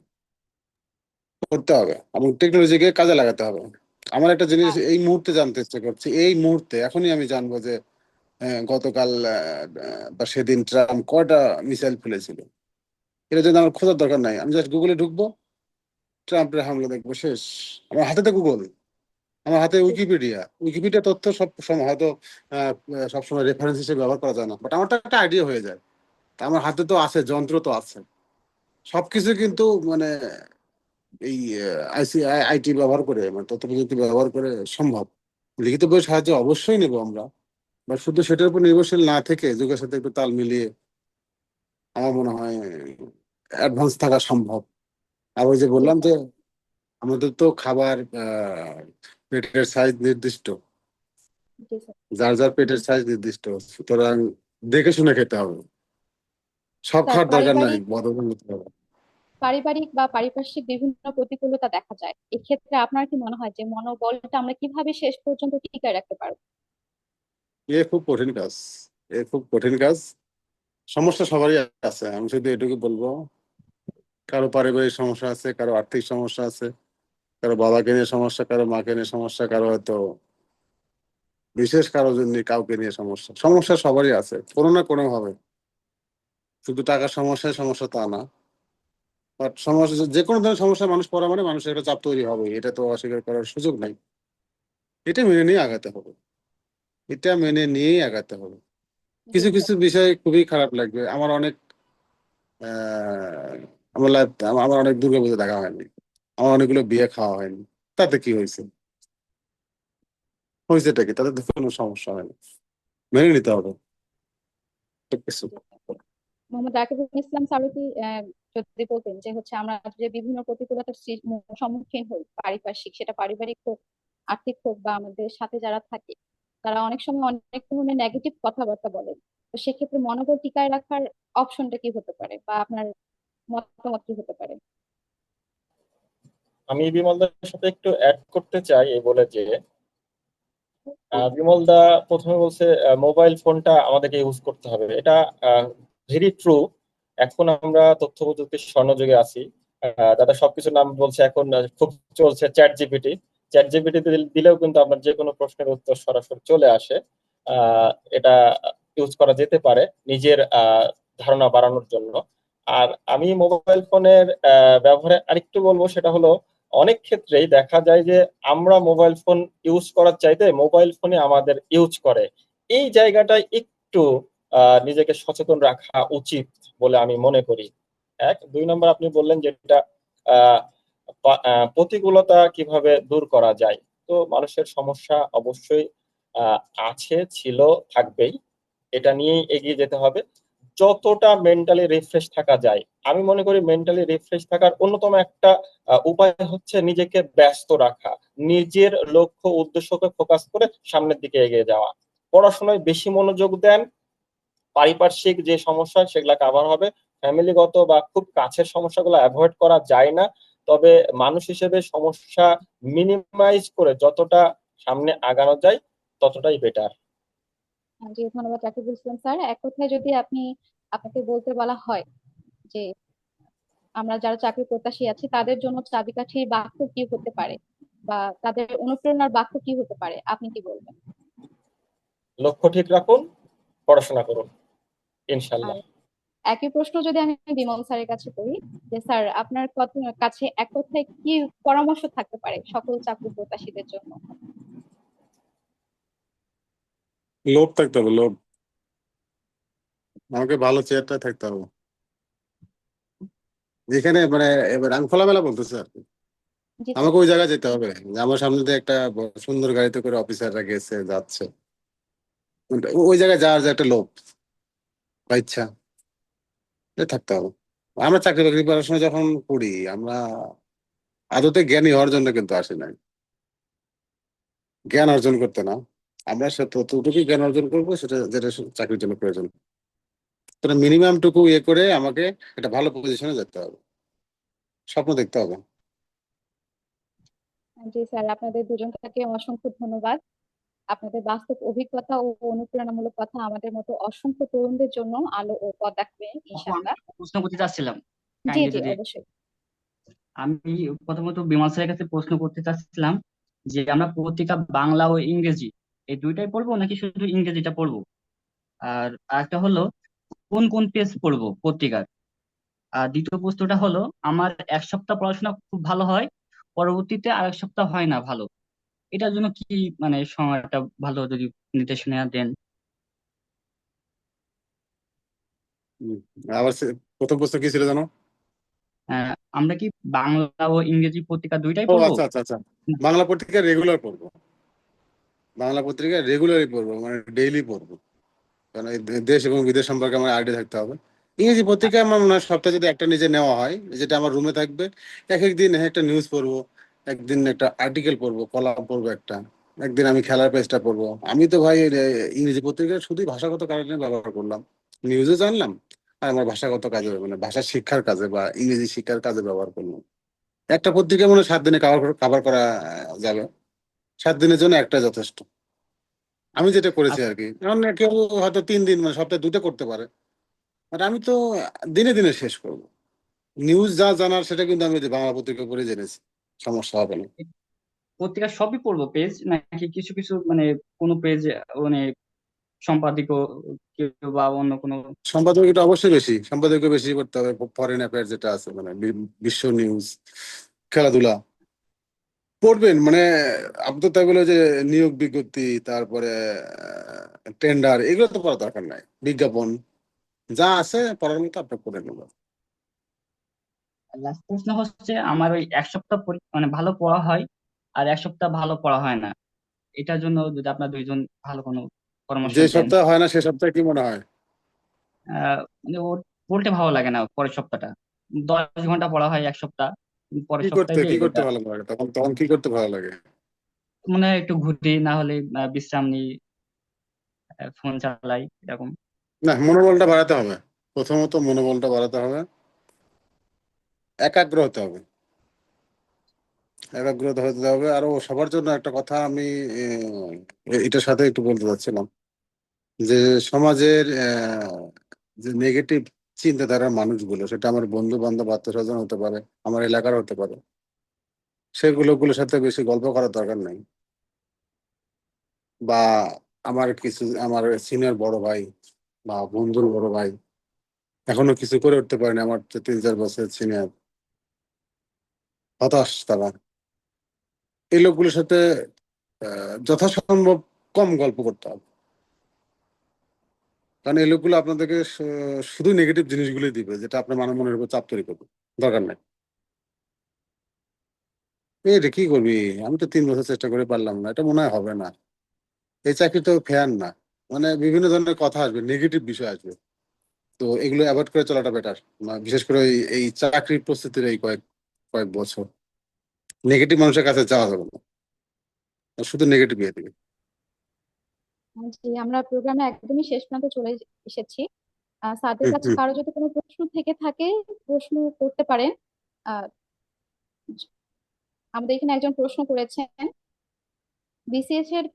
D: করতে হবে এবং টেকনোলজিকে কাজে লাগাতে হবে। আমার একটা জিনিস
A: আ-
D: এই মুহূর্তে জানতে ইচ্ছে করছে, এই মুহূর্তে এখনই আমি জানবো যে গতকাল বা সেদিন ট্রাম্প কয়টা মিসাইল ফেলেছিল। এটা যদি আমার খোঁজার দরকার নাই, আমি জাস্ট গুগলে ঢুকবো, ট্রাম্পের হামলা দেখবো, শেষ। আমার হাতে তো গুগল, আমার হাতে উইকিপিডিয়া, উইকিপিডিয়া তথ্য সব সময় হয়তো সবসময় রেফারেন্স হিসেবে ব্যবহার করা যায় না, বাট আমার তো একটা আইডিয়া হয়ে যায়। তা আমার হাতে তো আছে, যন্ত্র তো আছে, সবকিছু কিন্তু মানে এই আইটি ব্যবহার করে, মানে তথ্য প্রযুক্তি ব্যবহার করে সম্ভব। লিখিত বইয়ের সাহায্য অবশ্যই নেবো আমরা, বা শুধু সেটার উপর নির্ভরশীল না থেকে যুগের সাথে একটু তাল মিলিয়ে আমার মনে হয় অ্যাডভান্স থাকা সম্ভব। আর ওই যে
A: জি
D: বললাম যে
A: স্যার।
D: আমাদের তো খাবার পেটের সাইজ নির্দিষ্ট,
A: জি স্যার।
D: যার যার পেটের সাইজ নির্দিষ্ট, সুতরাং দেখে শুনে খেতে হবে, সব
A: স্যার,
D: খাওয়ার দরকার নাই,
A: পারিবারিক
D: বদল নিতে হবে।
A: পারিবারিক বা পারিপার্শ্বিক বিভিন্ন প্রতিকূলতা দেখা যায়, এক্ষেত্রে আপনার কি মনে হয় যে মনোবলটা আমরা কিভাবে শেষ পর্যন্ত টিকিয়ে রাখতে পারবো?
D: এ খুব কঠিন কাজ, এ খুব কঠিন কাজ। সমস্যা সবারই আছে, আমি শুধু এটুকু বলবো, কারো পারিবারিক সমস্যা আছে, কারো আর্থিক সমস্যা আছে, কারো বাবাকে নিয়ে সমস্যা, কারো মাকে নিয়ে সমস্যা, কারো হয়তো বিশেষ কারো জন্য কাউকে নিয়ে সমস্যা। সমস্যা সবারই আছে কোনো না কোনো ভাবে। শুধু টাকার সমস্যায় সমস্যা তা না, বাট সমস্যা যে কোনো ধরনের সমস্যা মানুষ পড়া মানে মানুষের একটা চাপ তৈরি হবে, এটা তো অস্বীকার করার সুযোগ নাই। এটা মেনে নিয়ে আগাতে হবে, এটা মেনে নিয়েই আগাতে হবে।
A: জি
D: কিছু
A: স্যার।
D: কিছু বিষয় খুবই খারাপ লাগবে। আমার অনেক আহ আমার আমার অনেক দুর্গাপূজা দেখা হয়নি, আমার অনেকগুলো বিয়ে খাওয়া হয়নি। তাতে কি হয়েছে? হয়েছেটা কি? তাতে তো কোনো সমস্যা হয়নি, মেনে নিতে হবে সব কিছু।
A: জি স্যার। মোহাম্মদ রাকিবুল ইসলাম স্যারও কি যদি বলতেন যে হচ্ছে আমরা যে বিভিন্ন প্রতিকূলতার সম্মুখীন হই পারিপার্শ্বিক, সেটা পারিবারিক হোক, আর্থিক হোক, বা আমাদের সাথে যারা থাকে তারা অনেক সময় অনেক ধরনের নেগেটিভ কথাবার্তা বলেন, তো সেক্ষেত্রে মনোবল টিকায় রাখার অপশনটা কি হতে পারে বা আপনার মতামত কি হতে পারে?
C: আমি বিমলদার সাথে একটু অ্যাড করতে চাই এই বলে যে বিমলদা প্রথমে বলছে মোবাইল ফোনটা আমাদেরকে ইউজ করতে হবে, এটা ভেরি ট্রু। এখন আমরা তথ্য প্রযুক্তির স্বর্ণযুগে আছি। দাদা সবকিছুর নাম বলছে এখন খুব চলছে চ্যাট জিপিটি দিলেও কিন্তু আপনার যে কোনো প্রশ্নের উত্তর সরাসরি চলে আসে। আহ, এটা ইউজ করা যেতে পারে নিজের ধারণা বাড়ানোর জন্য। আর আমি মোবাইল ফোনের ব্যবহারে আরেকটু বলবো, সেটা হলো অনেক ক্ষেত্রেই দেখা যায় যে আমরা মোবাইল ফোন ইউজ করার চাইতে মোবাইল ফোনে আমাদের ইউজ করে। এই জায়গাটায় একটু নিজেকে সচেতন রাখা উচিত বলে আমি মনে করি। এক, দুই নম্বর আপনি বললেন যেটা আহ, প্রতিকূলতা কিভাবে দূর করা যায়। তো মানুষের সমস্যা অবশ্যই আহ, আছে, ছিল, থাকবেই। এটা নিয়েই এগিয়ে যেতে হবে। যতটা মেন্টালি রিফ্রেশ থাকা যায়, আমি মনে করি মেন্টালি রিফ্রেশ থাকার অন্যতম একটা উপায় হচ্ছে নিজেকে ব্যস্ত রাখা, নিজের লক্ষ্য উদ্দেশ্যকে ফোকাস করে সামনের দিকে এগিয়ে যাওয়া। পড়াশোনায় বেশি মনোযোগ দেন, পারিপার্শ্বিক যে সমস্যা সেগুলা কাভার হবে। ফ্যামিলিগত বা খুব কাছের সমস্যাগুলো অ্যাভয়েড করা যায় না, তবে মানুষ হিসেবে সমস্যা মিনিমাইজ করে যতটা সামনে আগানো যায় ততটাই বেটার।
A: জি ধন্যবাদ রাকিবুল ইসলাম স্যার। এক কথায় যদি আপনাকে বলতে বলা হয় যে আমরা যারা চাকরি প্রত্যাশী আছি তাদের জন্য চাবিকাঠির বাক্য কি হতে পারে বা তাদের অনুপ্রেরণার বাক্য কি হতে পারে, আপনি কি বলবেন?
C: লক্ষ্য ঠিক রাখুন, পড়াশোনা করুন,
A: আর
C: ইনশাল্লাহ।
A: একই প্রশ্ন যদি আমি বিমল স্যারের কাছে করি, যে স্যার আপনার কাছে এক কথায় কি পরামর্শ থাকতে পারে সকল চাকরি প্রত্যাশীদের জন্য?
D: লোভ থাকতে হবে, লোভ। আমাকে ভালো চেয়ারটা থাকতে হবে, যেখানে মানে এবার আমি খোলামেলা বলতেছি আর কি।
A: জি স্যার।
D: আমাকে ওই জায়গায় যেতে হবে যে আমার সামনে দিয়ে একটা সুন্দর গাড়িতে করে অফিসাররা গেছে যাচ্ছে, ওই জায়গায় যাওয়ার যে একটা লোভ বা ইচ্ছা, এটা থাকতে হবে। আমরা চাকরি বাকরি পড়াশোনা যখন করি, আমরা আদতে জ্ঞানী হওয়ার জন্য কিন্তু আসি নাই, জ্ঞান অর্জন করতে না। আমরা সে ততটুকুই জ্ঞান অর্জন করবো সেটা যেটা চাকরির জন্য প্রয়োজন। তো মিনিমাম টুকু ইয়ে করে আমাকে একটা ভালো পজিশনে যেতে হবে, স্বপ্ন দেখতে হবে।
A: জি স্যার, আপনাদের দুজনকে অসংখ্য ধন্যবাদ। আপনাদের বাস্তব অভিজ্ঞতা ও অনুপ্রেরণামূলক কথা আমাদের মতো অসংখ্য তরুণদের জন্য আলো ও পথ দেখাবে
H: আপু, আমি
A: ইনশাআল্লাহ।
H: একটা প্রশ্ন করতে চাচ্ছিলাম,
A: জি
H: কাইন্ডলি
A: জি
H: যদি।
A: অবশ্যই।
H: আমি প্রথমত বিমল স্যারের কাছে প্রশ্ন করতে চাচ্ছিলাম যে আমরা পত্রিকা বাংলা ও ইংরেজি এই দুইটাই পড়বো নাকি শুধু ইংরেজিটা পড়বো? আর আরেকটা হলো কোন কোন পেজ পড়বো পত্রিকার? আর দ্বিতীয় প্রশ্নটা হলো আমার এক সপ্তাহ পড়াশোনা খুব ভালো হয়, পরবর্তীতে আরেক সপ্তাহ হয় না ভালো, এটার জন্য কি মানে সময়টা ভালো যদি নির্দেশনা দেন।
D: হুম। আবার প্রথম প্রশ্ন কি ছিল জানো?
H: আমরা কি বাংলা ও ইংরেজি পত্রিকা দুইটাই
D: ও
H: পড়বো?
D: আচ্ছা আচ্ছা আচ্ছা, বাংলা পত্রিকা রেগুলার পড়বো, বাংলা পত্রিকা রেগুলারই পড়বো, মানে ডেইলি পড়বো। কারণ এই দেশ এবং বিদেশ সম্পর্কে আমার আইডিয়া থাকতে হবে। ইংরেজি পত্রিকা আমার মনে হয় সপ্তাহে যদি একটা নিজে নেওয়া হয়, যেটা আমার রুমে থাকবে, এক একদিন একটা নিউজ পড়বো, একদিন একটা আর্টিকেল পড়বো, কলাম পড়বো একটা, একদিন আমি খেলার পেজটা পড়বো। আমি তো ভাই ইংরেজি পত্রিকা শুধুই ভাষাগত কারণে ব্যবহার করলাম, নিউজও জানলাম আর আমার ভাষাগত কাজে মানে ভাষা শিক্ষার কাজে বা ইংরেজি শিক্ষার কাজে ব্যবহার করলাম। একটা পত্রিকা মনে হয় 7 দিনে কভার করা যাবে, 7 দিনের জন্য একটা যথেষ্ট। আমি যেটা করেছি আর কি, কারণ কেউ হয়তো 3 দিন মানে সপ্তাহে দুটো করতে পারে, আর আমি তো দিনে দিনে শেষ করবো। নিউজ যা জানার সেটা কিন্তু আমি বাংলা পত্রিকা পড়ে জেনেছি, সমস্যা হবে না।
H: পত্রিকা সবই পড়বো পেজ, নাকি কিছু কিছু মানে কোনো পেজ মানে সম্পাদকীয় কেউ বা অন্য কোনো?
D: সম্পাদকীয়টা অবশ্যই বেশি, সম্পাদকীয় বেশি করতে হবে। ফরেন অ্যাফেয়ার্স যেটা আছে, মানে বিশ্ব নিউজ, খেলাধুলা পড়বেন। মানে আপনি তো তাই বলে যে নিয়োগ বিজ্ঞপ্তি, তারপরে টেন্ডার, এগুলো তো পড়ার দরকার নাই। বিজ্ঞাপন যা আছে পড়ার মতো আপনি পড়ে নেবেন।
H: লাস্ট প্রশ্ন হচ্ছে, আমার ওই এক সপ্তাহ মানে ভালো পড়া হয় আর এক সপ্তাহ ভালো পড়া হয় না, এটার জন্য যদি আপনার দুইজন ভালো কোনো পরামর্শ
D: যে
H: দেন।
D: সপ্তাহে হয় না সে সপ্তাহে কি মনে হয়?
H: মানে ওর পড়তে ভালো লাগে না পরের সপ্তাহটা। 10 ঘন্টা পড়া হয় এক সপ্তাহ, কিন্তু পরের সপ্তাহে যে
D: কি করতে
H: ওটা
D: ভালো লাগে তখন? তখন কি করতে ভালো লাগে?
H: মনে হয় একটু ঘুরি, না হলে বিশ্রাম নিই, ফোন চালাই এরকম।
D: না, মনোবলটা বাড়াতে হবে। প্রথমত মনোবলটা বাড়াতে হবে, একাগ্র হতে হবে। একাগ্রতা হতে হবে। আরো সবার জন্য একটা কথা আমি এটার সাথে একটু বলতে চাচ্ছিলাম, যে সমাজের যে নেগেটিভ চিন্তাধারার মানুষগুলো, সেটা আমার বন্ধু বান্ধব, আত্মীয় স্বজন হতে পারে, আমার এলাকার হতে পারে, সেগুলোর সাথে বেশি গল্প করার দরকার নাই। বা আমার সিনিয়র বড় ভাই বা বন্ধুর বড় ভাই এখনো কিছু করে উঠতে পারেনি, আমার 3-4 বছর সিনিয়র, হতাশ তারা। এই লোকগুলোর সাথে যথাসম্ভব কম গল্প করতে হবে। কারণ এই লোকগুলো আপনাদেরকে শুধু নেগেটিভ জিনিসগুলোই দিবে, যেটা আপনার মনের উপর চাপ তৈরি করবে। দরকার নাই। এটা কি করবি, আমি তো 3 বছর চেষ্টা করে পারলাম না, এটা মনে হয় হবে না, এই চাকরি তো ফেয়ার না। মানে বিভিন্ন ধরনের কথা আসবে, নেগেটিভ বিষয় আসবে। তো এগুলো অ্যাভয়েড করে চলাটা বেটার। বিশেষ করে এই চাকরির প্রস্তুতির এই কয়েক কয়েক বছর নেগেটিভ মানুষের কাছে যাওয়া যাবে না, শুধু নেগেটিভ ইয়ে দিবে।
A: জি, আমরা প্রোগ্রামে একদমই শেষ প্রান্তে চলে এসেছি। স্যারদের
D: হুম,
A: কাছে
D: হুম।
A: কারো যদি কোনো প্রশ্ন থেকে থাকে, প্রশ্ন করতে পারেন। আহ, আমাদের এখানে একজন প্রশ্ন করেছেন, বিসিএস এর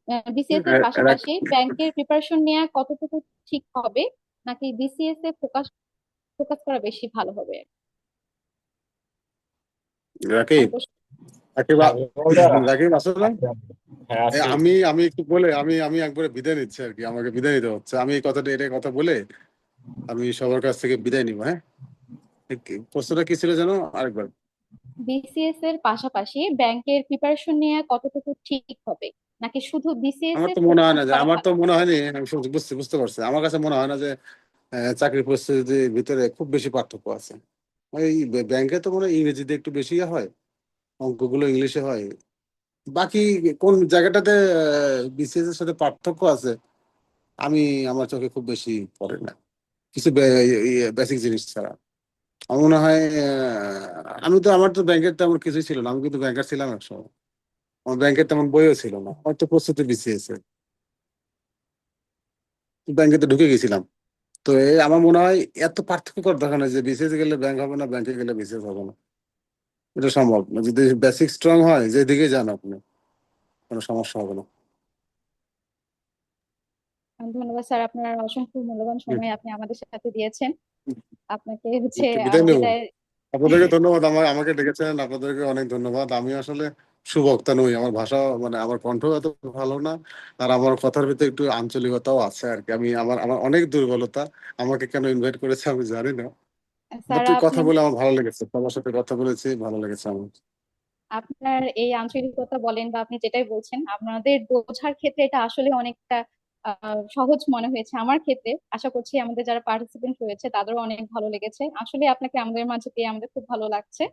A: পাশাপাশি ব্যাংকের প্রিপারেশন নেওয়া কতটুকু ঠিক হবে, নাকি বিসিএস এ ফোকাস ফোকাস করা বেশি ভালো হবে?
D: রাকিব,
A: আমি প্রশ্ন-
D: রাকিব
C: হ্যাঁ ওরা
D: রাকিব আসলে
C: আছে। হ্যাঁ আছি।
D: আমি আমি একটু বলে আমি আমি একবারে বিদায় নিচ্ছি আর কি, আমাকে বিদায় নিতে হচ্ছে। আমি এই কথাটা, এটা কথা বলে আমি সবার কাছ থেকে বিদায় নিবো। হ্যাঁ, প্রশ্নটা কি ছিল জানো আরেকবার?
A: বিসিএস এর পাশাপাশি ব্যাংকের প্রিপারেশন নেওয়া কতটুকু ঠিক হবে, নাকি শুধু বিসিএস
D: আমার
A: এ
D: তো মনে হয় না
A: ফোকাস
D: যে
A: করা
D: আমার
A: ভালো?
D: তো মনে হয়নি, আমি বুঝতে বুঝতে পারছি। আমার কাছে মনে হয় না যে চাকরির পরিস্থিতির ভিতরে খুব বেশি পার্থক্য আছে। ওই ব্যাংকে তো মনে হয় ইংরেজিতে একটু বেশি হয়, অঙ্কগুলো ইংলিশে হয়। বাকি কোন জায়গাটাতে বিসিএস এর সাথে পার্থক্য আছে আমি, আমার চোখে খুব বেশি পড়ে না, কিছু বেসিক জিনিস ছাড়া। আমার মনে হয় আমার তো ব্যাংকের তেমন কিছুই ছিল না, আমি কিন্তু ব্যাংকার ছিলাম একসময়। আমার ব্যাংকের তেমন বইও ছিল না, আমার তো প্রস্তুতি বিসিএস এর, ব্যাংকে তো ঢুকে গেছিলাম। তো আমার মনে হয় এত পার্থক্য করার দরকার নেই যে বিসিএস গেলে ব্যাংক হবে না, ব্যাংকে গেলে বিসিএস হবে না। এটা সম্ভব না। যদি বেসিক স্ট্রং হয়, যেদিকে যান আপনি, কোনো সমস্যা হবে না।
A: ধন্যবাদ স্যার, আপনার অসংখ্য মূল্যবান
D: হুম,
A: সময় আপনি আমাদের সাথে দিয়েছেন। আপনাকে হচ্ছে
D: একটু বিদায় নেব।
A: বিদায়।
D: আপনাদেরকে ধন্যবাদ, আমাকে ডেকেছেন, আপনাদেরকে অনেক ধন্যবাদ। আমি আসলে সুবক্তা নই, আমার ভাষা মানে আমার কণ্ঠ এত ভালো না, আর আমার কথার ভিতরে একটু আঞ্চলিকতাও আছে আর কি। আমার আমার অনেক দুর্বলতা। আমাকে কেন ইনভাইট করেছে আমি জানি না,
A: স্যার
D: বাট কথা
A: আপনি,
D: বলে আমার ভালো লেগেছে, সবার সাথে কথা বলেছি, ভালো লেগেছে আমার।
A: আপনার এই আন্তরিকতা বলেন বা আপনি যেটাই বলছেন, আপনাদের বোঝার ক্ষেত্রে এটা আসলে অনেকটা সহজ মনে হয়েছে আমার ক্ষেত্রে। আশা করছি আমাদের যারা পার্টিসিপেন্ট হয়েছে তাদেরও অনেক ভালো লেগেছে। আসলে আপনাকে আমাদের মাঝে পেয়ে আমাদের খুব ভালো লাগছে।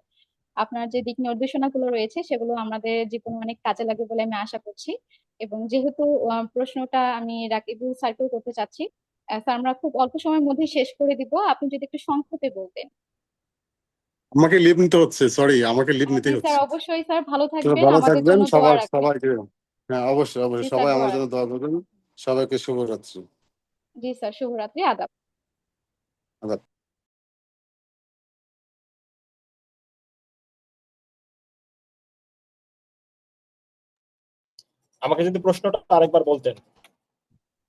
A: আপনার যে দিক নির্দেশনা গুলো রয়েছে সেগুলো আমাদের জীবনে অনেক কাজে লাগবে বলে আমি আশা করছি। এবং যেহেতু প্রশ্নটা আমি রাকিবুল স্যারকেও করতে চাচ্ছি, স্যার আমরা খুব অল্প সময়ের মধ্যে শেষ করে দিব, আপনি যদি একটু সংক্ষেপে বলতেন।
D: আমাকে লিভ নিতে হচ্ছে, সরি, আমাকে লিভ
A: জি
D: নিতেই
A: স্যার,
D: হচ্ছে।
A: অবশ্যই স্যার, ভালো
D: তো
A: থাকবেন,
D: ভালো
A: আমাদের
D: থাকবেন
A: জন্য দোয়া
D: সবার,
A: রাখবেন।
D: সবাইকে। হ্যাঁ, অবশ্যই
A: জি
D: অবশ্যই,
A: স্যার,
D: সবাই
A: দোয়া
D: আমার জন্য
A: রাখবেন।
D: দোয়া করবেন। সবাইকে শুভরাত্রি।
A: জি স্যার, শুভরাত্রি, আদাব।
D: আদাব।
C: আমাকে যদি প্রশ্নটা আরেকবার বলতেন।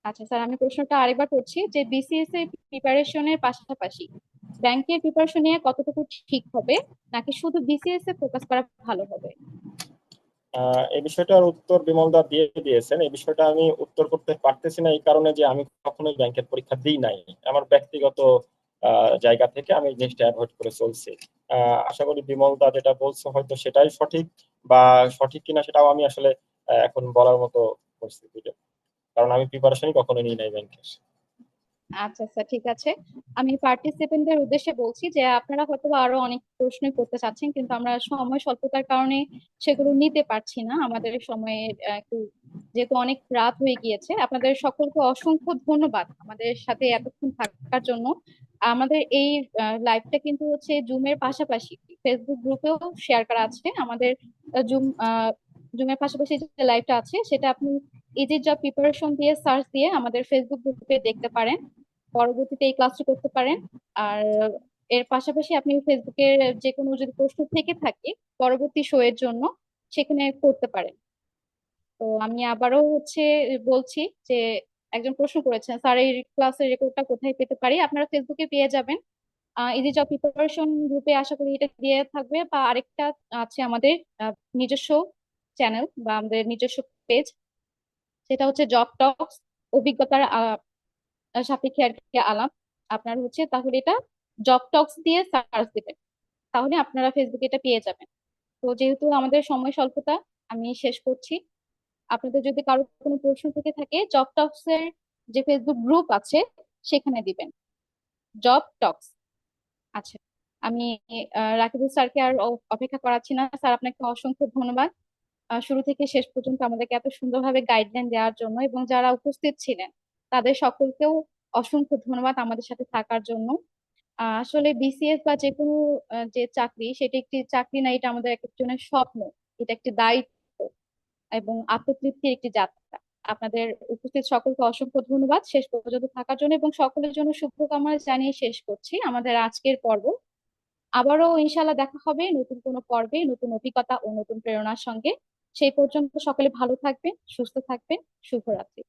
A: আচ্ছা স্যার, আমি প্রশ্নটা আরেকবার করছি যে বিসিএস এর প্রিপারেশনের পাশাপাশি ব্যাংকের প্রিপারেশন নিয়ে কতটুকু ঠিক হবে, নাকি শুধু বিসিএস এ ফোকাস করা ভালো হবে?
C: এই বিষয়টার উত্তর বিমল দা দিয়ে দিয়েছেন। এই বিষয়টা আমি উত্তর করতে পারতেছি না এই কারণে যে আমি কখনোই ব্যাংকের পরীক্ষা দিই নাই। আমার ব্যক্তিগত জায়গা থেকে আমি এই জিনিসটা অ্যাভয়েড করে চলছি। আশা করি বিমল দা যেটা বলছে হয়তো সেটাই সঠিক, বা সঠিক কিনা সেটাও আমি আসলে এখন বলার মতো পরিস্থিতিতে, কারণ আমি প্রিপারেশনই কখনো নিই নাই ব্যাংকের।
A: আচ্ছা আচ্ছা, ঠিক আছে। আমি পার্টিসিপেন্টদের উদ্দেশ্যে বলছি যে আপনারা হয়তো আরো অনেক প্রশ্নই করতে চাচ্ছেন, কিন্তু আমরা সময় স্বল্পতার কারণে সেগুলো নিতে পারছি না। আমাদের সময়ের একটু যেহেতু অনেক রাত হয়ে গিয়েছে, আপনাদের সকলকে অসংখ্য ধন্যবাদ আমাদের সাথে এতক্ষণ থাকার জন্য। আমাদের এই লাইভটা কিন্তু হচ্ছে জুমের পাশাপাশি ফেসবুক গ্রুপেও শেয়ার করা আছে। আমাদের জুমের পাশাপাশি যে লাইভটা আছে সেটা আপনি ইজি জব প্রিপারেশন দিয়ে সার্চ দিয়ে আমাদের ফেসবুক গ্রুপে দেখতে পারেন, পরবর্তীতে এই ক্লাসটি করতে পারেন। আর এর পাশাপাশি আপনি ফেসবুকের যে কোনো যদি প্রশ্ন থেকে থাকে পরবর্তী শো এর জন্য সেখানে করতে পারেন। তো আমি আবারও হচ্ছে বলছি যে একজন প্রশ্ন করেছেন, স্যার এই ক্লাসের রেকর্ডটা কোথায় পেতে পারি? আপনারা ফেসবুকে পেয়ে যাবেন, ইজি জব প্রিপারেশন গ্রুপে আশা করি এটা দিয়ে থাকবে, বা আরেকটা আছে আমাদের নিজস্ব চ্যানেল বা আমাদের নিজস্ব পেজ, সেটা হচ্ছে জব টক্স, অভিজ্ঞতার সাপেক্ষে আর কি আলাপ। আপনার হচ্ছে তাহলে এটা জব টক্স দিয়ে সার্চ দিবেন, তাহলে আপনারা ফেসবুকে এটা পেয়ে যাবেন। তো যেহেতু আমাদের সময় স্বল্পতা, আমি শেষ করছি। আপনাদের যদি কারো কোনো প্রশ্ন থেকে থাকে জব টক্স এর যে ফেসবুক গ্রুপ আছে সেখানে দিবেন, জব টক্স। আচ্ছা, আমি রাকিবুল স্যারকে আর অপেক্ষা করাচ্ছি না। স্যার আপনাকে অসংখ্য ধন্যবাদ শুরু থেকে শেষ পর্যন্ত আমাদেরকে এত সুন্দরভাবে গাইডলাইন দেওয়ার জন্য, এবং যারা উপস্থিত ছিলেন তাদের সকলকেও অসংখ্য ধন্যবাদ আমাদের সাথে থাকার জন্য। আসলে বিসিএস বা যে কোনো যে চাকরি, সেটা একটি চাকরি না, এটা আমাদের এক একজনের স্বপ্ন, এটা একটি দায়িত্ব এবং আত্মতৃপ্তির একটি যাত্রা। আপনাদের উপস্থিত সকলকে অসংখ্য ধন্যবাদ শেষ পর্যন্ত থাকার জন্য, এবং সকলের জন্য শুভকামনা জানিয়ে শেষ করছি আমাদের আজকের পর্ব। আবারও ইনশাল্লাহ দেখা হবে নতুন কোনো পর্বে, নতুন অভিজ্ঞতা ও নতুন প্রেরণার সঙ্গে। সেই পর্যন্ত সকলে ভালো থাকবেন, সুস্থ থাকবেন। শুভরাত্রি।